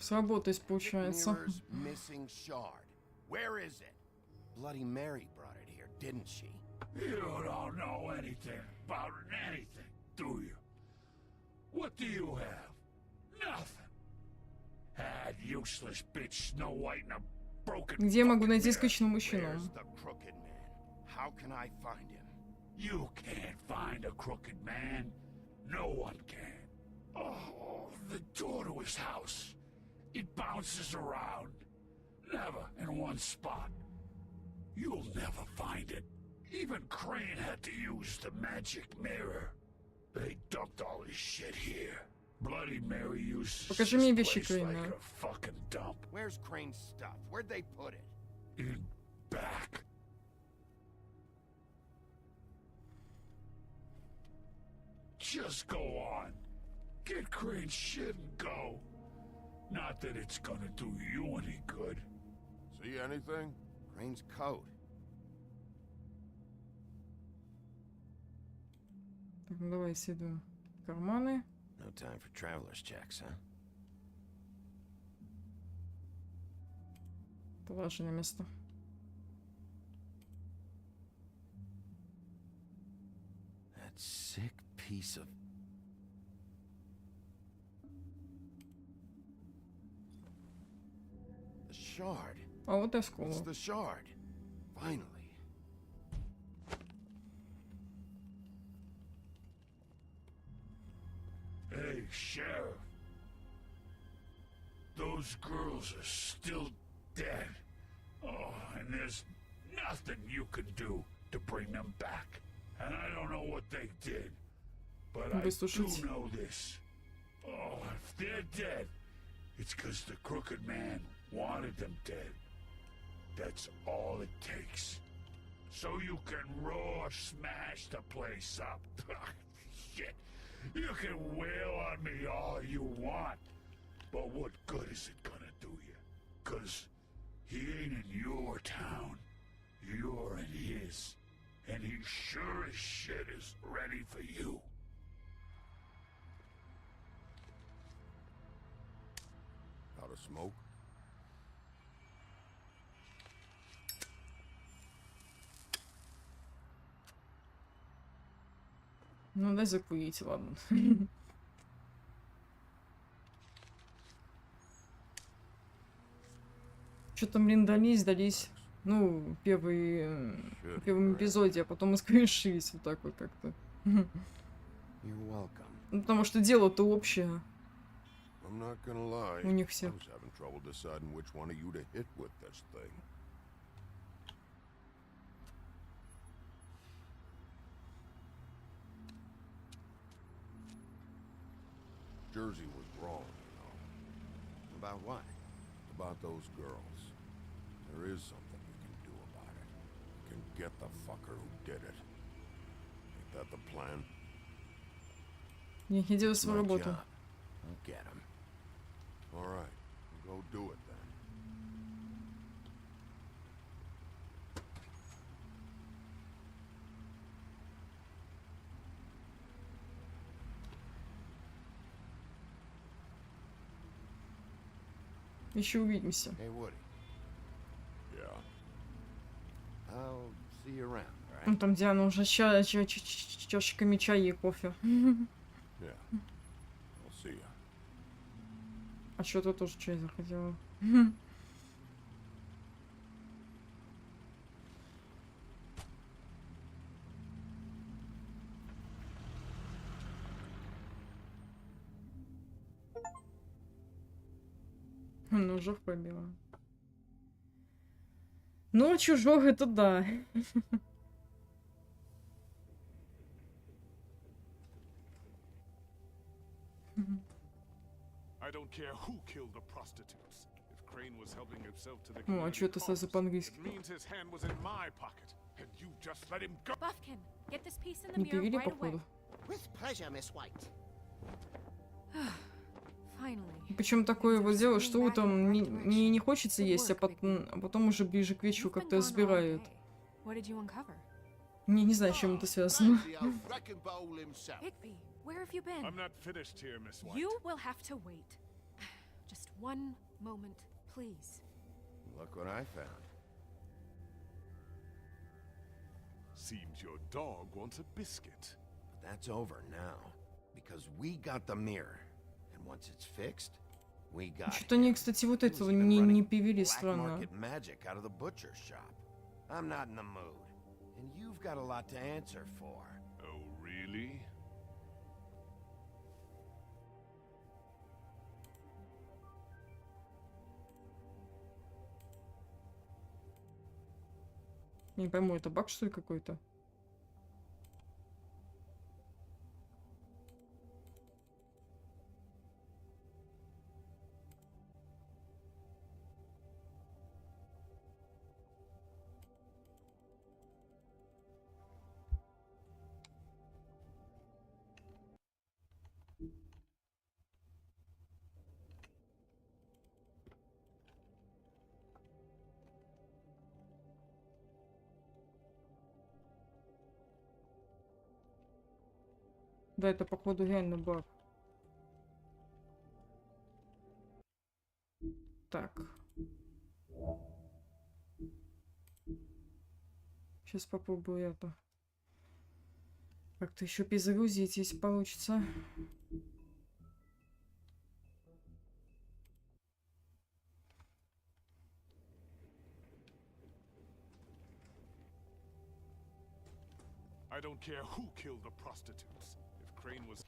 Сработать получается. Mirror's missing shard. Where is it? Bloody Mary brought it here, didn't she? You don't know anything about anything, do you? What do you have? Nothing. That useless bitch Snow White and a broken. Где я могу найти скучного мужчину? Where's the crooked man? How can I find him? You can't find a crooked man. No one can. Oh, the door to his house. It bounces around. Never in one spot. You'll never find it. Even Crane had to use the magic mirror. They dumped all his shit here. Bloody Mary uses Покажи мне this вещи place Крейна. like a fucking dump. Where's Crane's stuff? Where'd they put it? In back. Just go on. Get Crane's shit and go. Not that it's gonna do you any good. See anything? Crane's coat. Так, ну давай исследуем карманы. No time for traveler's checks, huh? Положи на место. That sick piece of... The shard. А вот и It's осколок. the shard. Finally. Hey, Sheriff. Those girls are still dead. Oh, and there's nothing you can do to bring them back. And I don't know what they did, but I do know this. Oh, if they're dead, it's because the crooked man wanted them dead. That's all it takes. So you can raw smash the place up. Shit. You can wail on me all you want, but what good is it gonna do you? 'Cause he ain't in your town, you're in his, and he sure as shit is ready for you. Out of smoke? Ну дай закурить, ладно. Что-то, блин, дались. Ну, в первом эпизоде, а потом искрешились вот так вот как-то. Ну, потому что дело-то общее. I'm not gonna lie. У них все. I was having trouble deciding which one of you to hit with this thing. Jersey was wrong, you know. About what? About those girls. There is something you can do about it. You can get the fucker who did it. Ain't that the plan? Я не делаю свою работу. I'll get him. All right, go do it then. Еще увидимся. Hey, Woody. Yeah. I'll see you around, all Ну right? там Диана уже чашечками чая и кофе. Yeah. I'll see ya. А что ты тоже чай захотела? Ну, жог пробила. Ну, чужого это да. I don't care who killed the prostitutes. If Crane was helping himself to the Ну, а что это сразу по-английски? it means his hand was in my pocket, and you just let him go. Buffkin, get this piece in the Не mirror перевели, right away. походу. With pleasure, Miss White. Finally. Причем такое вот дело, что утром не хочется есть, а потом уже ближе к вечеру как-то разбирают. What did you uncover? Не знаю, с чем это связано. Bigby, where have you been? I'm not finished here, Miss White. You will have to wait. Just one moment, please. Look what I found. Seems your dog wants a biscuit. But that's over now, because we got the mirror. And once it's fixed, we got Что-то они, кстати, вот этого не перевели странно. market magic out of the butcher shop. I'm not in the mood. And you've got a lot to answer for. Oh, really? Не пойму, это баг, что ли, какой-то? Да, это походу реально баг. Так. Сейчас попробую это. Как-то еще перезагрузить, если получится. I don't care who killed the prostitutes. If Crane was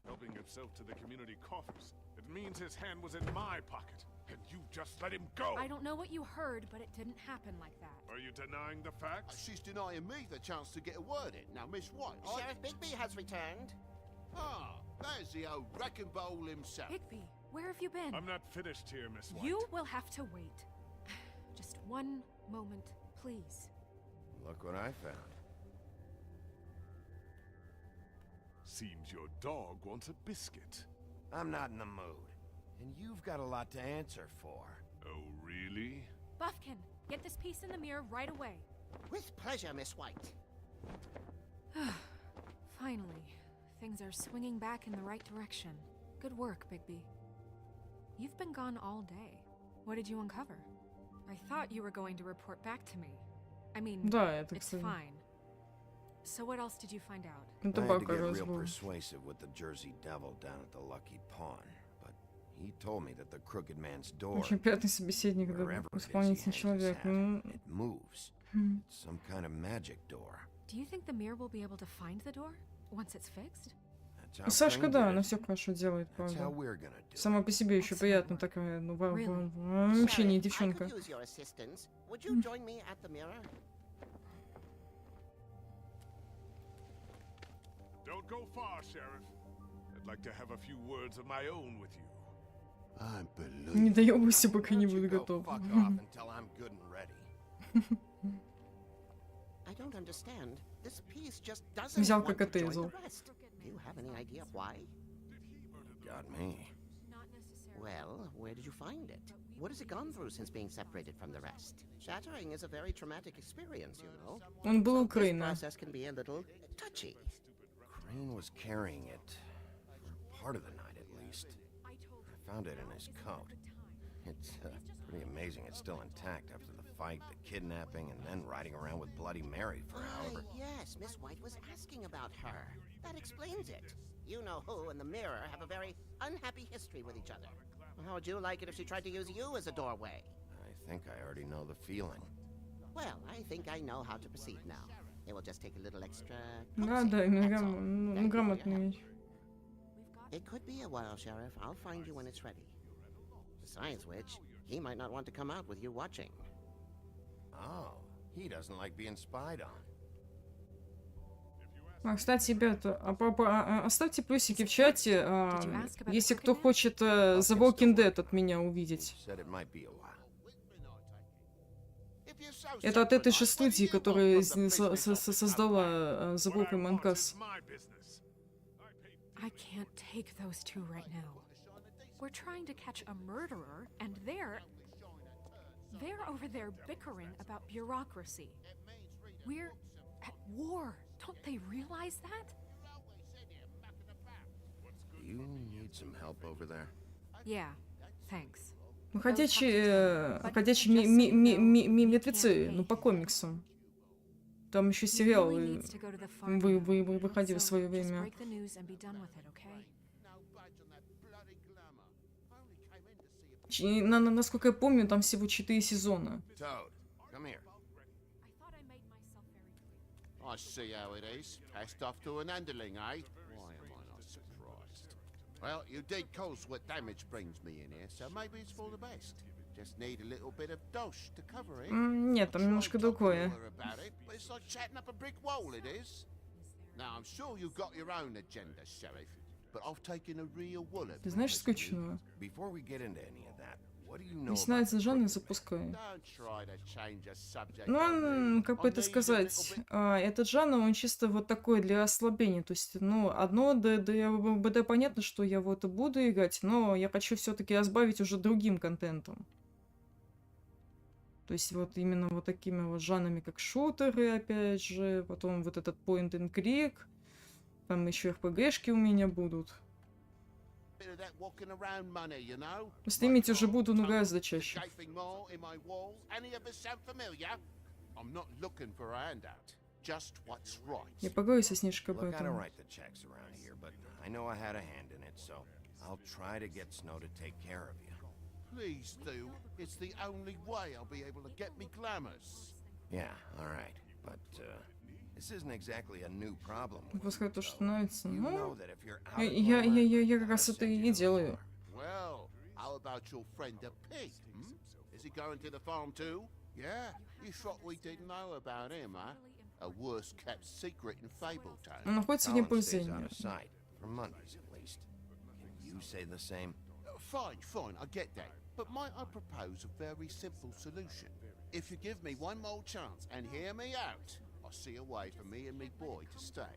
helping himself to the community coffers, it means his hand was in my pocket, and you just let him go! I don't know what you heard, but it didn't happen like that. Are you denying the facts? She's denying me the chance to get a word in. Now, Miss White, Sheriff Bigby has returned. Ah, there's the old wrecking bowl himself. Bigby, where have you been? I'm not finished here, Miss White. You will have to wait. Just one moment, please. Look what I found. Seems your dog wants a biscuit. I'm not in the mood. And you've got a lot to answer for. Oh, really? Buffkin, get this piece in the mirror right away. With pleasure, Miss White. Finally, things are swinging back in the right direction. Good work, Bigby. You've been gone all day. What did you uncover? I thought you were going to report back to me. I mean, it's fine. So what else did you find out? I had to get real persuasive with the Jersey Devil down at the Lucky Pawn, but he told me that the Crooked Man's door, Очень приятный собеседник, исполнительный человек. it moves. It's some kind of magic door. Do you think the mirror will be able to find the door once it's fixed? Сашка, да, она все хорошо делает, правда. Сама по себе еще приятно такая, ну, вообще не девчонка. Don't go far, Sheriff. I'd like to have a few words of my own with you. Не доебайся, пока не буду готов. I don't understand. This piece just doesn't Взял want как to join отрезал. the rest. Do you have any idea why? Got me. Well, where did you find it? What has it gone through since being separated from the rest? Shattering is a very traumatic experience, you know. Он был у This Крейна. process can be a little touchy. Crane was carrying it for part of the night, at least. I found it in his coat. It's pretty amazing it's still intact after the fight, the kidnapping, and then riding around with Bloody Mary for however... Yes, Miss White was asking about her. That explains it. You know who and the mirror have a very unhappy history with each other. How would you like it if she tried to use you as a doorway? I think I already know the feeling. Well, I think I know how to proceed now. It will just take a little extra... Да, да, он грамотный вещь. It could be a while, Sheriff. I'll find you when it's ready. Besides which, he might not want to come out with you watching. Oh, he doesn't like being spied on. Кстати, ребята, оставьте плюсики в чате, если кто хочет The Walking Dead от меня увидеть. Это от этой же студии, которая создала The Walking Mankas. I can't take those two right now. We're trying to catch a murderer, and they're over there bickering about bureaucracy. We're at war. Don't they realize that? Do you need some help over there? Yeah. Thanks. Ходячие мертвецы, ну по комиксам. Там еще сериал выходил в свое время. Насколько я помню, там всего 4 сезона. I see how it is. Passed off to an underling, eh? Why am I not surprised? Well, you did cause what damage brings me in here, so maybe it's for the best. Just need a little bit of dosh to cover it. Нет, там немножко другое. But it's like chatting up a brick wall, it is. Now, I'm sure you've got your own agenda, Sheriff, but I've taken a real wallet. Ты знаешь скучного? Before we get into any of that, what do you know Если нравится жанр, запускаю. Ну, он, как бы это сказать, этот жанр, он чисто вот такой для ослабления. То есть, ну, одно, да, понятно, что я вот буду играть, но я хочу все-таки разбавить уже другим контентом. То есть, вот именно вот такими вот жанрами, как шутеры, опять же, потом вот этот point and click, там еще RPG-шки у меня будут. Стримить уже буду, ну, гораздо чаще. Я поговорю со Снежкой об этом. Пускай то, что нравится. Ну, я как раз это и делаю. Он находится вне поля зрения. Fine, I get that. But might I propose a very simple solution? If you give me one more chance and hear me out, I'll see a way for me and me boy to stay.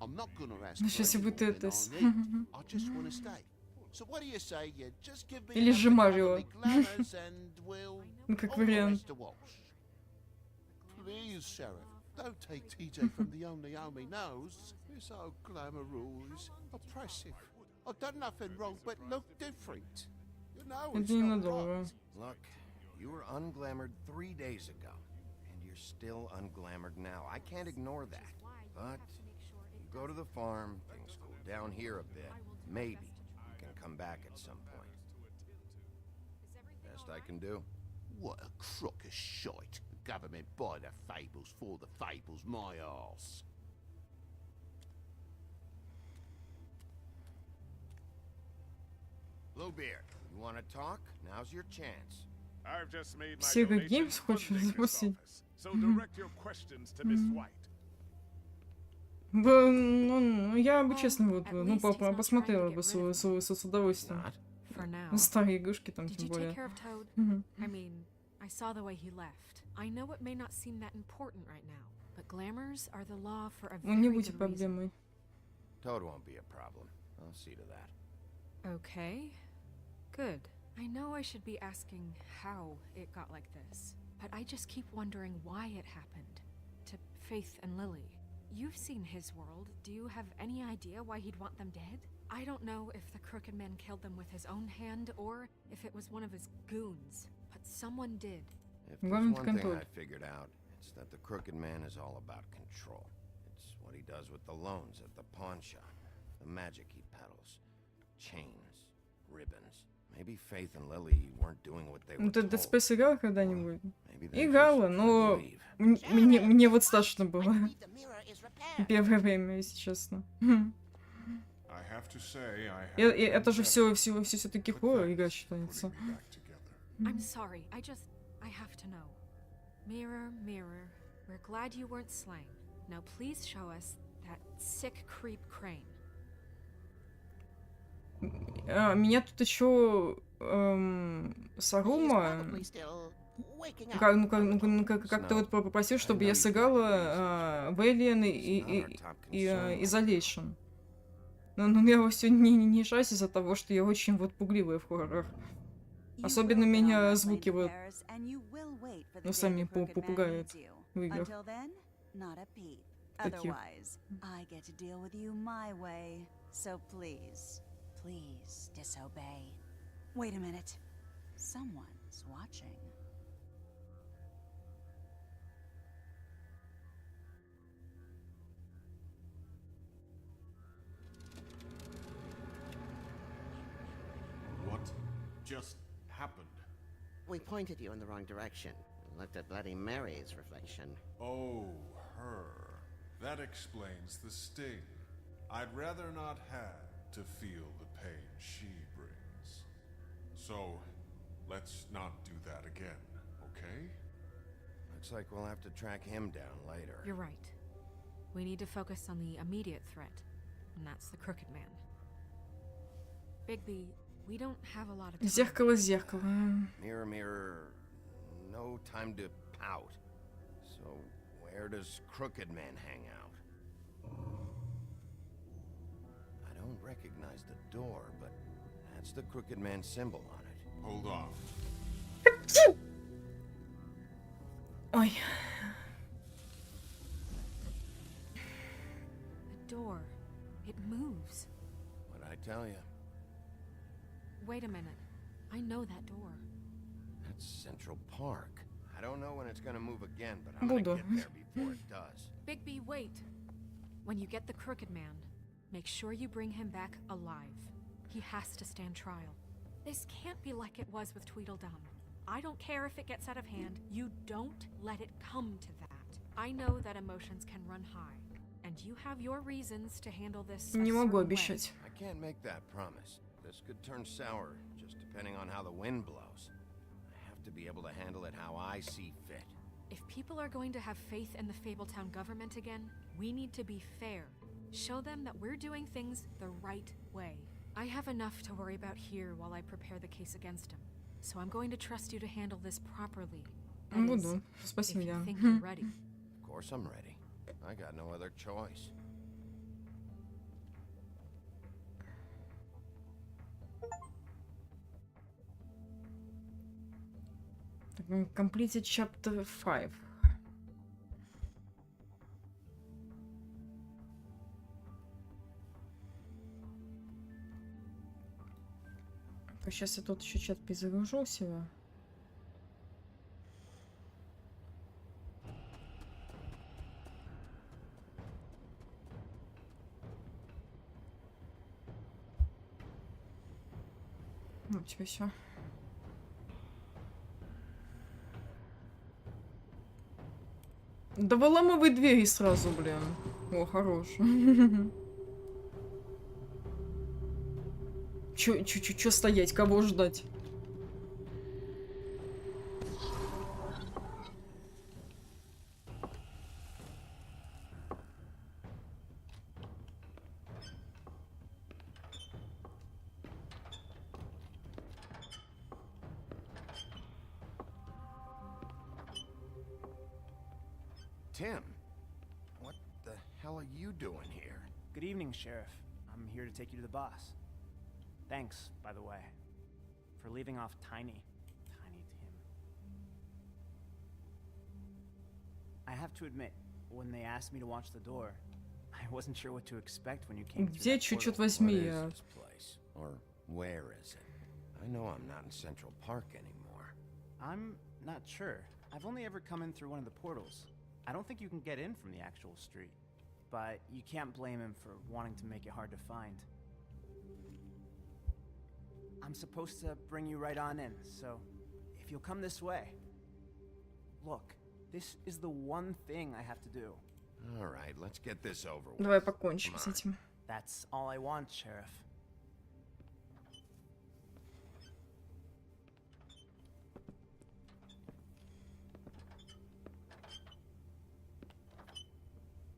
I'm not gonna ask for anything, I just want to stay. So what do you say you just give me glamours and we'll all the rest to wash? Please, Sheriff, don't take TJ from the only he knows. This old glamour rule is oppressive. I've done nothing wrong but look different. You know it's not right. Look, you were unglamoured 3 days ago, and you're still unglamoured now. I can't ignore that. But you go to the farm, things cool down here a bit. Maybe you can come back at some point. Best I can do. What a crock of shite. The government buy the fables for the fables, my arse. Bluebeard, you want to talk? Now's your chance. I've just made my Sega donation Games to хочешь funding this запустить? office, so direct your questions to Miss White. Ну, я бы честно вот, ну, посмотрела бы с удовольствием. Старые игрушки там, тем более. I saw the way he left. I know it may not seem that important right now, but glamours are the law for a very good reason. Toad won't be a problem. I'll see to that. Okay. Good. I know I should be asking how it got like this, but I just keep wondering why it happened. To Faith and Lily. You've seen his world. Do you have any idea why he'd want them dead? I don't know if the Crooked Man killed them with his own hand or if it was one of his goons, but someone did. If there's one thing I figured out, it's that the Crooked Man is all about control. It's what he does with the loans at the pawn shop, the magic he peddles, chains, ribbons. Maybe Faith and Lily weren't doing what they were told. Ты Dead Space играла когда-нибудь? Играла, но мне вот страшно было. Первое время, если честно. Это же все-таки хоррор игра считается. I'm sorry, I have to know. Mirror, mirror, we're glad you weren't slain. Now please show us that sick creep Crane. Меня тут еще Сарума как-то вот попросил, чтобы я сыграла Valiant и Isolation. Но я все не решаюсь из-за того, что я очень вот пугливая в хоррорах. Особенно меня звуки вот, ну, сами попугают в играх. Таких. Please disobey. Wait a minute. Someone's watching. What just happened? We pointed you in the wrong direction and looked at Bloody Mary's reflection. Oh, her. That explains the sting. I'd rather not have to feel the pain she brings. So, let's not do that again, okay? Looks like we'll have to track him down later. You're right. We need to focus on the immediate threat, and that's the Crooked Man. Bigby, we don't have a lot of time. Зеркало, зеркало. Mirror, mirror, no time to pout. So, where does Crooked Man hang out? I don't recognize the door, but that's the Crooked Man symbol on it. Hold on. Ой. The door. It moves. What'd I tell you? Wait a minute. I know that door. That's Central Park. I don't know when it's gonna move again, but I'm gonna get there before it does. Bigby, wait. When you get the Crooked Man, make sure you bring him back alive. He has to stand trial. This can't be like it was with Tweedledum. I don't care if it gets out of hand. You don't let it come to that. I know that emotions can run high, and you have your reasons to handle this. Не могу обещать. I can't make that promise. This could turn sour, just depending on how the wind blows. I have to be able to handle it how I see fit. If people are going to have faith in the Fabletown government again, we need to be fair. Show them that we're doing things the right way. I have enough to worry about here while I prepare the case against him. So I'm going to trust you to handle this properly. Буду. Спасибо, if you я. think you're ready. Of course I'm ready. I got no other choice. Completed chapter 5. Сейчас я тут еще чат перезагружу у себя. Ну, тебе все. Да выламывай двери сразу, блин. О, хорош. Чё стоять? Кого ждать? Tim, what the hell are you doing here? Good evening, Sheriff. I'm here to take you to the boss. Thanks, by the way, for leaving off Tiny Tim. I have to admit, when they asked me to watch the door, I wasn't sure what to expect when you came through Где that чуть-чуть portal. возьми? What is this place? Or where is it? I know I'm not in Central Park anymore. I'm not sure. I've only ever come in through one of the portals. I don't think you can get in from the actual street. But you can't blame him for wanting to make it hard to find. I'm supposed to bring you right on in, so if you'll come this way. Look, this is the one thing I have to do. All right, let's get this over with. Давай покончим с этим. That's all I want, Sheriff.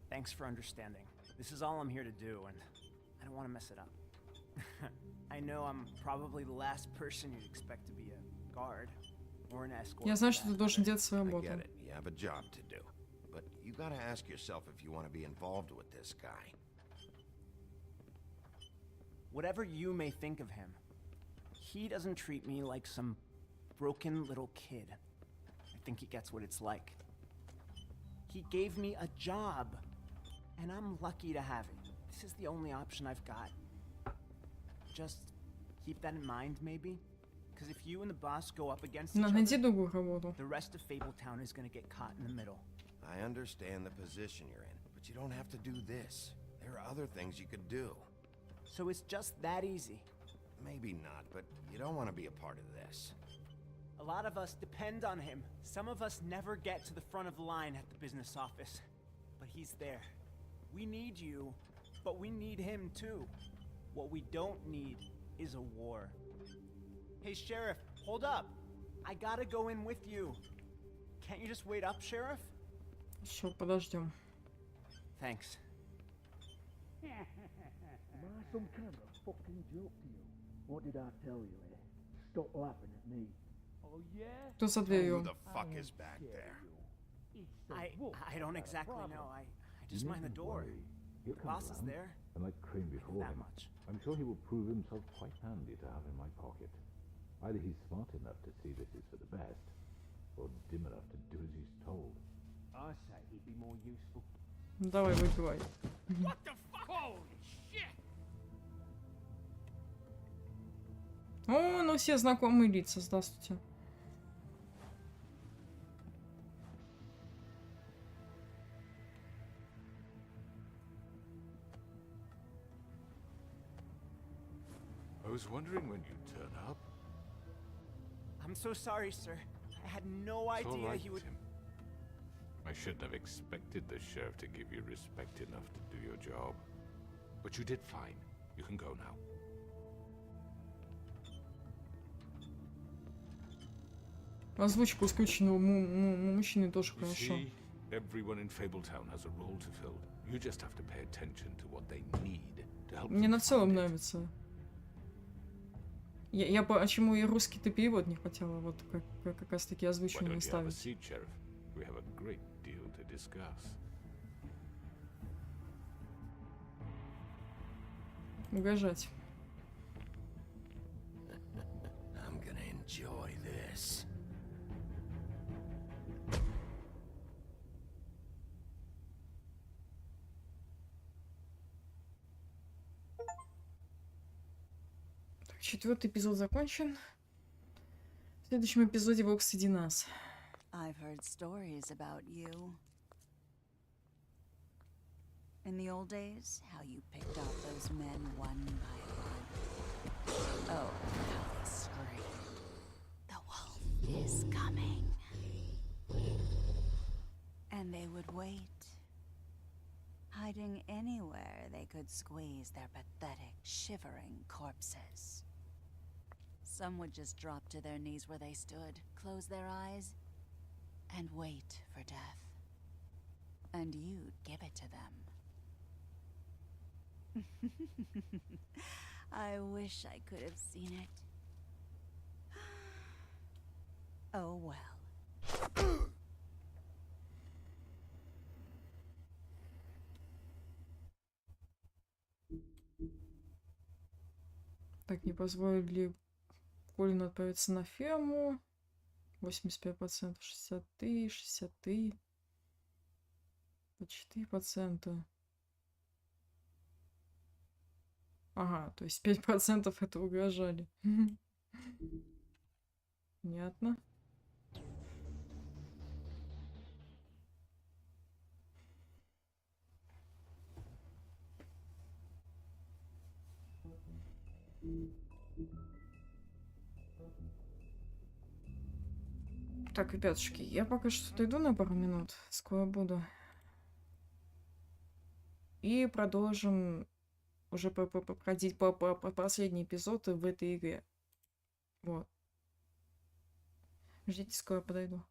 Thanks for understanding. This is all I'm here to do, and I don't want to mess it up. I know I'm probably the last person you'd expect to be a guard or an escort. Я знаю, что ты должен делать свою I работу. get it. You have a job to do. But you gotta ask yourself if you want to be involved with this guy. Whatever you may think of him, he doesn't treat me like some broken little kid. I think he gets what it's like. He gave me a job, and I'm lucky to have it. This is the only option I've got. Just keep that in mind, maybe? Because if you and the boss go up against each Найди other, другую работу. the rest of Fabletown is gonna get caught in the middle. I understand the position you're in, but you don't have to do this. There are other things you could do. So it's just that easy. Maybe not, but you don't want to be a part of this. A lot of us depend on him. Some of us never get to the front of the line at the business office. But he's there. We need you, but we need him too. What we don't need is a war. Hey, Sheriff, hold up. I gotta go in with you. Can't you just wait up, Sheriff? Все, подождем. Thanks. Am I some kind of fucking joke to you? What did I tell you, eh? Stop laughing at me. Oh yeah? Кто за дверью? Who the fuck is back there? I don't exactly know. I just mind the door. The boss is there. And like Ctrim before That him, much. I'm sure he will prove himself quite handy to have in my pocket. Either he's smart enough to see this is for the best, or dim enough to do as he's told. I say he'd be more useful. Давай, выпивай. What the fuck? Holy shit! О, ну все знакомые лица, здравствуйте. I was wondering when you'd turn up. I'm so sorry, sir. I had no It's all idea right, he would. Tim. I shouldn't have expected the sheriff to give you respect enough to do your job. But you did fine. You can go now. Озвучку исключенного мужчины тоже You хорошо. see, everyone in Fabletown has a role to fill. You just have to pay attention to what they need to help Мне them на целом find it. нравится. Я почему и русский-то перевод не хотела, вот как раз таки Why озвучивание don't you have a ставить. seat, Sheriff? We have a great deal to discuss. Угрожать. I'm gonna enjoy this. Так, 4-й эпизод закончен. В следующем эпизоде вы среди нас. I've heard stories about you. In the old days, how you picked off those men one by one. Oh, how they screamed. The wolf is coming. And they would wait, hiding anywhere they could squeeze their pathetic, shivering corpses. Some would just drop to their knees where they stood, close their eyes, and wait for death. And you'd give it to them. I wish I could have seen it. Oh well. Так, не позволили Колину отправиться на ферму. 85%, 63, 63, 4%. Ага, то есть 5% это угрожали. Понятно. Так, ребятушки, я пока что отойду на пару минут. Скоро буду. И продолжим уже проходить по последние эпизоды в этой игре. Вот. Ждите, скоро подойду.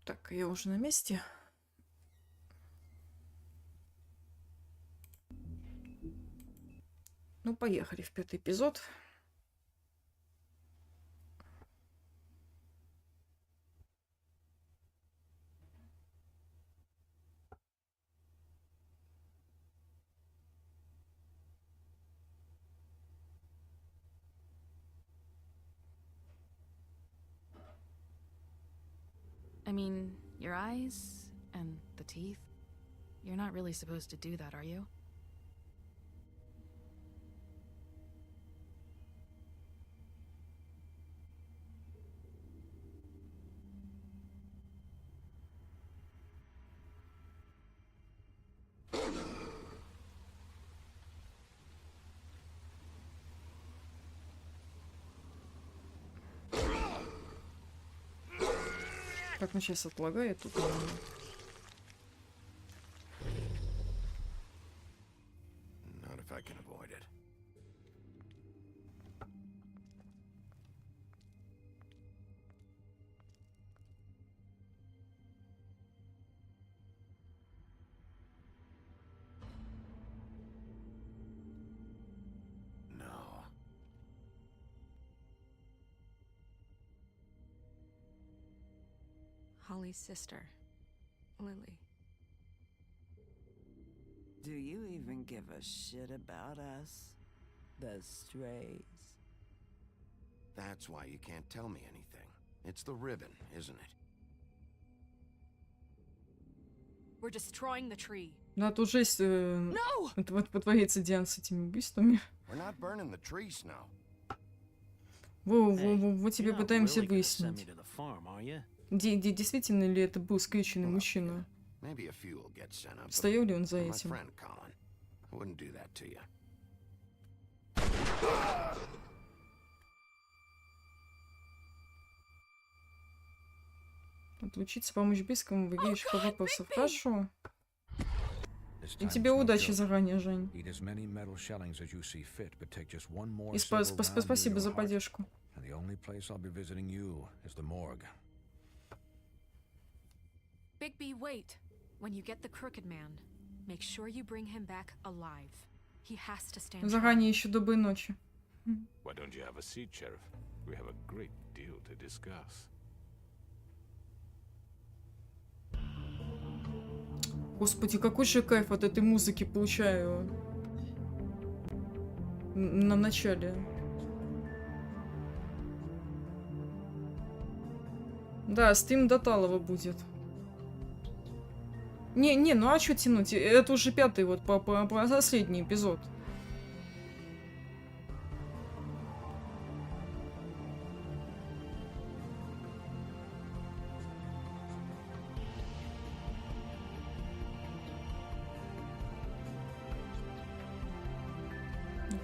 Так, я уже на месте. Ну, поехали в 5-й эпизод. I mean, your eyes and the teeth. You're not really supposed to do that, are you? Как он сейчас отлагает тут? Not if I can avoid it. No. Holly's sister, Lily. Do you even give a shit about us? The strays? That's why you can't tell me anything. It's the ribbon, isn't it? We're destroying the tree. Ну, это уже творится Диан с этими убийствами. We're not burning the tree, Snow. Во тебе пытаемся выяснить. Действительно ли это был скрюченный мужчина? Стоял ли он за этим? Отлучиться, помочь близкому, выиграешь по вопросам. Хорошо. И тебе удачи заранее, Жень. И спасибо за поддержку. Bigby, wait. When you get the crooked man, make sure you bring him back alive. He has to stand. Заранее еще доброй ночи. Why don't you have a seat, Sheriff? We have a great deal to discuss. Господи, какой же кайф от этой музыки получаю на начале. Да, стрим до талого будет. Не, ну а что тянуть? Это уже 5-й вот по последний эпизод.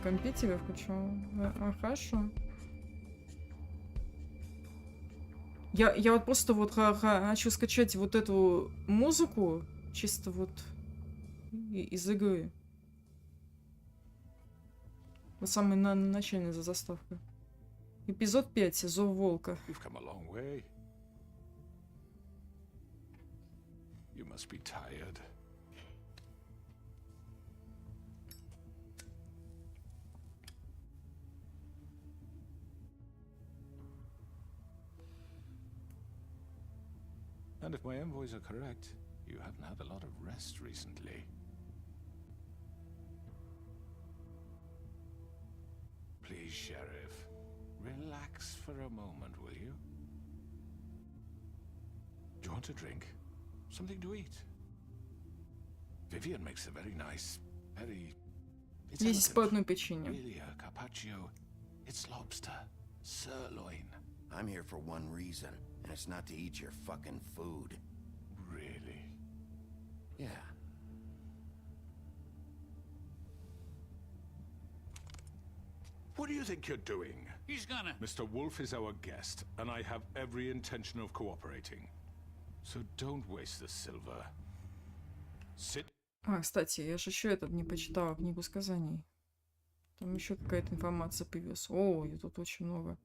Компьютер я включу. Хорошо. Я вот просто вот хочу скачать вот эту музыку чисто вот из игры. Вот самый начальный за заставкой. Эпизод 5. Зов волка. And if my envoys are correct, you haven't had a lot of rest recently. Please, Sheriff, relax for a moment, will you? Do you want a drink? Something to eat? Vivian makes a very nice, very... Здесь по одной печенье. Really, a carpaccio. It's lobster. Sirloin. I'm here for one reason, and it's not to eat your fucking food. Really? Yeah. What do you think you're doing? He's gonna... Mr. Wolf is our guest, and I have every intention of cooperating. So don't waste the silver. Sit. Кстати, я же еще этот не почитала, книгу сказаний. Там еще какая-то информация появилась. О, и тут очень много.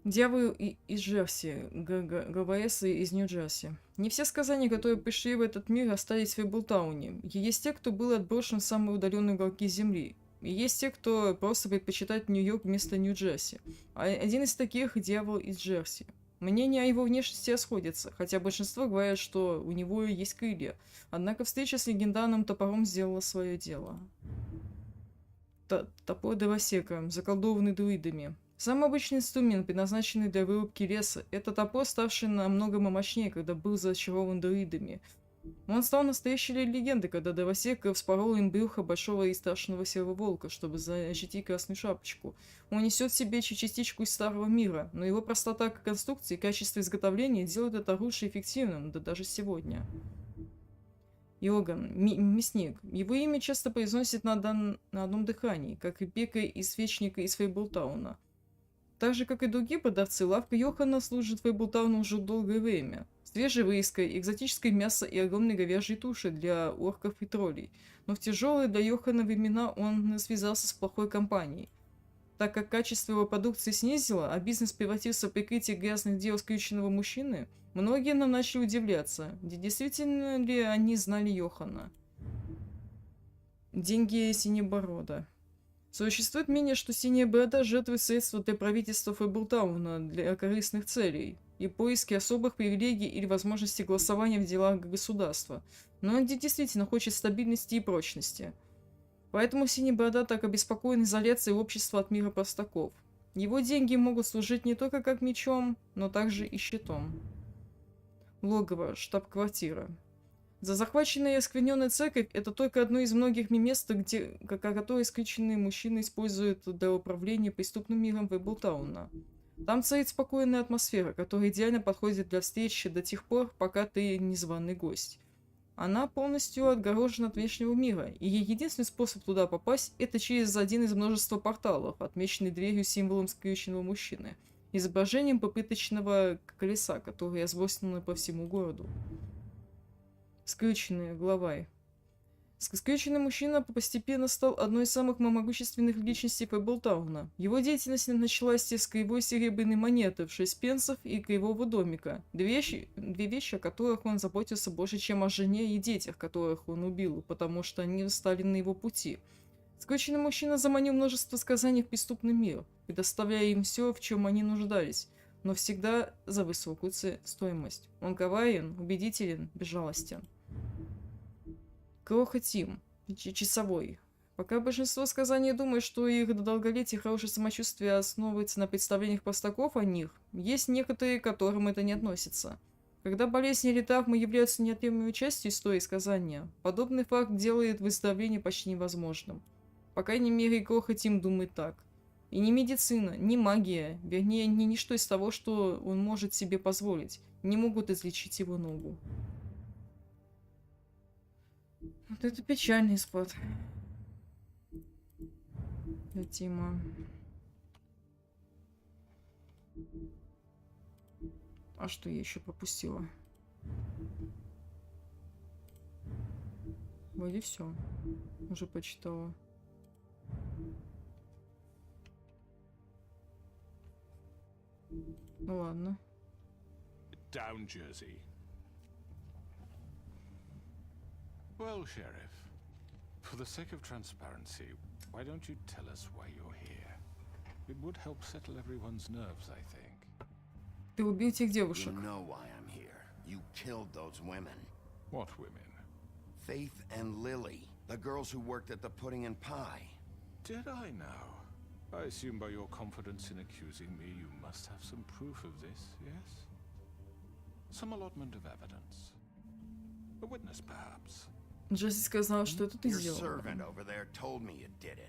Дьявол из Джерси, ГВС из Нью-Джерси. Не все сказания, которые пришли в этот мир, остались в Фейблтауне. Есть те, кто был отброшен в самые удаленные уголки Земли. И есть те, кто просто предпочитает Нью-Йорк вместо Нью-Джерси. А один из таких – Дьявол из Джерси. Мнения о его внешности расходятся, хотя большинство говорят, что у него есть крылья. Однако встреча с легендарным топором сделала свое дело. Топор дровосека, заколдованный друидами. Самый обычный инструмент, предназначенный для вырубки леса, это топор, ставший намного мощнее, когда был зачарован друидами. Он стал настоящей легендой, когда дровосек вспорол им брюхо большого и страшного серого волка, чтобы защитить Красную Шапочку. Он несет в себе частичку из старого мира, но его простота конструкции и качество изготовления делают это оружие эффективным, да даже сегодня. Йоган, мясник. Его имя часто произносят на одном дыхании, как и пекарь и свечника из Фейблтауна. Так же, как и другие продавцы, лавка Йохана служит Фейблтауну уже долгое время. Свежей вырезкой, экзотическое мясо и огромной говяжьей туши для орков и троллей. Но в тяжелые для Йохана времена он связался с плохой компанией. Так как качество его продукции снизило, а бизнес превратился в прикрытие грязных дел скрюченного мужчины, многие начали удивляться, действительно ли они знали Йохана. Деньги Синеборода. Существует мнение, что Синяя Борода жертвует средства для правительства Фейблтауна для корыстных целей и поиски особых привилегий или возможности голосования в делах государства, но он действительно хочет стабильности и прочности. Поэтому Синяя Борода так обеспокоен изоляцией общества от мира простаков. Его деньги могут служить не только как мечом, но также и щитом. Логово, штаб-квартира. За захваченная и оскверненная церковь – это только одно из многих мест, которые исключенные мужчины используют для управления преступным миром Фейблтауна. Там царит спокойная атмосфера, которая идеально подходит для встречи до тех пор, пока ты незваный гость. Она полностью отгорожена от внешнего мира, и единственный способ туда попасть – это через один из множества порталов, отмеченный дверью символом скрюченного мужчины, изображением попыточного колеса, которое разбросано по всему городу. Скрюченный, главарь. Скрюченный мужчина постепенно стал одной из самых могущественных личностей Фейблтауна. Его деятельность началась с кривой серебряной монеты в 6 пенсов и кривого домика. Две вещи, о которых он заботился больше, чем о жене и детях, которых он убил, потому что они встали на его пути. Скрюченный мужчина заманил множество сказаний в преступный мир, предоставляя им все, в чем они нуждались, но всегда за высокую стоимость. Он коварен, убедителен, безжалостен. Cтрим, часовой. Пока большинство сказаний думает, что их долголетие и хорошее самочувствие основывается на представлениях простаков о них, есть некоторые, к которым это не относится. Когда болезни или травмы являются неотъемлемой частью истории сказания, подобный факт делает выздоровление почти невозможным. По крайней мере, Cтрим думает так. И ни медицина, ни магия, вернее, ни ничто из того, что он может себе позволить, не могут излечить его ногу. Вот это печальный исход. Для Тима. А что я еще пропустила? Вроде все. Уже почитала. Ну ладно. Down, Jersey. Well, Sheriff, for the sake of transparency, why don't you tell us why you're here? It would help settle everyone's nerves, I think. Ты убил этих девушек. You know why I'm here. You killed those women. What women? Faith and Lily, the girls who worked at the Pudding and Pie. Did I now? I assume by your confidence in accusing me, you must have some proof of this, yes? Some allotment of evidence. A witness, perhaps. Джесси сказала, что это ты Your сделал. servant over there told me you did it.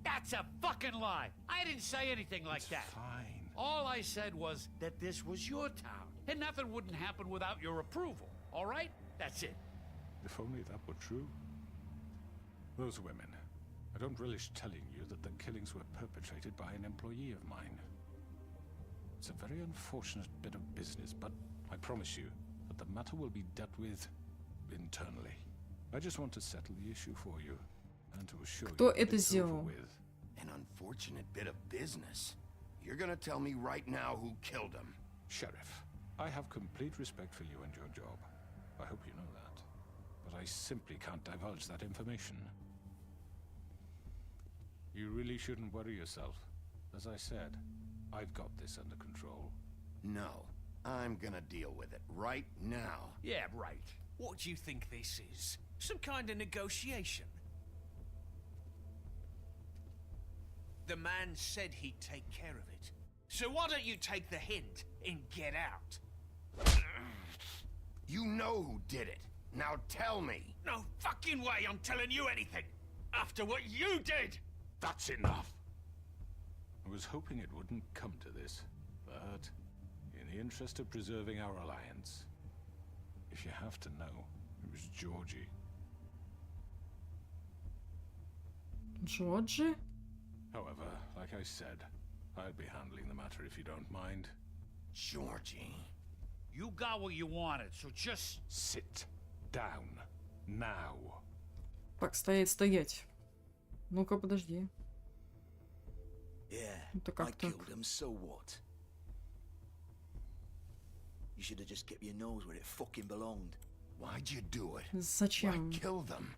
That's a fucking lie. I didn't say anything like that. Fine. All I said was that this was your town, and nothing wouldn't happen without your approval. All right? That's it. If only that were true. Those women. I don't relish telling you that the killings were perpetrated by an employee of mine. It's a very unfortunate bit of business, but I promise you that the matter will be dealt with internally. I just want to settle the issue for you and to assure you that it's over with. An unfortunate bit of business. You're gonna tell me right now who killed him. Sheriff, I have complete respect for you and your job. I hope you know that. But I simply can't divulge that information. You really shouldn't worry yourself. As I said, I've got this under control. No, I'm gonna deal with it right now. Yeah, right. What do you think this is? Some kind of negotiation? The man said he'd take care of it. So why don't you take the hint and get out? You know who did it. Now tell me. No fucking way I'm telling you anything! After what you did! That's enough! I was hoping it wouldn't come to this, but in the interest of preserving our alliance, if you have to know, it was Georgie. Georgie? However, like I said, I'll be handling the matter if you don't mind. Georgie. You got what you wanted, so just... Sit down. Now. Так, стоять. Ну-ка, подожди. Yeah, Это как I так? killed him, so what? You should have just kept your nose where it fucking belonged. Why'd you do it? Зачем? Why kill them?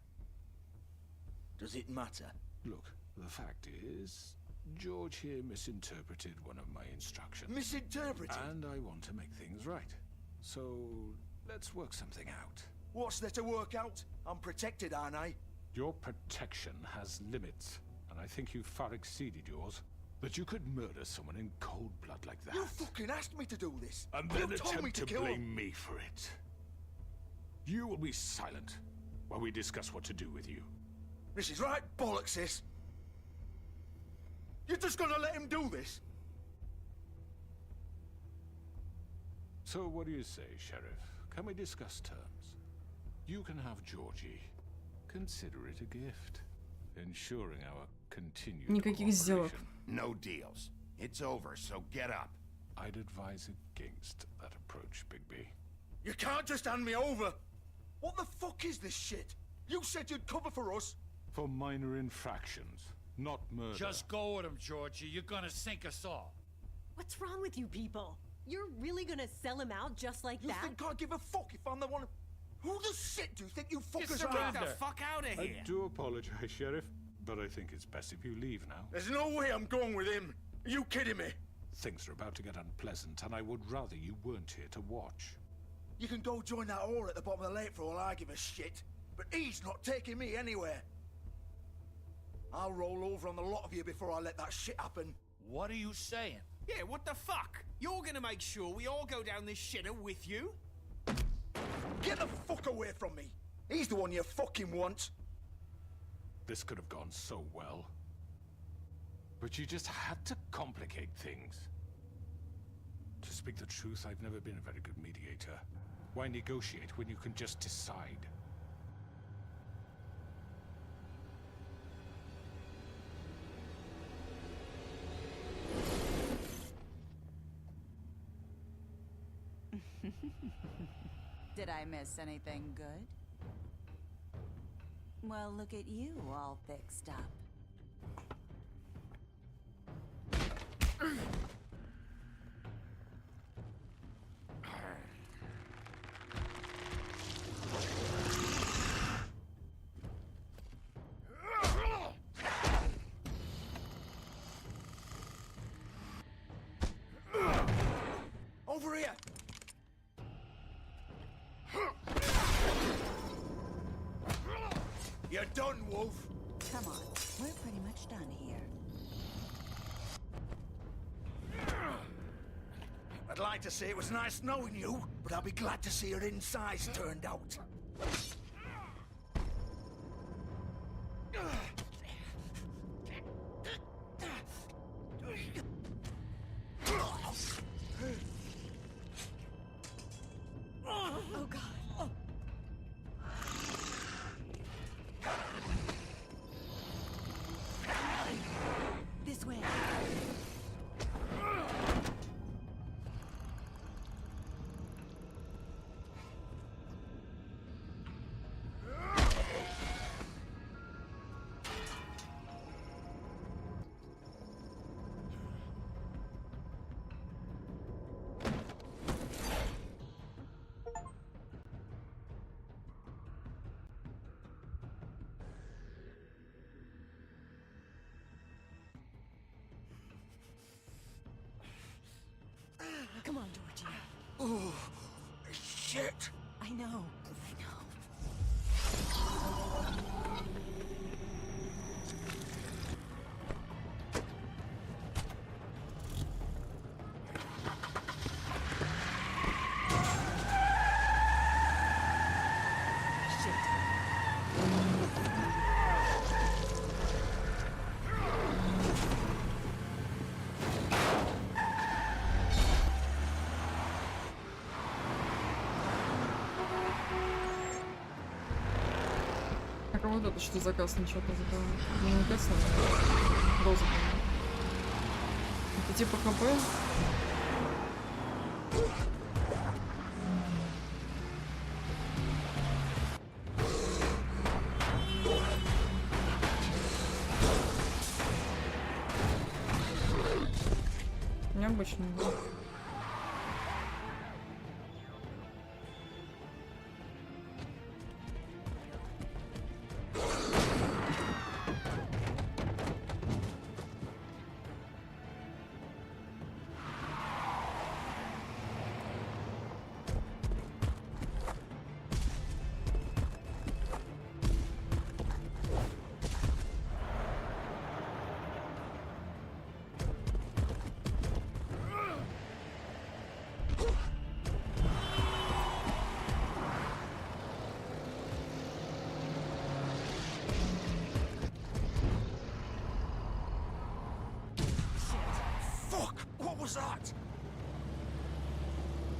Does it matter? Look, the fact is, George here misinterpreted one of my instructions. Misinterpreted? And I want to make things right. So, let's work something out. What's there to work out? I'm protected, aren't I? Your protection has limits, and I think you've far exceeded yours. That you could murder someone in cold blood like that. You fucking asked me to do this. And You then told me attempt to to kill blame him. me for it. You will be silent while we discuss what to do with you. This is right bollocks, this. You're just gonna let him do this? So what do you say, Sheriff? Can we discuss terms? You can have Georgie. Consider it a gift, ensuring our continued Никаких сделок. cooperation. No deals. It's over, so get up. I'd advise against that approach, Bigby. You can't just hand me over. What the fuck is this shit? You said you'd cover for us. For minor infractions, not murder. Just go with him, Georgie. You're gonna sink us all. What's wrong with you people? You're really gonna sell him out just like You that? think I give a fuck if I'm the one? Who the shit do you think you fuckers Get are? the fuck out of I here! do apologize, Sheriff, but I think it's best if you leave now. There's no way I'm going with him. Are you kidding me? Things are about to get unpleasant, and I would rather you weren't here to watch. You can go join that whore at the bottom of the lake for all I give a shit. But he's not taking me anywhere. I'll roll over on the lot of you before I let that shit happen. What are you saying? Yeah, what the fuck? You're gonna make sure we all go down this shitter with you? Get the fuck away from me. He's the one you fucking want. This could have gone so well. But you just had to complicate things. To speak the truth, I've never been a very good mediator. Why negotiate when you can just decide? Did I miss anything good? Well, look at you all fixed up. Over here! You're done, Wolf! Come on, we're pretty much done here. I'd like to say it was nice knowing you, but I'll be glad to see your insides turned out. Oh god. This way. Shit! I know. А вот это что за красный что-то за не красный, а розовый. Это типа ХП? Необычно.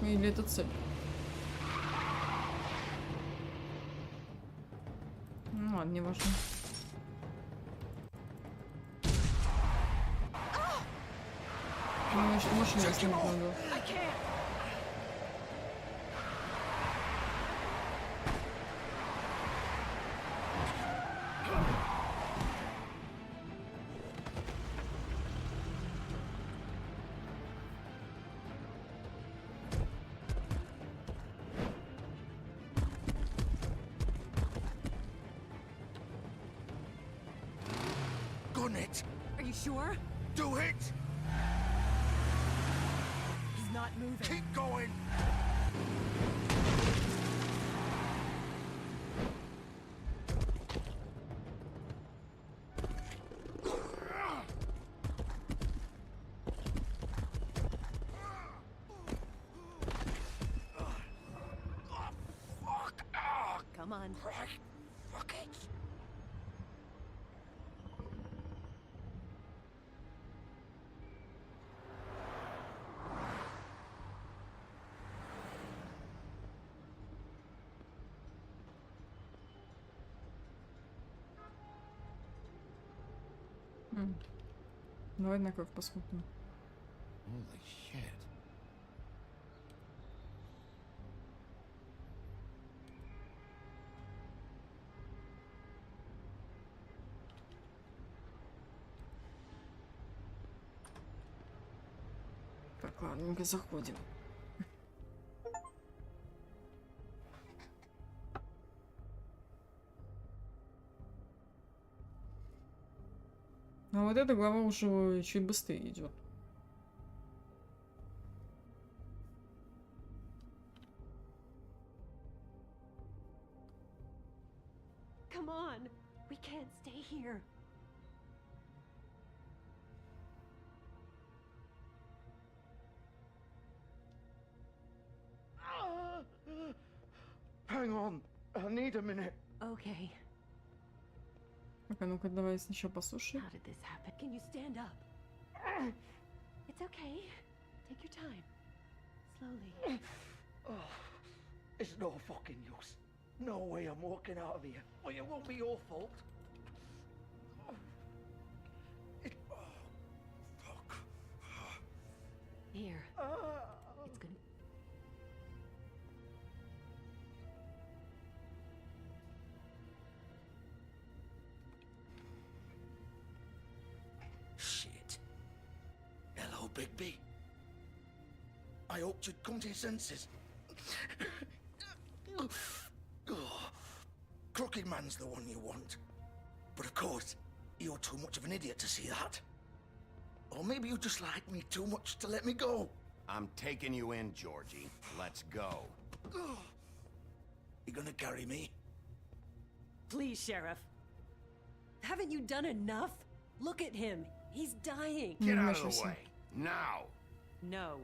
Или это цель? Ну ладно, не важно. Ну, что машину снимать надо. Are you sure? Do it! He's not moving. Keep going! Come on. Fuck it! Давай на кровь посмотрим. Holy shit. Так, ладненько, заходим. А вот эта глава уже чуть быстрее идет. Come on. We can't stay here. Hang on. I need a minute. Okay. Так, ну-ка, давай сначала послушай. How did this happen? Can you stand up? It's okay. Take your time. Slowly. Oh, it's no fucking use. No way I'm walking out of here. Well, it won't be your fault. Fuck. Here. It's gonna... Shit. Hello, Bigby. I hoped you'd come to your senses. Crooked Man's the one you want. But of course, you're too much of an idiot to see that. Or maybe you just like me too much to let me go. I'm taking you in, Georgie. Let's go. You gonna carry me? Please, Sheriff. Haven't you done enough? Look at him. He's dying. Get out of the way. Now. No.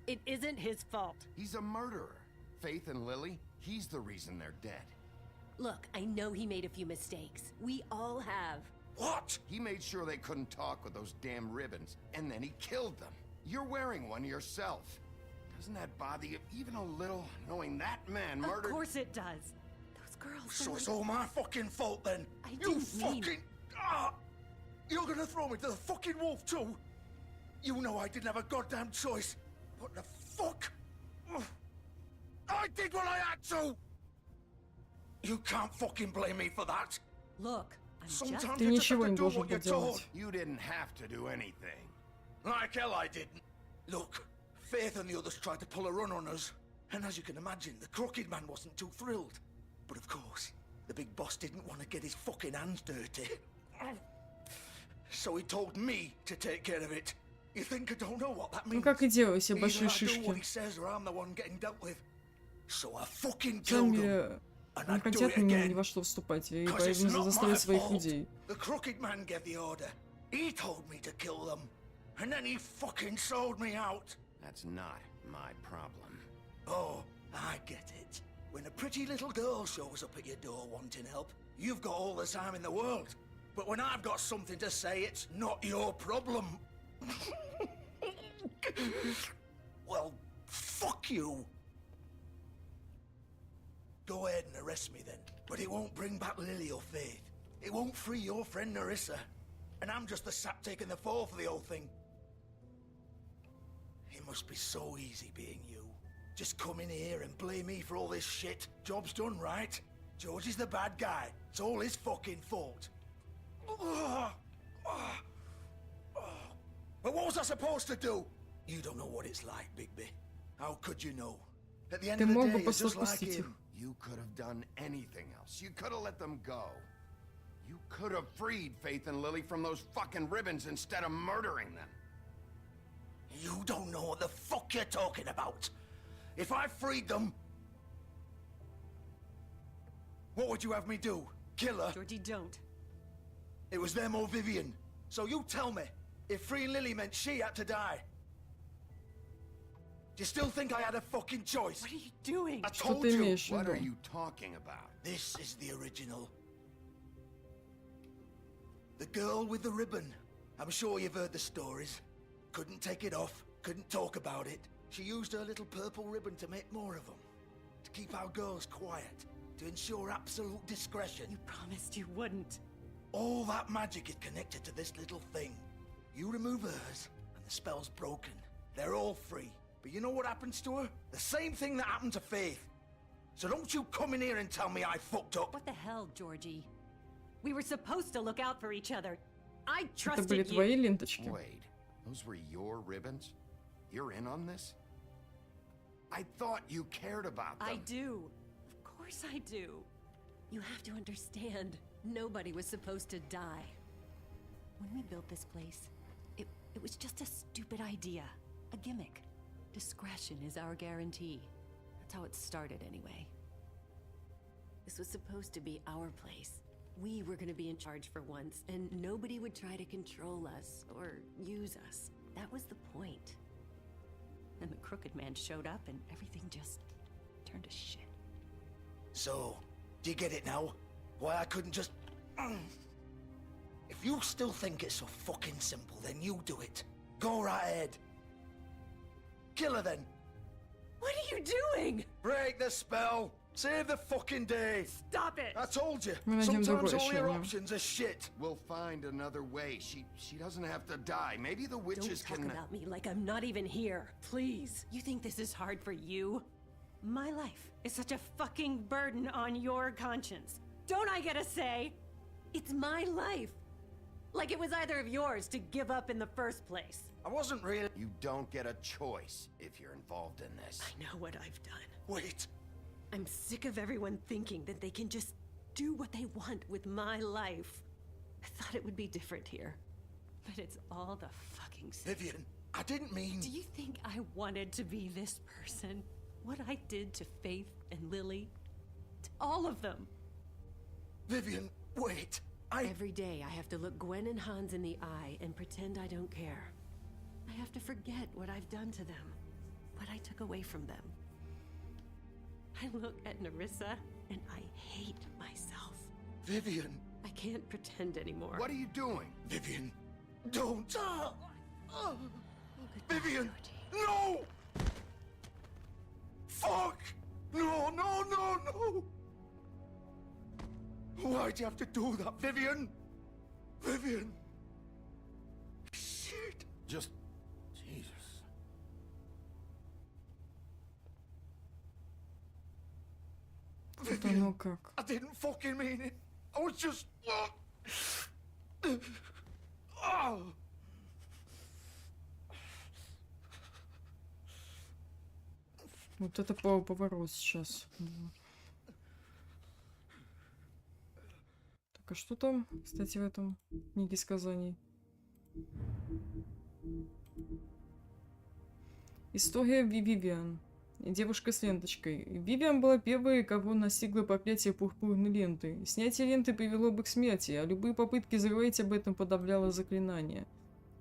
It isn't his fault. He's a murderer. Faith and Lily, he's the reason they're dead. Look, I know he made a few mistakes. We all have. What? He made sure they couldn't talk with those damn ribbons, and then he killed them. You're wearing one yourself. Doesn't that bother you even a little, knowing that man murdered— Of course it does. Those girls— So it's all my fucking fault then? I You didn't mean— fucking— You're gonna throw me to the fucking wolf too? You know I didn't have a goddamn choice. What the fuck? I did what I had to! You can't fucking blame me for that. Look, I'm Sometimes just— you just have to do what you're told. You didn't have to do anything. Like hell I didn't. Look, Faith and the others tried to pull a run on us. And as you can imagine, the crooked man wasn't too thrilled. But of course, the big boss didn't want to get his fucking hands dirty. So he told me to take care of it. You think I don't know what that means? Ну как и делаю себе большие Either I do what he шишки. says or I'm the one getting dealt with. So I fucking killed Сами him. And не I'd do хотят it ни again. во что вступать, и Because it's поэтому not my заставят своих fault. людей. The crooked man gave the order. He told me to kill them. And then he fucking sold me out. That's not my problem. Oh, I get it. When a pretty little girl shows up at your door wanting help, you've got all the time in the world. But when I've got something to say, it's not your problem. Well, fuck you. Go ahead and arrest me then. But it won't bring back Lily or Faith. It won't free your friend Narissa. And I'm just the sap taking the fall for the whole thing. It must be so easy being you. Just come in here and blame me for all this shit. Job's done, right? George is the bad guy. It's all his fucking fault. But what was I supposed to do? You don't know what it's like, Bigby. How could you know? At the end Ты of the мог day, бы you're просто just like отпустить их. him. You could have done anything else. You could have let them go. You could have freed Faith and Lily from those fucking ribbons instead of murdering them. You don't know what the fuck you're talking about. If I freed them, what would you have me do? Kill her? Georgie, don't. It was them or Vivian. So you tell me, if freeing Lily meant she had to die, do you still think I had a fucking choice? What are you doing? I Что told ты you. имеешь в What are виду? you talking about? This is the original. The girl with the ribbon. I'm sure you've heard the stories. Couldn't take it off, couldn't talk about it. She used her little purple ribbon to make more of them. To keep our girls quiet. To ensure absolute discretion. You promised you wouldn't. All that magic is connected to this little thing. You remove hers, and the spell's broken. They're all free. But you know what happens to her? The same thing that happened to Faith. So don't you come in here and tell me I fucked up. What the hell, Georgie? We were supposed to look out for each other. I Это были trusted твои you. ленточки. Wait, those were your ribbons? You're in on this? I thought you cared about them. I do. Of course I do. You have to understand. Nobody was supposed to die. When we built this place, it was just a stupid idea. A gimmick. Discretion is our guarantee. That's how it started anyway. This was supposed to be our place. We were gonna be in charge for once, and nobody would try to control us or use us. That was the point. Then the crooked man showed up and everything just turned to shit. So, do you get it now? Why I couldn't just... If you still think it's so fucking simple, then you do it. Go right ahead. Kill her then. What are you doing? Break the spell. Save the fucking day. Stop it. I told you. Мы найдем Sometimes другое all your решение. options are shit. We'll find another way. She doesn't have to die. Maybe the witches Don't talk can... about me like I'm not even here. Please. You think this is hard for you? My life is such a fucking burden on your conscience. Don't I get a say? It's my life. Like it was either of yours to give up in the first place. I wasn't really... You don't get a choice if you're involved in this. I know what I've done. Wait. I'm sick of everyone thinking that they can just do what they want with my life. I thought it would be different here. But it's all the fucking same. Vivian, I didn't mean... Do you think I wanted to be this person? What I did to Faith and Lily? To all of them? Vivian, wait. Every day I have to look Gwen and Hans in the eye and pretend I don't care. I have to forget what I've done to them, what I took away from them. I look at Nerissa and I hate myself. Vivian! I can't pretend anymore. What are you doing? Vivian, don't! Vivian! No! Fuck! No, no, no, no! Why'd you have to do that, Vivian? Vivian! Shit! Just... Jesus. Vivian, I didn't fucking mean it. I was just... Вот это поворот сейчас. Так, а что там, кстати, в этом книге сказаний? История Вивиан. Девушка с ленточкой. Вивиан была первой, кого настигло проклятие пурпурной ленты. Снятие ленты привело бы к смерти, а любые попытки заговорить об этом подавляло заклинание.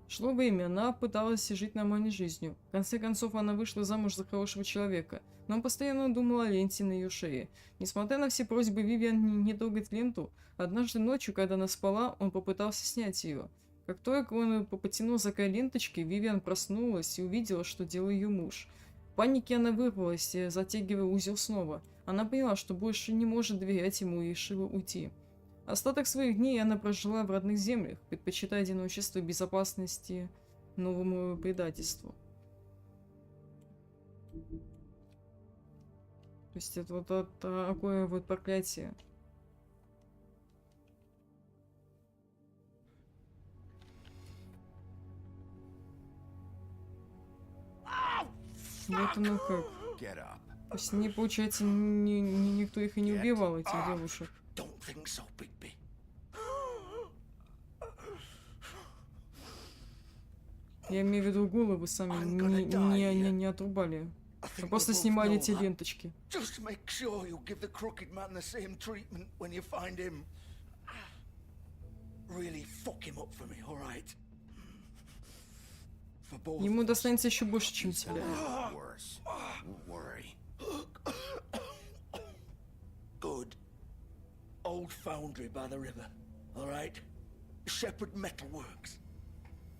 Шло время, она пыталась жить нормальной жизнью. В конце концов, она вышла замуж за хорошего человека, но он постоянно думал о ленте на ее шее. Несмотря на все просьбы Вивиан не трогать ленту, однажды ночью, когда она спала, он попытался снять ее. Как только он потянул за край ленточки, Вивиан проснулась и увидела, что делал ее муж. В панике она вырвалась, затягивая узел снова. Она поняла, что больше не может доверять ему и решила уйти. Остаток своих дней она прожила в родных землях, предпочитая одиночество и безопасности новому предательству. То есть это вот такое вот проклятие. Вот оно как. То есть не получается, никто их и не убивал, этих девушек. Я имею в виду, головы сами не отрубали. А просто снимали эти ленточки. Ему достанется еще больше, чем тебе. Good. Old foundry by the river, all right? Shepherd Metalworks.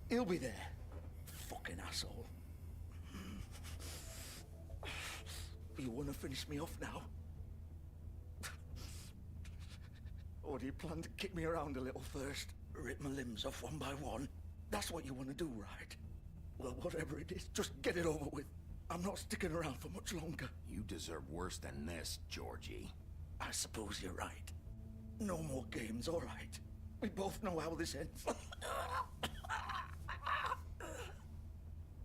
He'll be there. Fucking asshole. You wanna finish me off now? Or do you plan to kick me around a little first? Rip my limbs off one by one? That's what you wanna do, right? Well, whatever it is, just get it over with. I'm not sticking around for much longer. You deserve worse than this, Georgie. I suppose you're right. No more games, all right. We both know how this ends.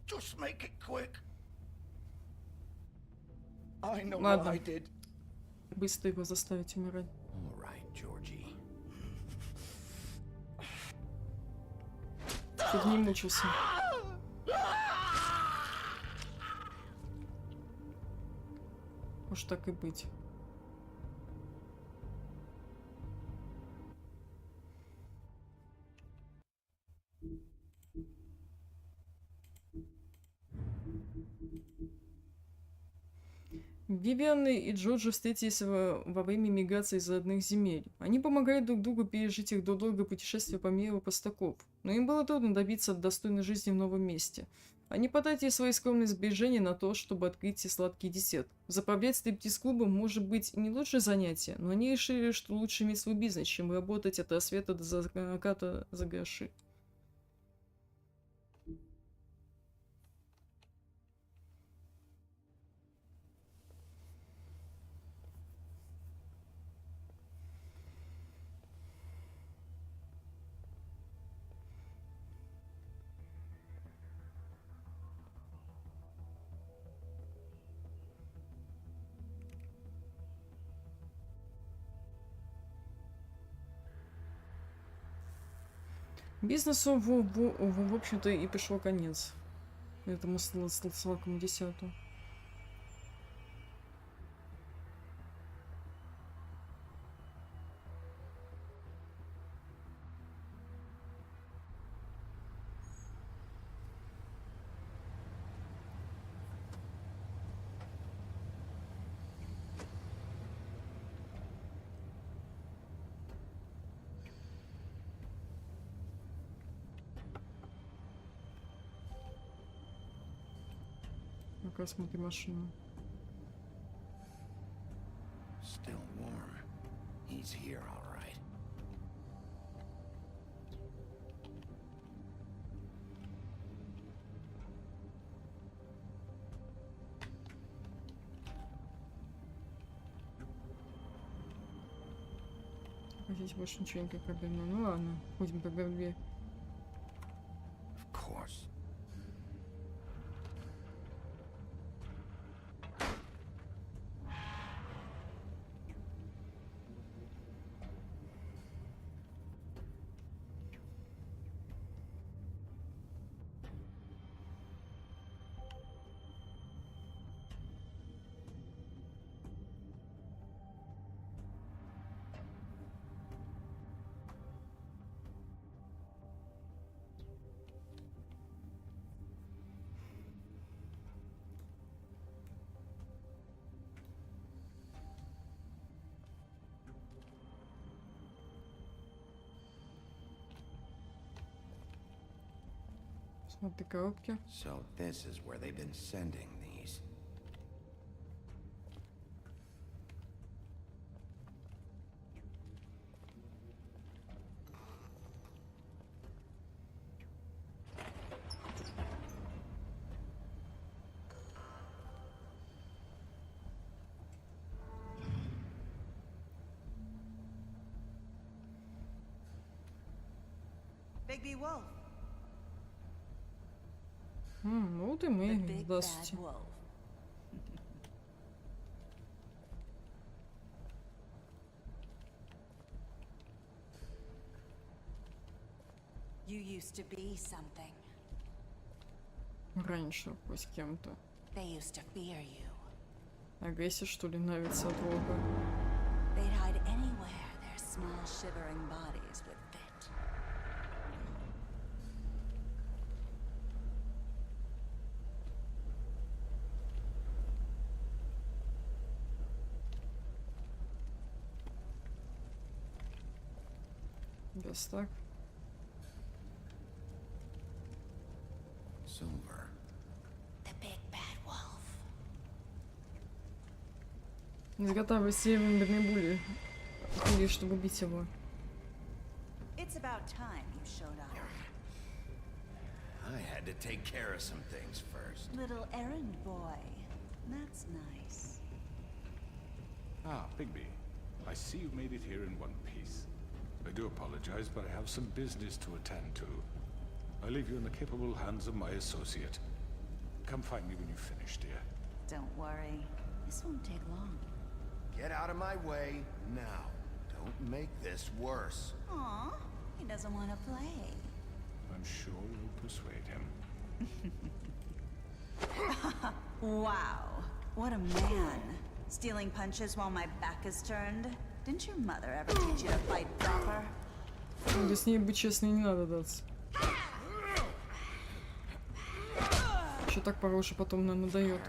Just make it quick. I know what I did. Быстро его заставить умирать. All right, Georgie. Чтобы не мучился. Может так и быть. Вивиан и Джорджи встретились во время миграции из родных земель. Они помогали друг другу пережить их долгое путешествие по миру простаков, но им было трудно добиться достойной жизни в новом месте. Они потратили свои скромные сбережения на то, чтобы открыть сладкий десерт. Заправлять стриптиз-клубом может быть не лучшее занятие, но они решили, что лучше иметь свой бизнес, чем работать от рассвета до заката за гроши. Бизнесу, в общем-то, и пришел конец. этому сладкому десяту. Ну-ка, смотри машину. Still warm. He's here, all right. Здесь больше ничего не проблема. Ну ладно, будем тогда в дверь. Of course. Смотри, коробки. So this is where they've been sending these. Big B Wolf. Ну вот и мы. Здравствуйте. You used to be something. Раньше хоть с кем-то. They used to fear you. Агрессия, что ли, нравится от Волга? They'd hide anywhere their small shivering bodies would fit. Без так. Silver. The big bad wolf. Изготавливай серебряные пули, чтобы убить его. It's about time you showed up. I had to take care of some things first. Little errand boy. That's nice. Ah, Bigby. I see you made it here in one piece. I do apologize, but I have some business to attend to. I leave you in the capable hands of my associate. Come find me when you've finished, dear. Don't worry. This won't take long. Get out of my way now. Don't make this worse. Aw, he doesn't want to play. I'm sure you'll persuade him. Wow, what a man. Stealing punches while my back is turned. Didn't your mother ever teach you to fight proper? Да с ней быть честно не надо даться. Еще так порой уже потом нам надает.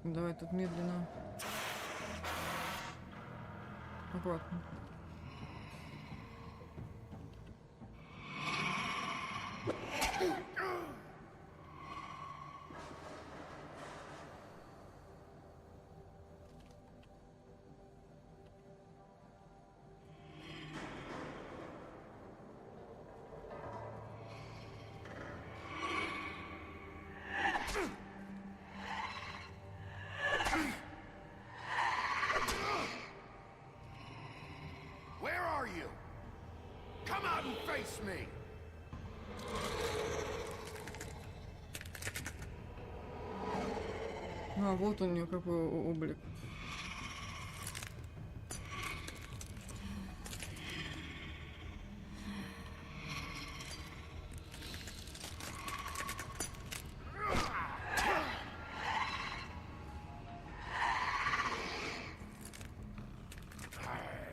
Давай тут медленно. Аккуратно. Where are you? Come out and face me! А, вот у нее какой облик.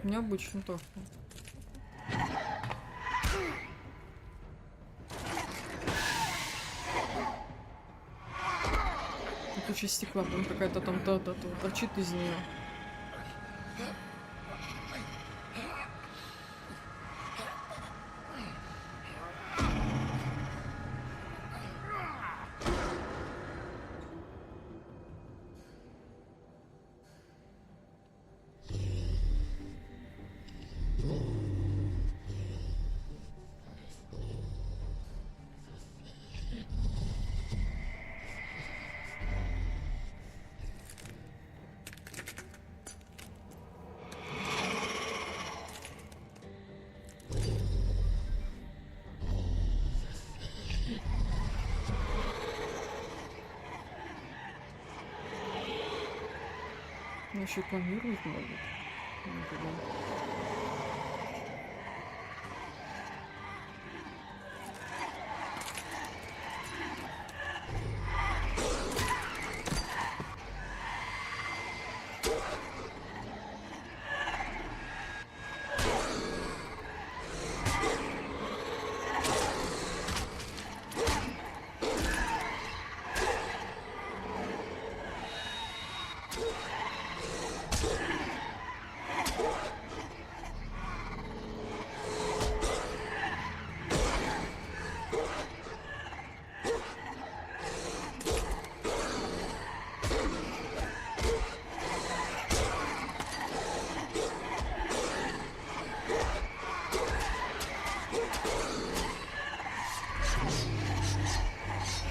Необычно так. Куча стекла, там какая-то там торчит из нее. Еще планировать могут.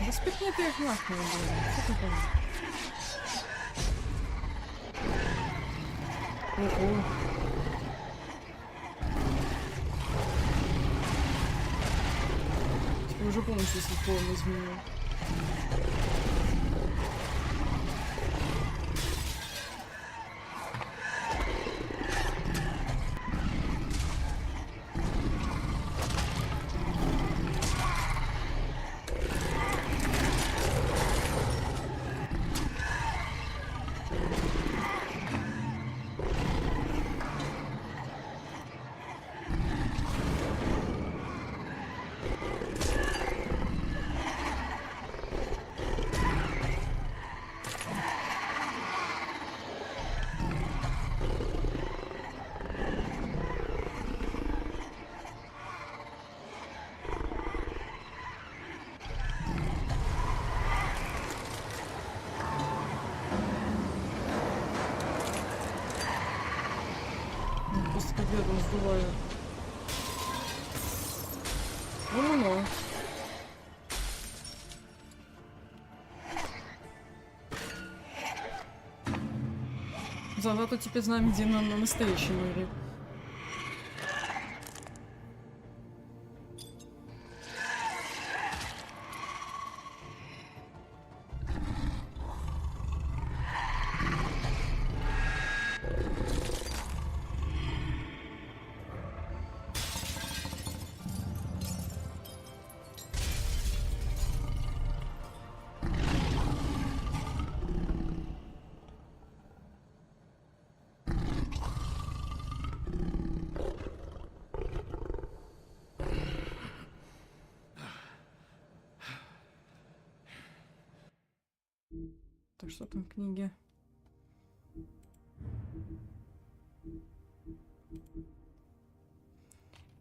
Распихни ты их нахуй, блин. Что такое? Ого. Теперь уже полностью форму изменил. Просто как ветром сдуваю. Вон оно. Зато теперь знаем, где на настоящем мире. Так, что там в книге?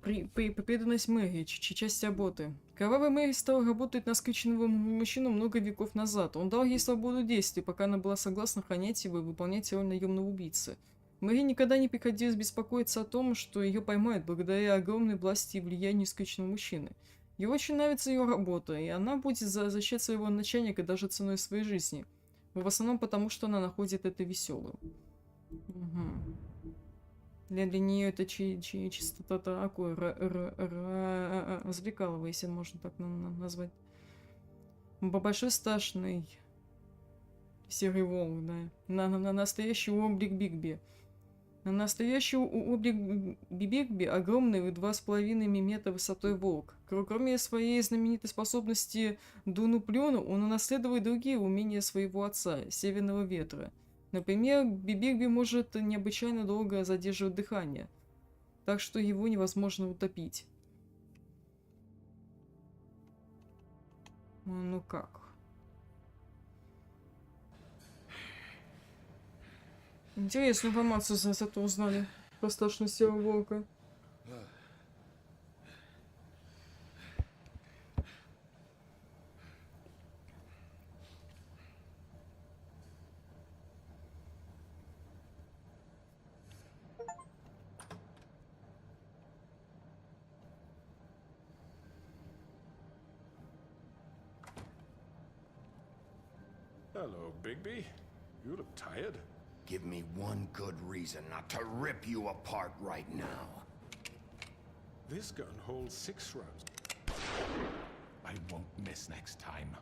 преданность Мэри, часть работы. Кровавый Мэри стал работать на скрюченного мужчину много веков назад. Он дал ей свободу действий, пока она была согласна охранять его и выполнять роль наемного убийцы. Мэри никогда не приходилось беспокоиться о том, что ее поймают благодаря огромной власти и влиянию скрюченного мужчины. Ей очень нравится ее работа, и она будет защищать своего начальника даже ценой своей жизни. В основном потому, что она находит это веселым. Угу. Для нее это чисто такое развлекалово, если можно так назвать. Большой страшный серый волк, да. На настоящий облик Бигби. На настоящий облик Бигби огромный 2,5 метра высотой волк. Кроме своей знаменитой способности дуну-плюну, он унаследует другие умения своего отца, Северного ветра. Например, Бигби может необычайно долго задерживать дыхание, так что его невозможно утопить. Ну как? Интересную информацию зато узнали про страшного серого волка. Hello, Bigby. You look tired. Give me one good reason not to rip you apart right now. This gun holds 6 rounds. I won't miss next time.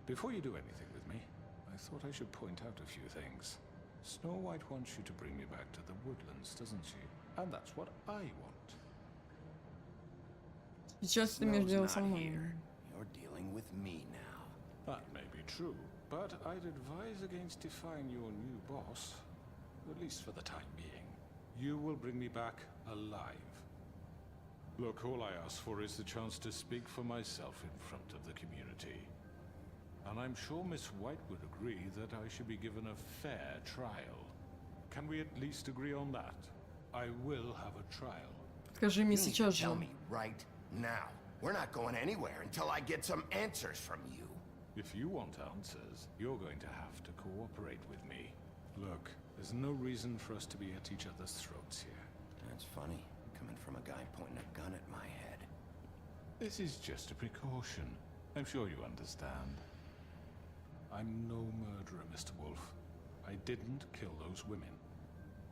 Before you do anything with me, I thought I should point out a few things. Snow White wants you to bring me back to the woodlands, doesn't she? And that's what I want. Сейчас ты имеешь дело со мной. You're dealing with me now. That may be true, but I'd advise against defying your new boss, at least for the time being. You will bring me back alive. Look, all I ask for is the chance to speak for myself in front of the community. And I'm sure Miss White would agree that I should be given a fair trial. Can we at least agree on that? I will have a trial. Скажи мне сейчас же. Tell me right now. We're not going anywhere until I get some answers from you. If you want answers, you're going to have to cooperate with me. Look, there's no reason for us to be at each other's throats here. That's funny, coming from a guy pointing a gun at my head. This is just a precaution. I'm sure you understand. I'm no murderer, Mr. Wolf. I didn't kill those women.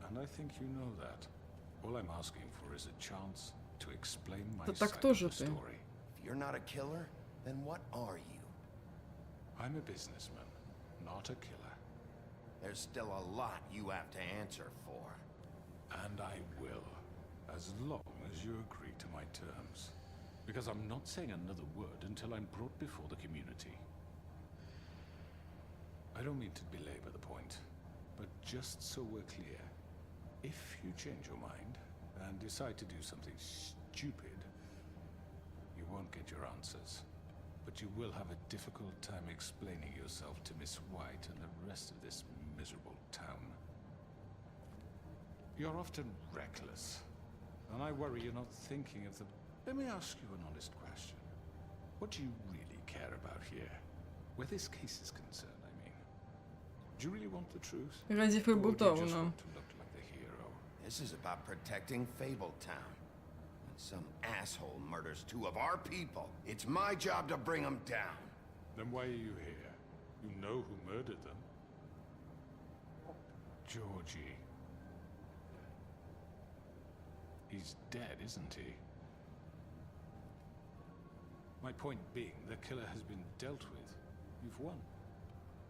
And I think you know that. All I'm asking for is a chance to explain my side of the story. If you're not a killer, then what are you? I'm a businessman, not a killer. There's still a lot you have to answer for. And I will, as long as you agree to my terms. Because I'm not saying another word until I'm brought before the community. I don't mean to belabor the point, but just so we're clear, if you change your mind and decide to do something stupid, you won't get your answers. But you will have a difficult time explaining yourself to Miss White and the rest of this miserable town. You're often reckless, and I worry you're not thinking of the... Let me ask you an honest question. What do you really care about here? Where this case is concerned, I mean. Do you really want the truth? Ради Фейблтауна. This is about protecting Fabletown. Some asshole murders 2 of our people. It's my job to bring them down. Then why are you here? You know who murdered them. Georgie. He's dead, isn't he? My point being, the killer has been dealt with. You've won.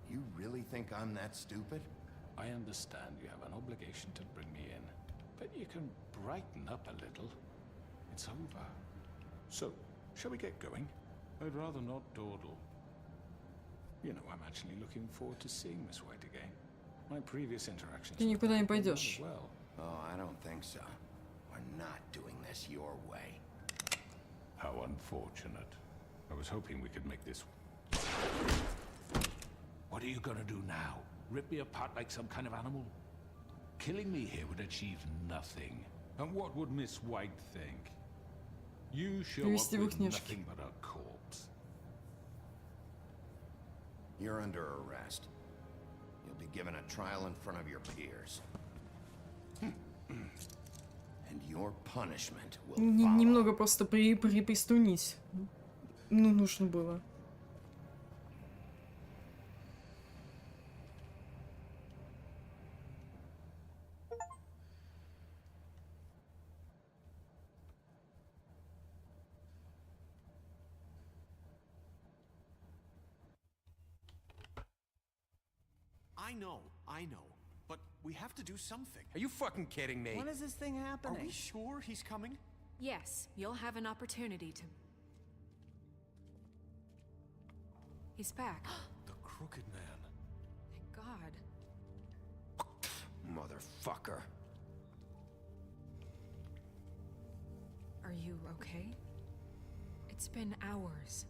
You really think I'm that stupid? I understand you have an obligation to bring me in, but you can brighten up a little. It's over. So, shall we get going? I'd rather not dawdle. You know, I'm actually looking forward to seeing Miss White again. My previous interactions... Ты никуда не пойдешь. Well. Oh, I don't think so. We're not doing this your way. How unfortunate. I was hoping we could make this... What are you gonna do now? Rip me apart like some kind of animal? Killing me here would achieve nothing. And what would Miss White think? You show up Привести в with книжки. nothing but a corpse. You're under arrest. You'll be given a trial in front of your peers. And your punishment will follow. Немного просто пристунись. Ну, нужно было. I know, but we have to do something. Are you fucking kidding me? When is this thing happening? Are we sure he's coming? Yes, you'll have an opportunity to... He's back. The Crooked Man. Thank God. Motherfucker. Are you okay? It's been hours.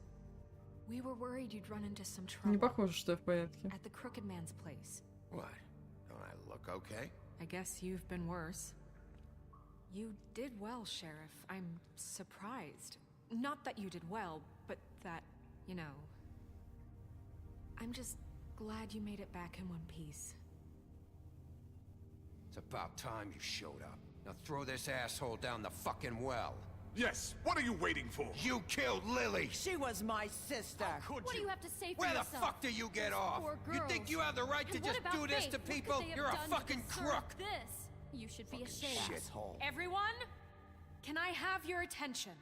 We were worried you'd run into some Не trouble похоже, что я в порядке. at the Crooked Man's place. What? Don't I look okay? I guess you've been worse. You did well, Sheriff. I'm surprised. Not that you did well, but that, you know... I'm just glad you made it back in one piece. It's about time you showed up. Now throw this asshole down the fucking well. Yes, what are you waiting for? You killed Lily! She was my sister. What do you have to say for Where yourself? the fuck do you get off? Poor You think girls. you have the right to And what just about do this Faith? to What could people? they have You're a done to fucking deserve crook! This? You should be ashamed. Shithole. Everyone, can I have your attention?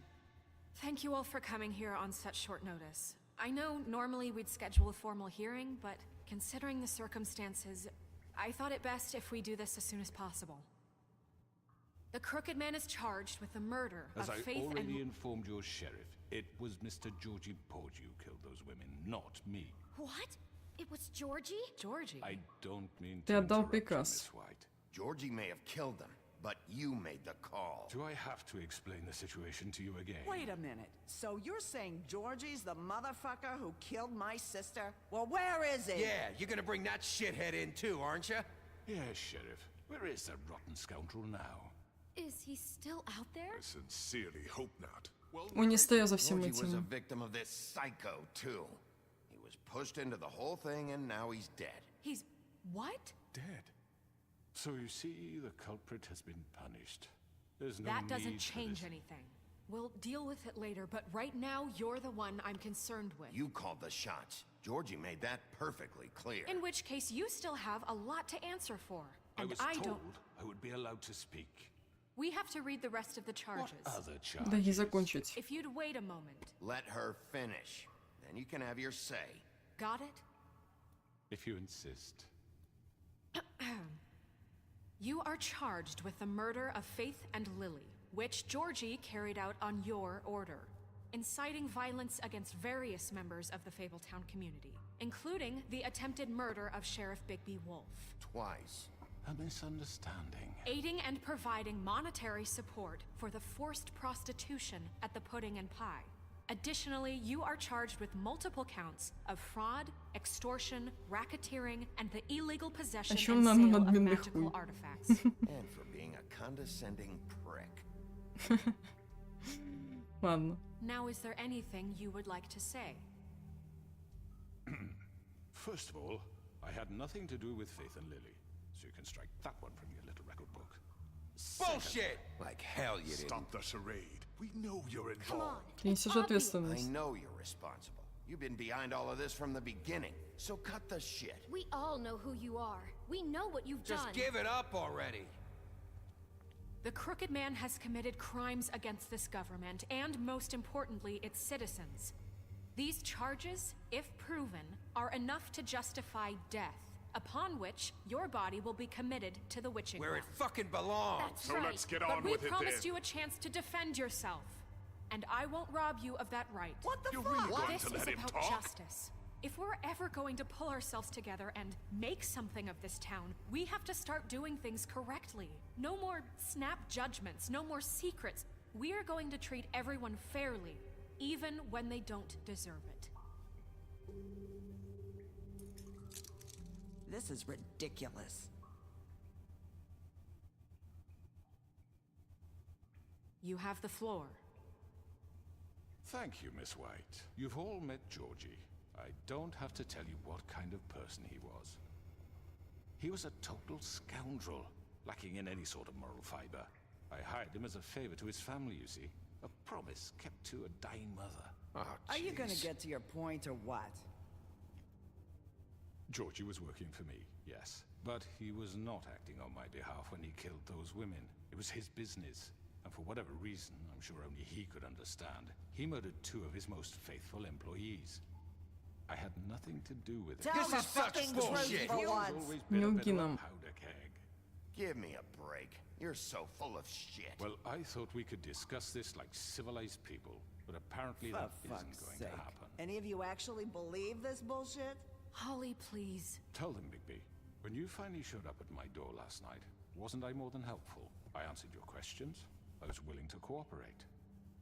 Thank you all for coming here on such short notice. I know normally we'd schedule a formal hearing, but considering the circumstances, I thought it best if we do this as soon as possible. The Crooked Man is charged with the murder As of I Faith already and... informed your sheriff, it was Mr. Georgie Porgy who killed those women, not me. What? It was Georgie? Georgie? I don't mean Ты to отдал interrupt you, приказ. Miss White. Georgie may have killed them, but you made the call. Do I have to explain the situation to you again? Wait a minute. So you're saying Georgie's the motherfucker who killed my sister? Well, where is he? Yeah, you're gonna bring that shithead in too, aren't you? Yes, Sheriff. Where is that rotten scoundrel now? Is he still out there? I sincerely hope not. Well, Он не стоял за всем Georgie was a этим. victim of this psycho, too. He was pushed into the whole thing, and now he's dead. He's... what? Dead. So you see, the culprit has been punished. There's no That doesn't need for change this. anything. We'll deal with it later, but right now, you're the one I'm concerned with. You called the shots. Georgie made that perfectly clear. In which case, you still have a lot to answer for. I And was I told don't... I would be allowed to speak. We have to read the rest of the charges. Other charges. Дай ей закончить. If you'd wait a moment. Let her finish. Then you can have your say. Got it? If you insist. You are charged with the murder of Faith and Lily, which Georgie carried out on your order, inciting violence against various members of the Fabletown community, including the attempted murder of Sheriff Bigby Wolf. Twice. A misunderstanding. Aiding and providing monetary support for the forced prostitution at the Pudding and Pie. Additionally, you are charged with multiple counts of fraud, extortion, racketeering, and the illegal possession Еще and нам sale of надменный magical хуй. artifacts. And for being a condescending prick. Ладно. Now, is there anything you would like to say? First of all, I had nothing to do with Faith and Lily, so you can strike that one from your little record book. Bullshit! Like hell you didn't. Stop the charade. We know you're Come on. involved. Ты несешь I ответственность. know you're responsible. You've been behind all of this from the beginning. So cut the shit. We all know who you are. We know what you've Just done. give it up already. The Crooked Man has committed crimes against this government, and most importantly, its citizens. These charges, if proven, are enough to justify death, upon which your body will be committed to the witching Where it well. fucking belongs. That's So right. let's get but on we with it promised then. you a chance to defend yourself, and I won't rob you of that right. What the You're fuck? really going This to is let him about talk? justice. If we're ever going to pull ourselves together and make something of this town, we have to start doing things correctly. No more snap judgments, no more secrets. We are going to treat everyone fairly, even when they don't deserve it. This is ridiculous. You have the floor. Thank you, Miss White. You've all met Georgie. I don't have to tell you what kind of person he was. He was a total scoundrel, lacking in any sort of moral fiber. I hired him as a favor to his family, you see. A promise kept to a dying mother. Oh, Are you gonna get to your point or what? Georgie was working for me, yes. But he was not acting on my behalf when he killed those women. It was his business. And for whatever reason, I'm sure only he could understand, he murdered 2 of his most faithful employees. I had nothing to do with it. Tell the fucking truth for once. Powder keg. Give me a break. You're so full of shit. Well, I thought we could discuss this like civilized people, but apparently that isn't going to happen. Any of you actually believe this bullshit? Holly, please. Tell them, Bigby. When you finally showed up at my door last night, wasn't I more than helpful? I answered your questions. I was willing to cooperate.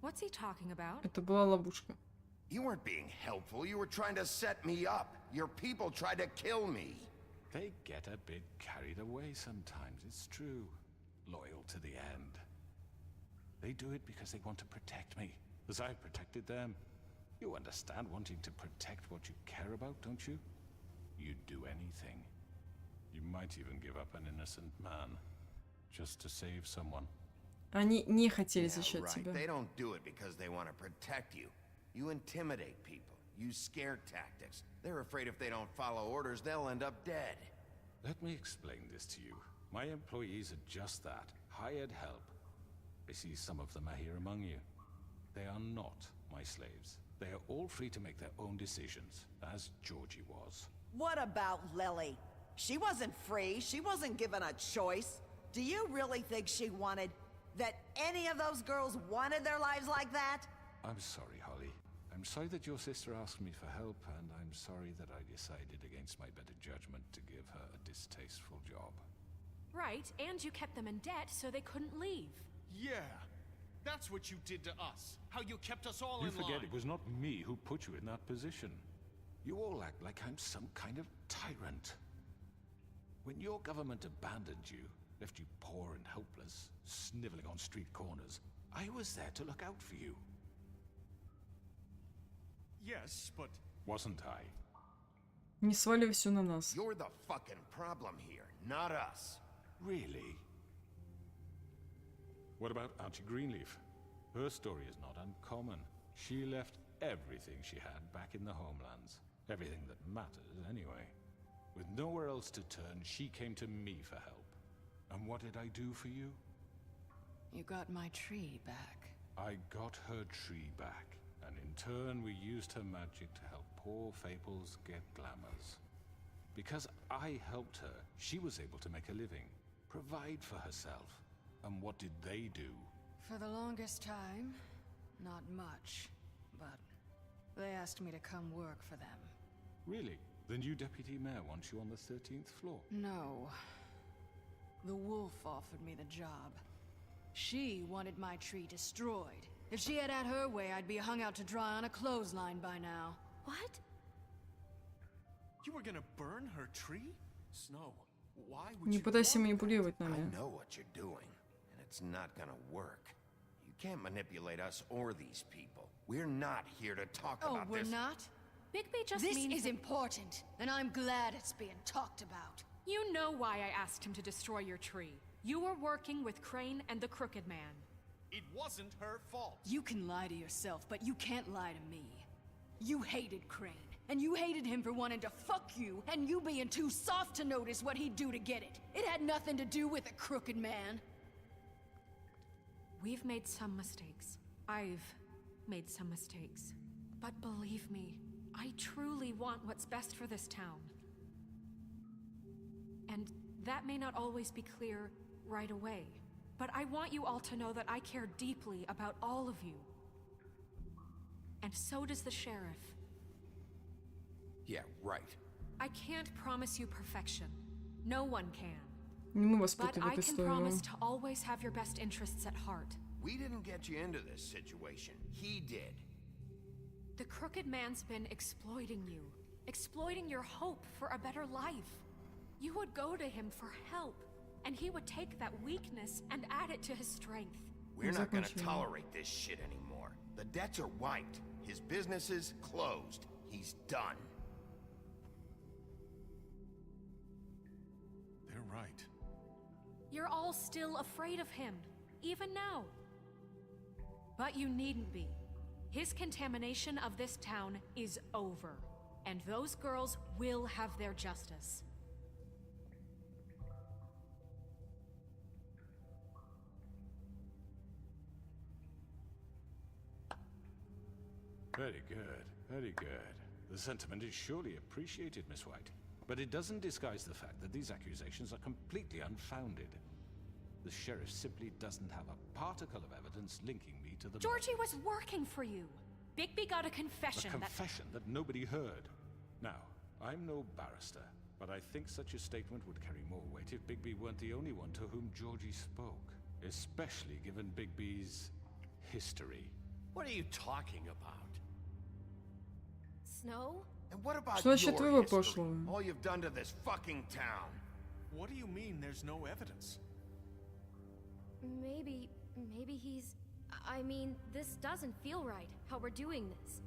What's he talking about? Это была ловушка. You weren't being helpful. You were trying to set me up. Your people tried to kill me. They get a bit carried away sometimes, it's true. Loyal to the end. They do it because they want to protect me, as I've protected them. You understand wanting to protect what you care about, don't you? You'd do anything. You might even give up an innocent man, just to save someone. Они не хотели защищать right. тебя. They don't do it because they want to protect you. You intimidate people, use scare tactics. They're afraid if they don't follow orders, they'll end up dead. Let me explain this to you. My employees are just that, hired help. I see some of them are here among you. They are not my slaves. They are all free to make their own decisions, as Georgie was. What about Lily? She wasn't free. She wasn't given a choice. Do you really think she wanted... that any of those girls wanted their lives like that? I'm sorry, Holly. I'm sorry that your sister asked me for help, and I'm sorry that I decided against my better judgment to give her a distasteful job. Right, and you kept them in debt so they couldn't leave. Yeah, that's what you did to us. How you kept us all You in line. forget it was not me who put you in that position. You all act like I'm some kind of tyrant. When your government abandoned you, left you poor and helpless, sniveling on street corners, I was there to look out for you. Yes, but... Wasn't I? Не сваливай все на нас. You're the fucking problem here, not us. Really? What about Auntie Greenleaf? Her story is not uncommon. She left everything she had back in the homelands. Everything that matters, anyway. With nowhere else to turn, she came to me for help. And what did I do for you? You got my tree back. I got her tree back, and in turn we used her magic to help poor Fables get glamours. Because I helped her, she was able to make a living, provide for herself. And what did they do? For the longest time, not much. But they asked me to come work for them. Really? The new deputy mayor wants you on the 13th floor? No. The wolf offered me the job. She wanted my tree destroyed. If she had her way, I'd be hung out to dry on a clothesline by now. What? You were gonna burn her tree? Snow, why would Не you... пытайся манипулировать I нами. know what you're doing, and it's not gonna work. You can't manipulate us or these people. We're not here to talk Oh, about we're this. not? Bigby just This means is important, and I'm glad it's being talked about. You know why I asked him to destroy your tree. You were working with Crane and the Crooked Man. It wasn't her fault. You can lie to yourself, but you can't lie to me. You hated Crane, and you hated him for wanting to fuck you, and you being too soft to notice what he'd do to get it. It had nothing to do with the Crooked Man. We've made some mistakes. I've made some mistakes. But believe me, I truly want what's best for this town. And that may not always be clear right away. But I want you all to know that I care deeply about all of you. And so does the sheriff. Yeah, right. I can't promise you perfection. No one can. Не мы вас But путали в I эту can историю. promise to always have your best interests at heart. We didn't get you into this situation. He did. The Crooked Man's been exploiting you. Exploiting your hope for a better life. You would go to him for help, and he would take that weakness and add it to his strength. We're not gonna tolerate this shit anymore. The debts are wiped. His business is closed. He's done. They're right. You're all still afraid of him, even now. But you needn't be. His contamination of this town is over, and those girls will have their justice. Very good, very good. The sentiment is surely appreciated, Miss White. But it doesn't disguise the fact that these accusations are completely unfounded. The sheriff simply doesn't have a particle of evidence linking me to the... Georgie was working for you. Bigby got a confession A confession that nobody heard. Now, I'm no barrister, but I think such a statement would carry more weight if Bigby weren't the only one to whom Georgie spoke. Especially given Bigby's history. What are you talking about? Snow? And what about Что your насчет твоего history? прошлого? All you've done to this fucking town. What do you mean there's no evidence? Maybe he's... I mean, this doesn't feel right, how we're doing this.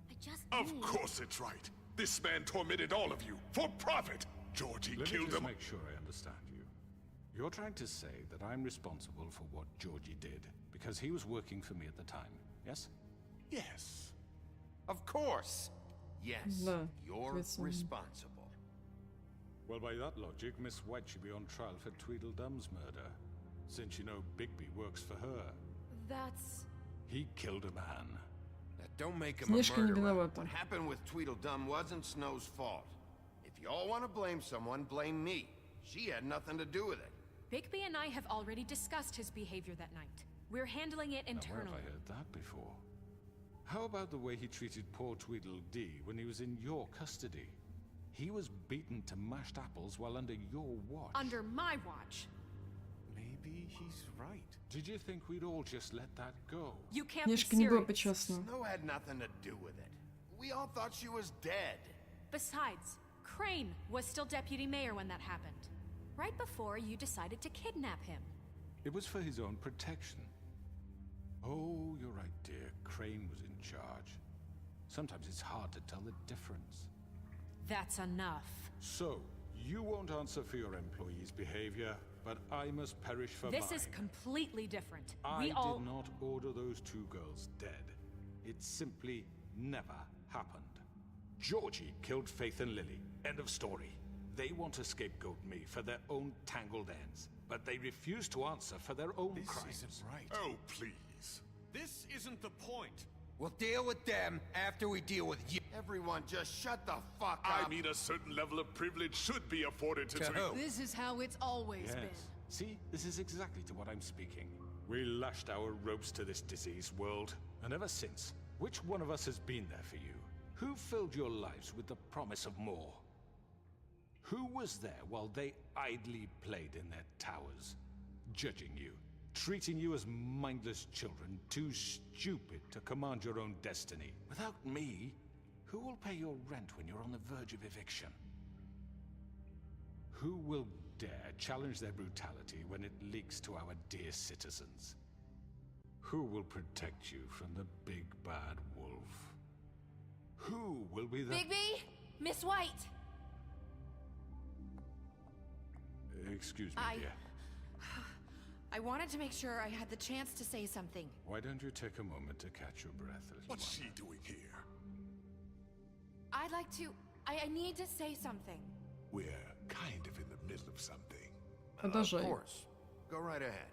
I just Of course it's right. This man tormented all of you, for profit! Georgie Let me killed just him. make sure I understand you. You're trying to say that I'm responsible for what Georgie did, because he was working for me at the time, yes? Yes. Of course. Yes, Да, you're ответственно. responsible. Well, by that logic, Miss White should be on trial for Tweedledum's murder, since you know Bigby works for her. That's... He killed a man. Now, don't make him Снежка a не murderer. виновата. What happened with Tweedledum wasn't Snow's fault. If you all want to blame someone, blame me. She had nothing to do with it. Bigby and I have already discussed his behavior that night. We're handling it Now, where internally. have I heard that before? How about the way he treated poor Tweedledee when he was in your custody? He was beaten to mashed apples while under your watch. Under my watch. Maybe he's right. Did you think we'd all just let that go? You can't be Снежка не была serious. по-честному. Snow had nothing to do with it. We all thought she was dead. Besides, Crane was still deputy mayor when that happened. Right before you decided to kidnap him. It was for his own protection. Oh, you're right, dear. Crane was in charge. Sometimes it's hard to tell the difference. That's enough. So, you won't answer for your employees' behavior, but I must perish for This mine. is completely different. I We all... did not order those two girls dead. It simply never happened. Georgie killed Faith and Lily. End of story. They want to scapegoat me for their own tangled ends, but they refuse to answer for their own crimes. This isn't right. Oh, please. This isn't the point. We'll deal with them after we deal with you. Everyone just shut the fuck I up. mean, a certain level of privilege should be afforded to who? This is how it's always Yes. been. See, this is exactly to what I'm speaking. We lashed our ropes to this diseased world, and ever since, which one of us has been there for you? Who filled your lives with the promise of more? Who was there while they idly played in their towers, judging you, treating you as mindless children, too stupid to command your own destiny? Without me, who will pay your rent when you're on the verge of eviction? Who will dare challenge their brutality when it leaks to our dear citizens? Who will protect you from the big bad wolf? Who will be the... Bigby! Miss White! Excuse me, dear. I wanted to make sure I had the chance to say something. Why don't you take a moment to catch your breath, little What's one? she doing here? I'd like to... I need to say something. We're kind of in the middle of something. Продолжай. Of course. Go right ahead.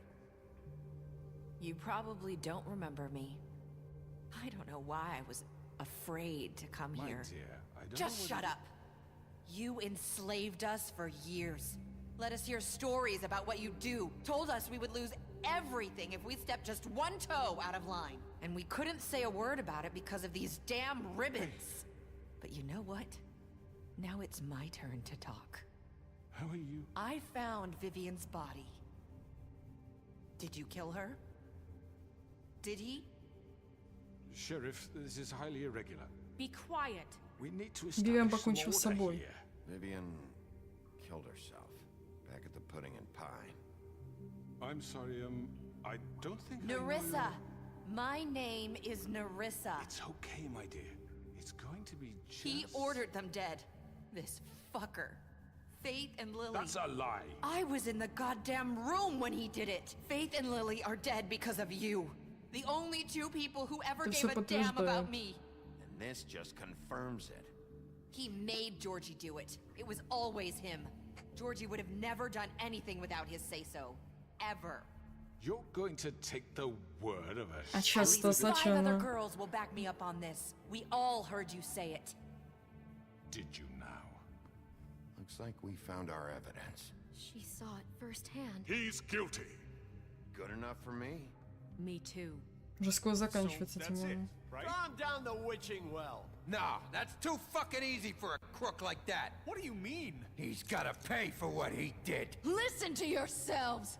You probably don't remember me. I don't know why I was afraid to come My here. dear, I don't Just know shut up. You enslaved us for years. Let us hear stories about what you do. Told us we would lose everything if we stepped just one toe out of line. And we couldn't say a word about it because of these damn ribbons. But you know what? Now it's my turn to talk. How are you? I found Vivian's body. Did you kill her? Did he? Sheriff, this is highly irregular. Be quiet. We need to Вивиан establish some покончил с order собой. here. Vivian killed herself back at the Pudding and Pie. I'm sorry, I don't think Nerissa! My name is Nerissa. It's okay, my dear. It's going to be just... He ordered them dead. This fucker. Faith and Lily. That's a lie. I was in the goddamn room when he did it. Faith and Lily are dead because of you. The only two people who ever gave a damn about me. And this just confirms it. He made Georgie do it. It was always him. Georgie would have never done anything without his say-so. Ever. You're going to take the word of a... At least 5 other girls will back me up on this. We all heard you say it. Did you now? Looks like we found our evidence. She saw it firsthand. He's guilty. Good enough for me? Me too. Уже скоро заканчивается, тем более. Calm down the witching well. No, that's too fucking easy for a crook like that. What do you mean? He's gotta pay for what he did. Listen to yourselves!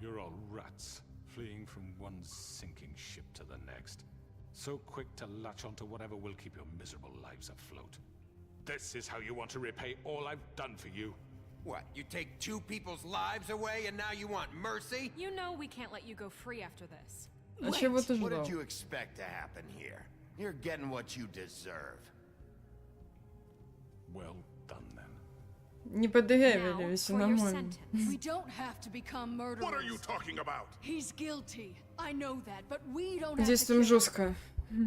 You're all rats, fleeing from one sinking ship to the next. So quick to latch onto whatever will keep your miserable lives afloat. This is how you want to repay all I've done for you? What, you take 2 people's lives away and now you want mercy? You know we can't let you go free after this. What did you expect to happen here? You're getting what you deserve. Well done then. Не подырявили, ведь все нормально. We don't have to become murderers. What are you talking about? He's guilty. I know that, but we don't have to Действуем kill him. жестко.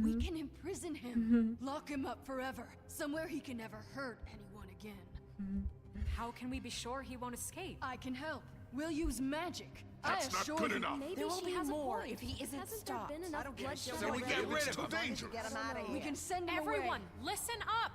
We can imprison him, lock him up forever, somewhere he can never hurt anyone again. How can we be sure he won't escape? I can help. We'll use magic. That's not good enough. Maybe there will be more if he isn't stopped. I don't get So we get rid of him. Get him out of here. We can send him Everyone, away. listen up!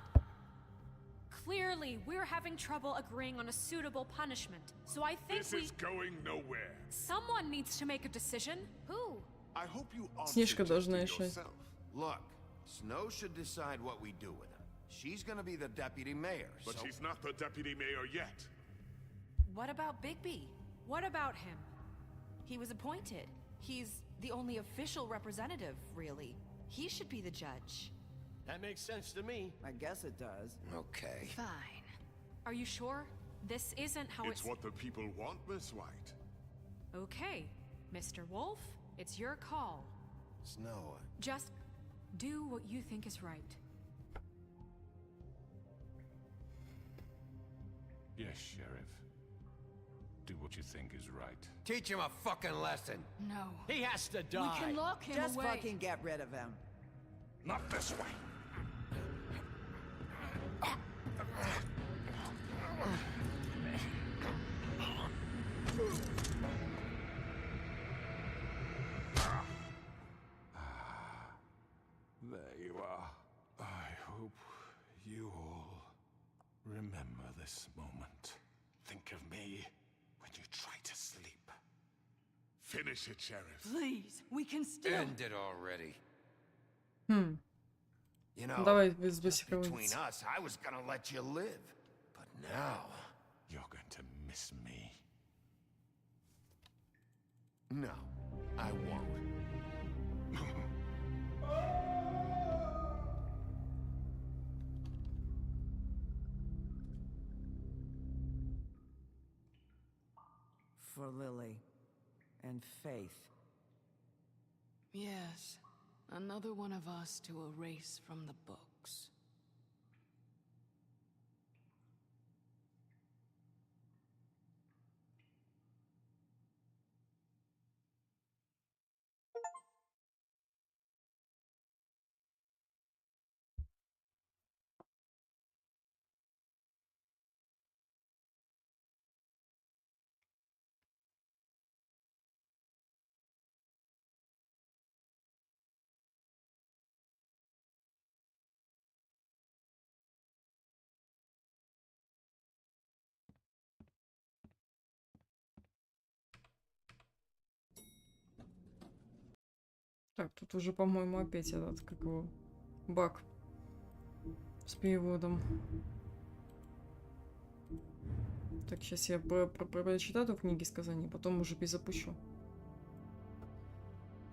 Clearly, we're having trouble agreeing on a suitable punishment. So I think This is going nowhere. Someone needs to make a decision. Who? I hope you Снежка должна решать. yourself. Look, Snow should decide what we do with him. She's gonna be the deputy mayor, But so... she's not the deputy mayor yet. What about Bigby? What about him? He was appointed. He's the only official representative, really. He should be the judge. That makes sense to me. I guess it does. Okay. Fine. Are you sure? This isn't how It's what the people want, Miss White. Okay, Mr. Wolf, it's your call. Snow... Just do what you think is right. Yes, Sheriff. Do what you think is right. Teach him a fucking lesson. No. He has to die. We can lock him Just away. fucking get rid of him. Not this way. There you are. I hope you all remember this moment. Think of me when you try to sleep. Finish it, Sheriff. Please, we can still... End it already. You know, Давай без just between быстрого. us, I was gonna let you live. But now... You're going to miss me. No, I won't. For Lily. And Faith. Yes, another one of us to erase from the books. Так, тут уже, по-моему, опять этот, как его, баг с переводом. Так, сейчас я прочитаю в книге сказаний, потом уже перезапущу.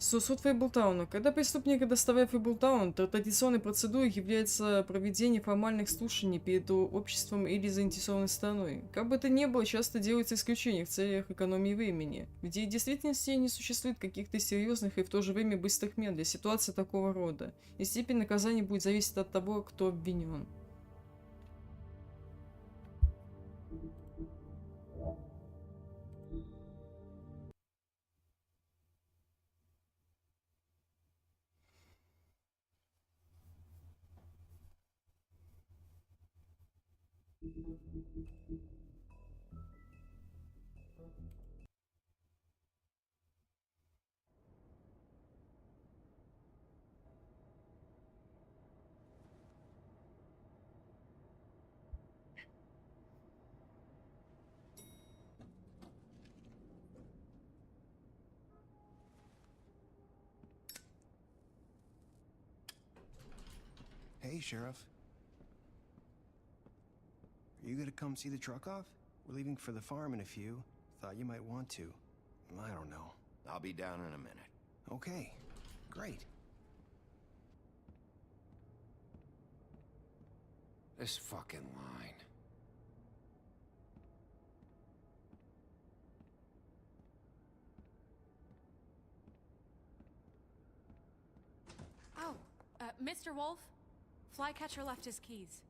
Суд Фейблтауна. Когда преступника доставляют в Фейблтаун, то традиционной процедурой является проведение формальных слушаний перед обществом или заинтересованной стороной. Как бы то ни было, часто делаются исключения в целях экономии времени, где в действительности не существует каких-то серьезных и в то же время быстрых мер для ситуации такого рода, и степень наказания будет зависеть от того, кто обвинен. Hey, Sheriff. Are you gonna come see the truck off? We're leaving for the farm in a few. Thought you might want to. I don't know. I'll be down in a minute. Okay, great. This fucking line. Oh, Mr. Wolf? Flycatcher left his keys.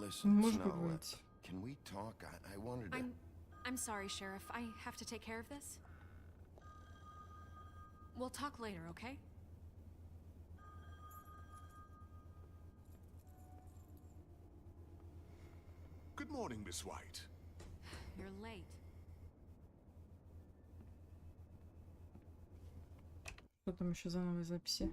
Listen, Snow, can we talk? I wanted to... I'm sorry, Sheriff. I have to take care of this. We'll talk later, okay? Good morning, Miss White. You're late. Что там еще за новые записи?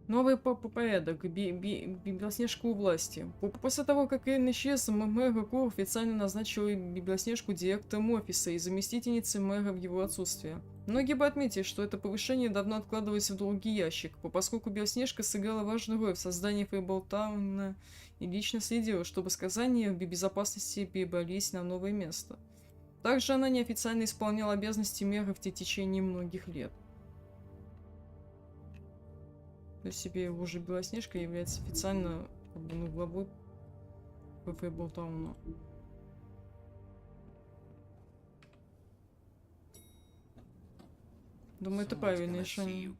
Новый порядок. Белоснежка у власти. После того, как Эйн исчез, мэр Кур официально назначил Белоснежку директором офиса и заместительницей мэра в его отсутствие. Многие бы отметили, что это повышение давно откладывалось в долгий ящик, поскольку Белоснежка сыграла важную роль в создании Фейблтауна и лично следила, чтобы сказания в безопасности перебрались на новое место. Также она неофициально исполняла обязанности мэра в течение многих лет. То есть себе уже Белоснежка является официально главой Фейблтауна. Думаю, это правильное решение.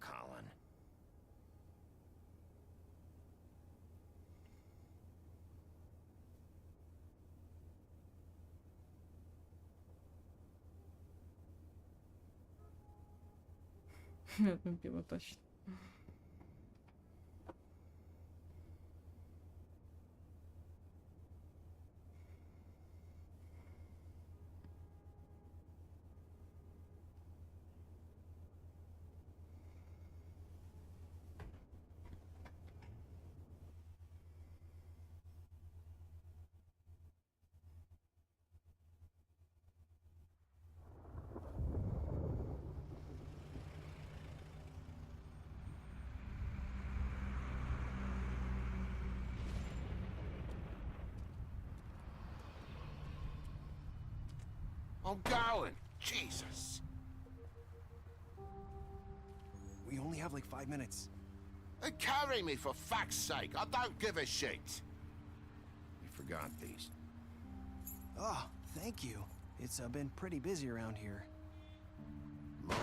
Это пиво тащит. I'm going. Jesus. We only have like 5 minutes. Carry me for fuck's sake. I don't give a shit. You forgot these. Oh, thank you. It's been pretty busy around here.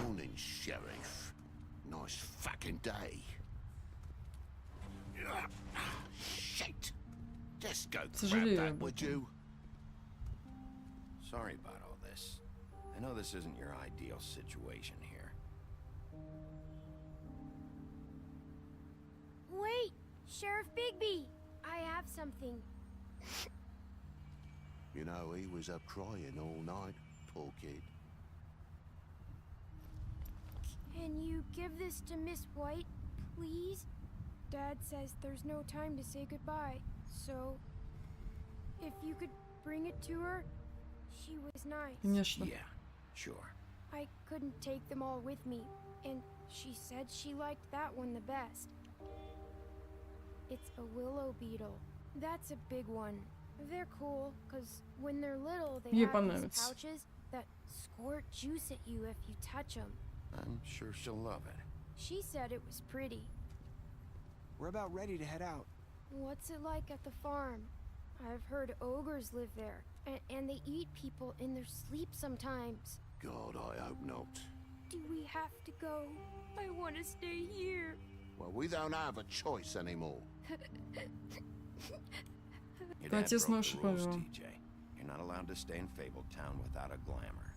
Morning, Sheriff. Nice fucking day. Shit. Just go grab that, would you? Sorry about all this. I know this isn't your ideal situation here. Wait! Sheriff Bigby! I have something. You know, he was up crying all night, poor kid. Can you give this to Miss White, please? Dad says there's no time to say goodbye, so if you could bring it to her, she was nice. Конечно. Yeah, sure. I couldn't take them all with me, and she said she liked that one the best. It's a willow beetle. That's a big one. They're cool, because when they're little, they have these pouches that squirt juice at you if you touch them. I'm sure she'll love it. She said it was pretty. We're about ready to head out. What's it like at the farm? I've heard ogres live there, and they eat people in their sleep sometimes. God, I hope not. Do we have to go? I want to stay here. Well, we don't have a choice anymore. Your dad broke the rules, TJ. You're not allowed to stay in Fabletown without a glamour.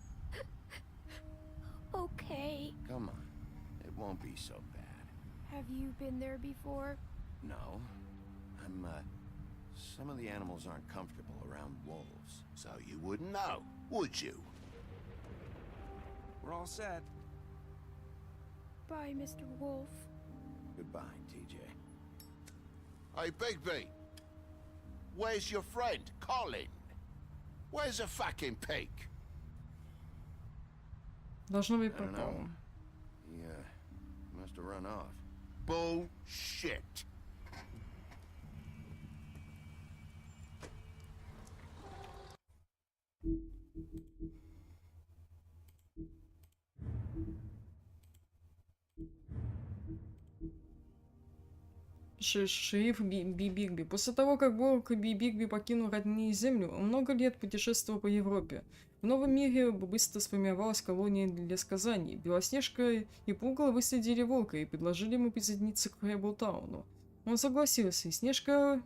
Okay. Come on. It won't be so bad. Have you been there before? No. Some of the animals aren't comfortable around wolves. So you wouldn't know, would you? We're all set. Bye, Mr. Wolf. Goodbye, TJ. Hey, Bigby. Where's your friend, Colin? Where's the fucking pig? Должно быть I don't know. пропало. He, must have run off. Bullshit. Шериф Бигби. После того, как Волк Бигби покинул родные землю, он много лет путешествовал по Европе. В новом мире быстро сформировалась колония для сказаний. Белоснежка и Пугало выследили Волка и предложили ему присоединиться к Фейблтауну. Он согласился, и Снежка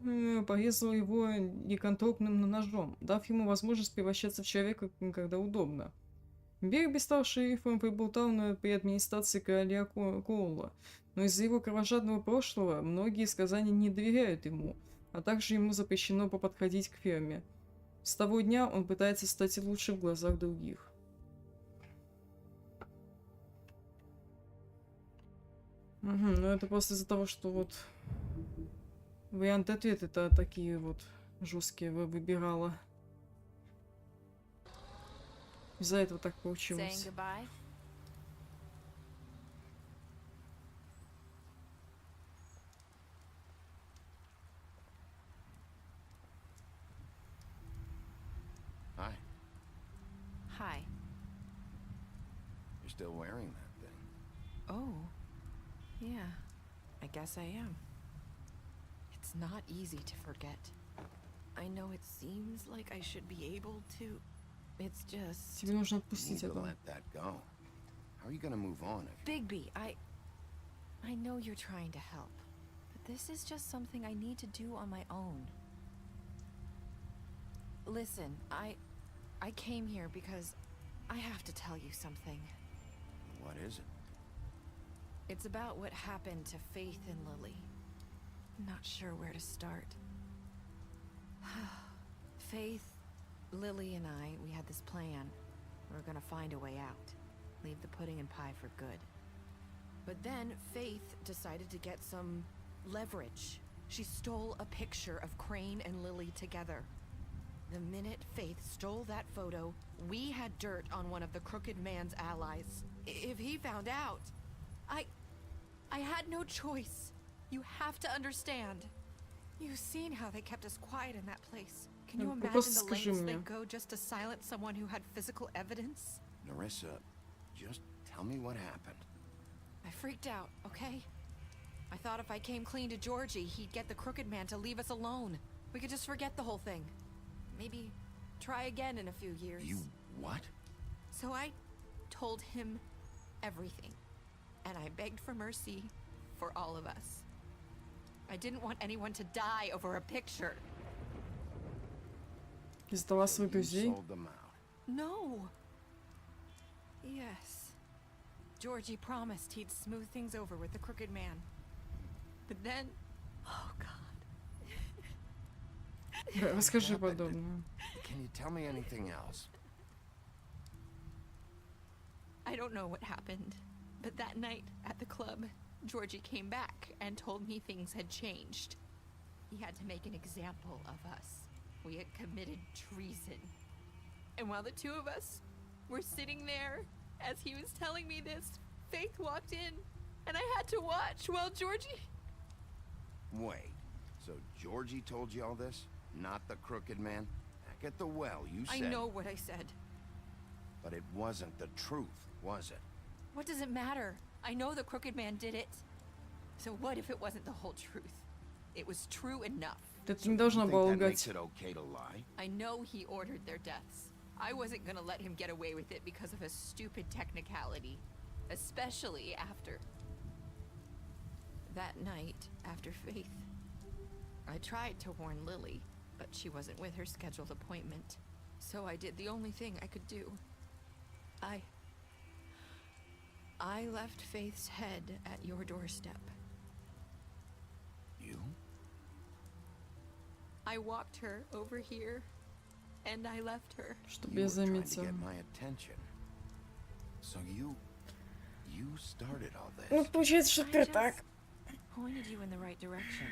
порезала его ликантропным ножом, дав ему возможность превращаться в человека, когда удобно. Бигби стал шерифом Фейблтауна при администрации короля Коула, но из-за его кровожадного прошлого многие сказания не доверяют ему, а также ему запрещено подходить к ферме. С того дня он пытается стать лучше в глазах других. Ну это просто из-за того, что вот варианты ответа-то такие вот жесткие выбирала. Из-за этого так получилось. Hi. Hi. You're still wearing that thing. Oh. Yeah. I guess I am. It's not easy to forget. I know it seems like I should be able to. It's just... Тебе нужно отпустить это. Let that go. How are you gonna move on if... Bigby, I know you're trying to help, but this is just something I need to do on my own. Listen, I came here because I have to tell you something. What is it? It's about what happened to Faith and Lily. I'm not sure where to start. Faith, Lily and I, we had this plan. We were gonna find a way out. Leave the pudding and pie for good. But then Faith decided to get some leverage. She stole a picture of Crane and Lily together. The minute Faith stole that photo, we had dirt on one of the Crooked Man's allies. If he found out, I had no choice. You have to understand. You've seen how they kept us quiet in that place. Can you imagine the lengths they'd go just to silence someone who had physical evidence? Nerissa, just tell me what happened. I freaked out, okay? I thought if I came clean to Georgie, he'd get the Crooked Man to leave us alone. We could just forget the whole thing. Maybe try again in a few years. You what? So I told him everything. And I begged for mercy for all of us. I didn't want anyone to die over a picture. Издала своих друзей? No. Yes. Georgie promised he'd smooth things over with the Crooked Man. But then... Oh, God. Расскажи подробно. Can you tell me anything else? I don't know what happened, but that night at the club, Georgie came back and told me things had changed. He had to make an example of us. We had committed treason. And while the two of us were sitting there As he was telling me this, Faith walked in, and I had to watch while Georgie... Wait, so Georgie told you all this? Not the crooked man? Back at the well, you said... I know what I said. But it wasn't the truth, was it? What does it matter? I know the crooked man did it. So what if it wasn't the whole truth? It was true enough. Это не должно было лгать. I know he ordered their deaths. I wasn't gonna let him get away with it because of a stupid technicality. Especially after... that night, after Faith. I tried to warn Lily, but she wasn't with her scheduled appointment. So I did the only thing I could do. I left Faith's head at your doorstep. You? I walked her over here, and I left her. Чтобы я заметил. So you started all this. Ну, получается, что ты так. Pointed you in the right direction.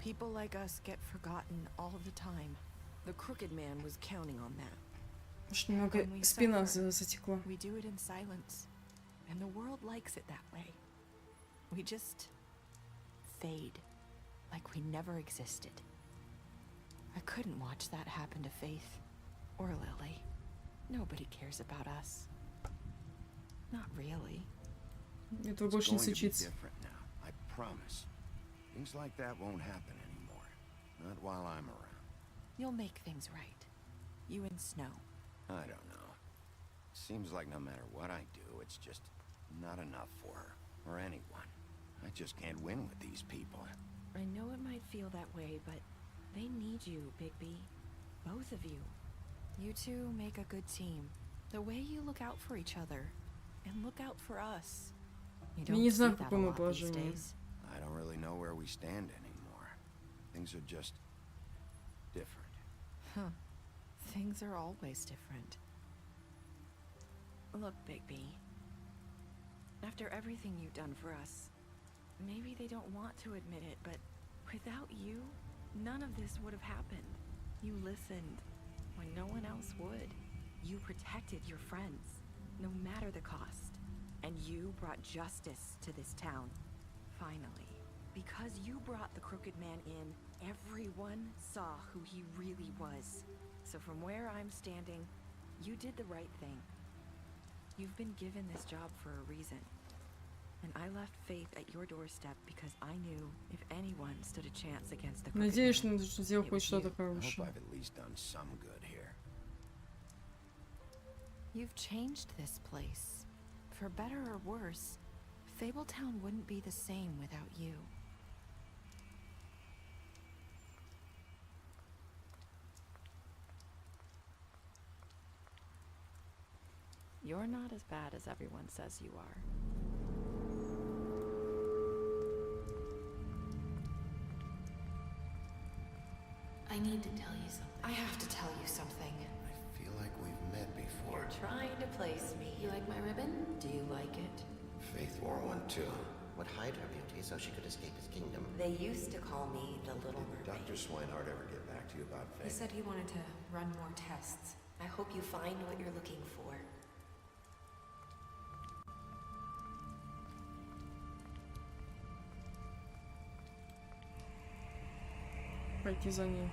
People like us get forgotten all the time. The crooked man was counting on that. Уж немного спина затекла. We do it in silence, and the world likes it that way. We just fade, like we never existed. I couldn't watch that happen to Faith or Lily. Nobody cares about us. Not really. Этого больше не случится. I promise. Things like that won't happen anymore. Not while I'm around. You'll make things right. You and Snow. I don't know. Seems like no matter what I do, it's just not enough for her or anyone. I just can't win with these people. I know it might feel that way, but they need you, Bigby. Both of you. You two make a good team. The way you look out for each other and look out for us. You don't see that a lot these days. I don't really know where we stand anymore. Things are just different. Huh. Things are always different. Look, Bigby. After everything you've done for us, maybe they don't want to admit it, but without you, none of this would have happened. You listened when no one else would. You protected your friends, no matter the cost. And you brought justice to this town. Finally. Because you brought the crooked man in, everyone saw who he really was. So from where I'm standing, you did the right thing. You've been given this job for a reason. And I left Faith at your doorstep because I knew if anyone stood a chance against the crooked Надеюсь, man, что сделал хоть что-то I hope хорошее. I've at least done some good here. You've changed this place. For better or worse, Fabletown wouldn't be the same without you. You're not as bad as everyone says you are. I need to tell you something. I have to tell you something. I feel like we've met before. You're trying to place me. You like my ribbon? Do you like it? Faith wore one too. Would hide her beauty so she could escape his kingdom. They used to call me the Little Mermaid. Dr. Swinehart ever get back to you about He Faith? said he wanted to run more tests. I hope you find what you're looking for. Пойти за ней.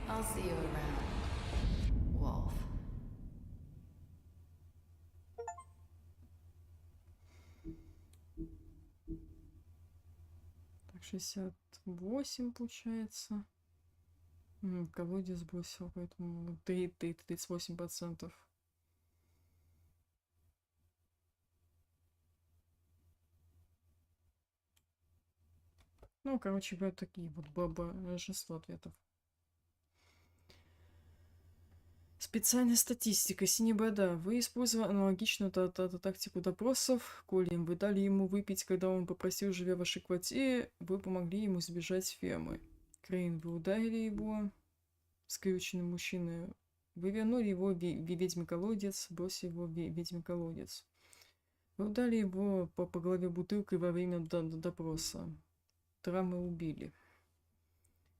I'll see you around, Wolf. Так, 68 получается. Колодец сбросил, поэтому 38%. Ну, короче, вот такие вот большинство ответов. Специальная статистика. Синяя борода. Вы использовали аналогичную тактику допросов. Коли вы дали ему выпить, когда он попросил, живя в вашей квартире, вы помогли ему избежать фермы. Крейн, вы ударили его. Скрюченный мужчина. Вы вернули его в ведьмий колодец, бросили его в ведьмий колодец. Вы ударили его по голове бутылкой во время допроса. Травмы убили.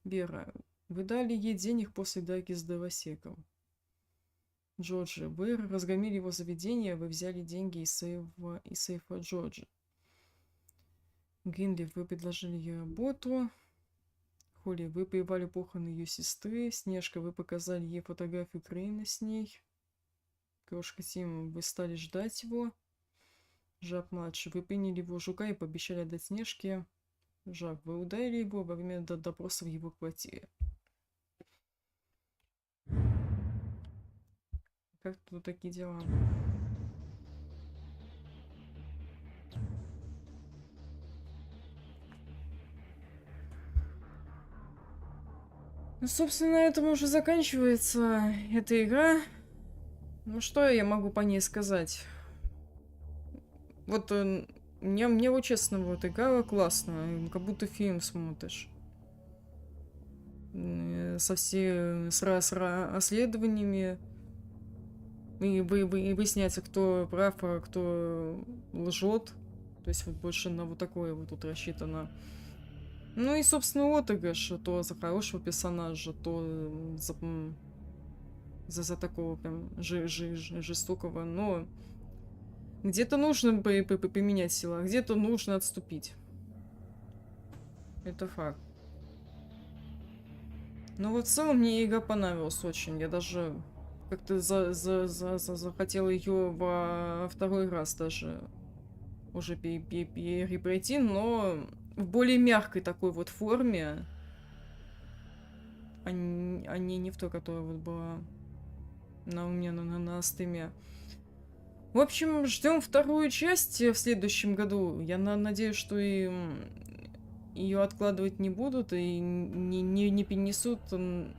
Вера, вы дали ей денег после драки с дровосеком. Джорджа. Вы разгромили его заведение, вы взяли деньги из сейфа Джорджа. Гринли, вы предложили ей работу. Холли, вы поевали похороны ее сестры. Снежка, вы показали ей фотографию Крейна с ней. Крошка Тим, вы стали ждать его. Жаб-младший, вы приняли его жука и пообещали отдать Снежке. Жаб, вы ударили его во время допроса в его квартире. Как тут такие дела? Ну, собственно, на этом уже заканчивается эта игра. Ну, что я могу по ней сказать? Вот, мне вот честно, вот игра классная, как будто фильм смотришь. С расследованиями. И выясняется, кто прав, а кто лжет. То есть вот больше на вот такое вот тут рассчитано. Ну и, собственно, отыгрыш, то за хорошего персонажа, то за такого прям жестокого, но где-то нужно поменять силы, а где-то нужно отступить. Это факт. Но вот в целом мне игра понравилась очень. Я даже как-то захотела ее во второй раз даже уже перепройти, но в более мягкой такой вот форме, а не в той, которая вот была у меня на стриме. В общем, ждем вторую часть в следующем году. Я надеюсь, что и ее откладывать не будут и не перенесут там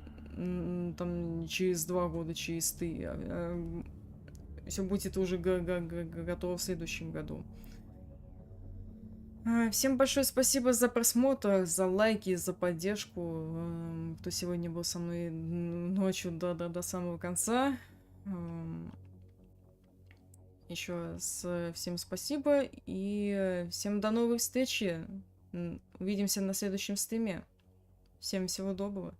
через 2 года, через 3. Все будет уже готово в следующем году. Всем большое спасибо за просмотр, за лайки, за поддержку, кто сегодня был со мной ночью до самого конца. Еще раз всем спасибо и всем до новой встречи. Увидимся на следующем стриме. Всем всего доброго.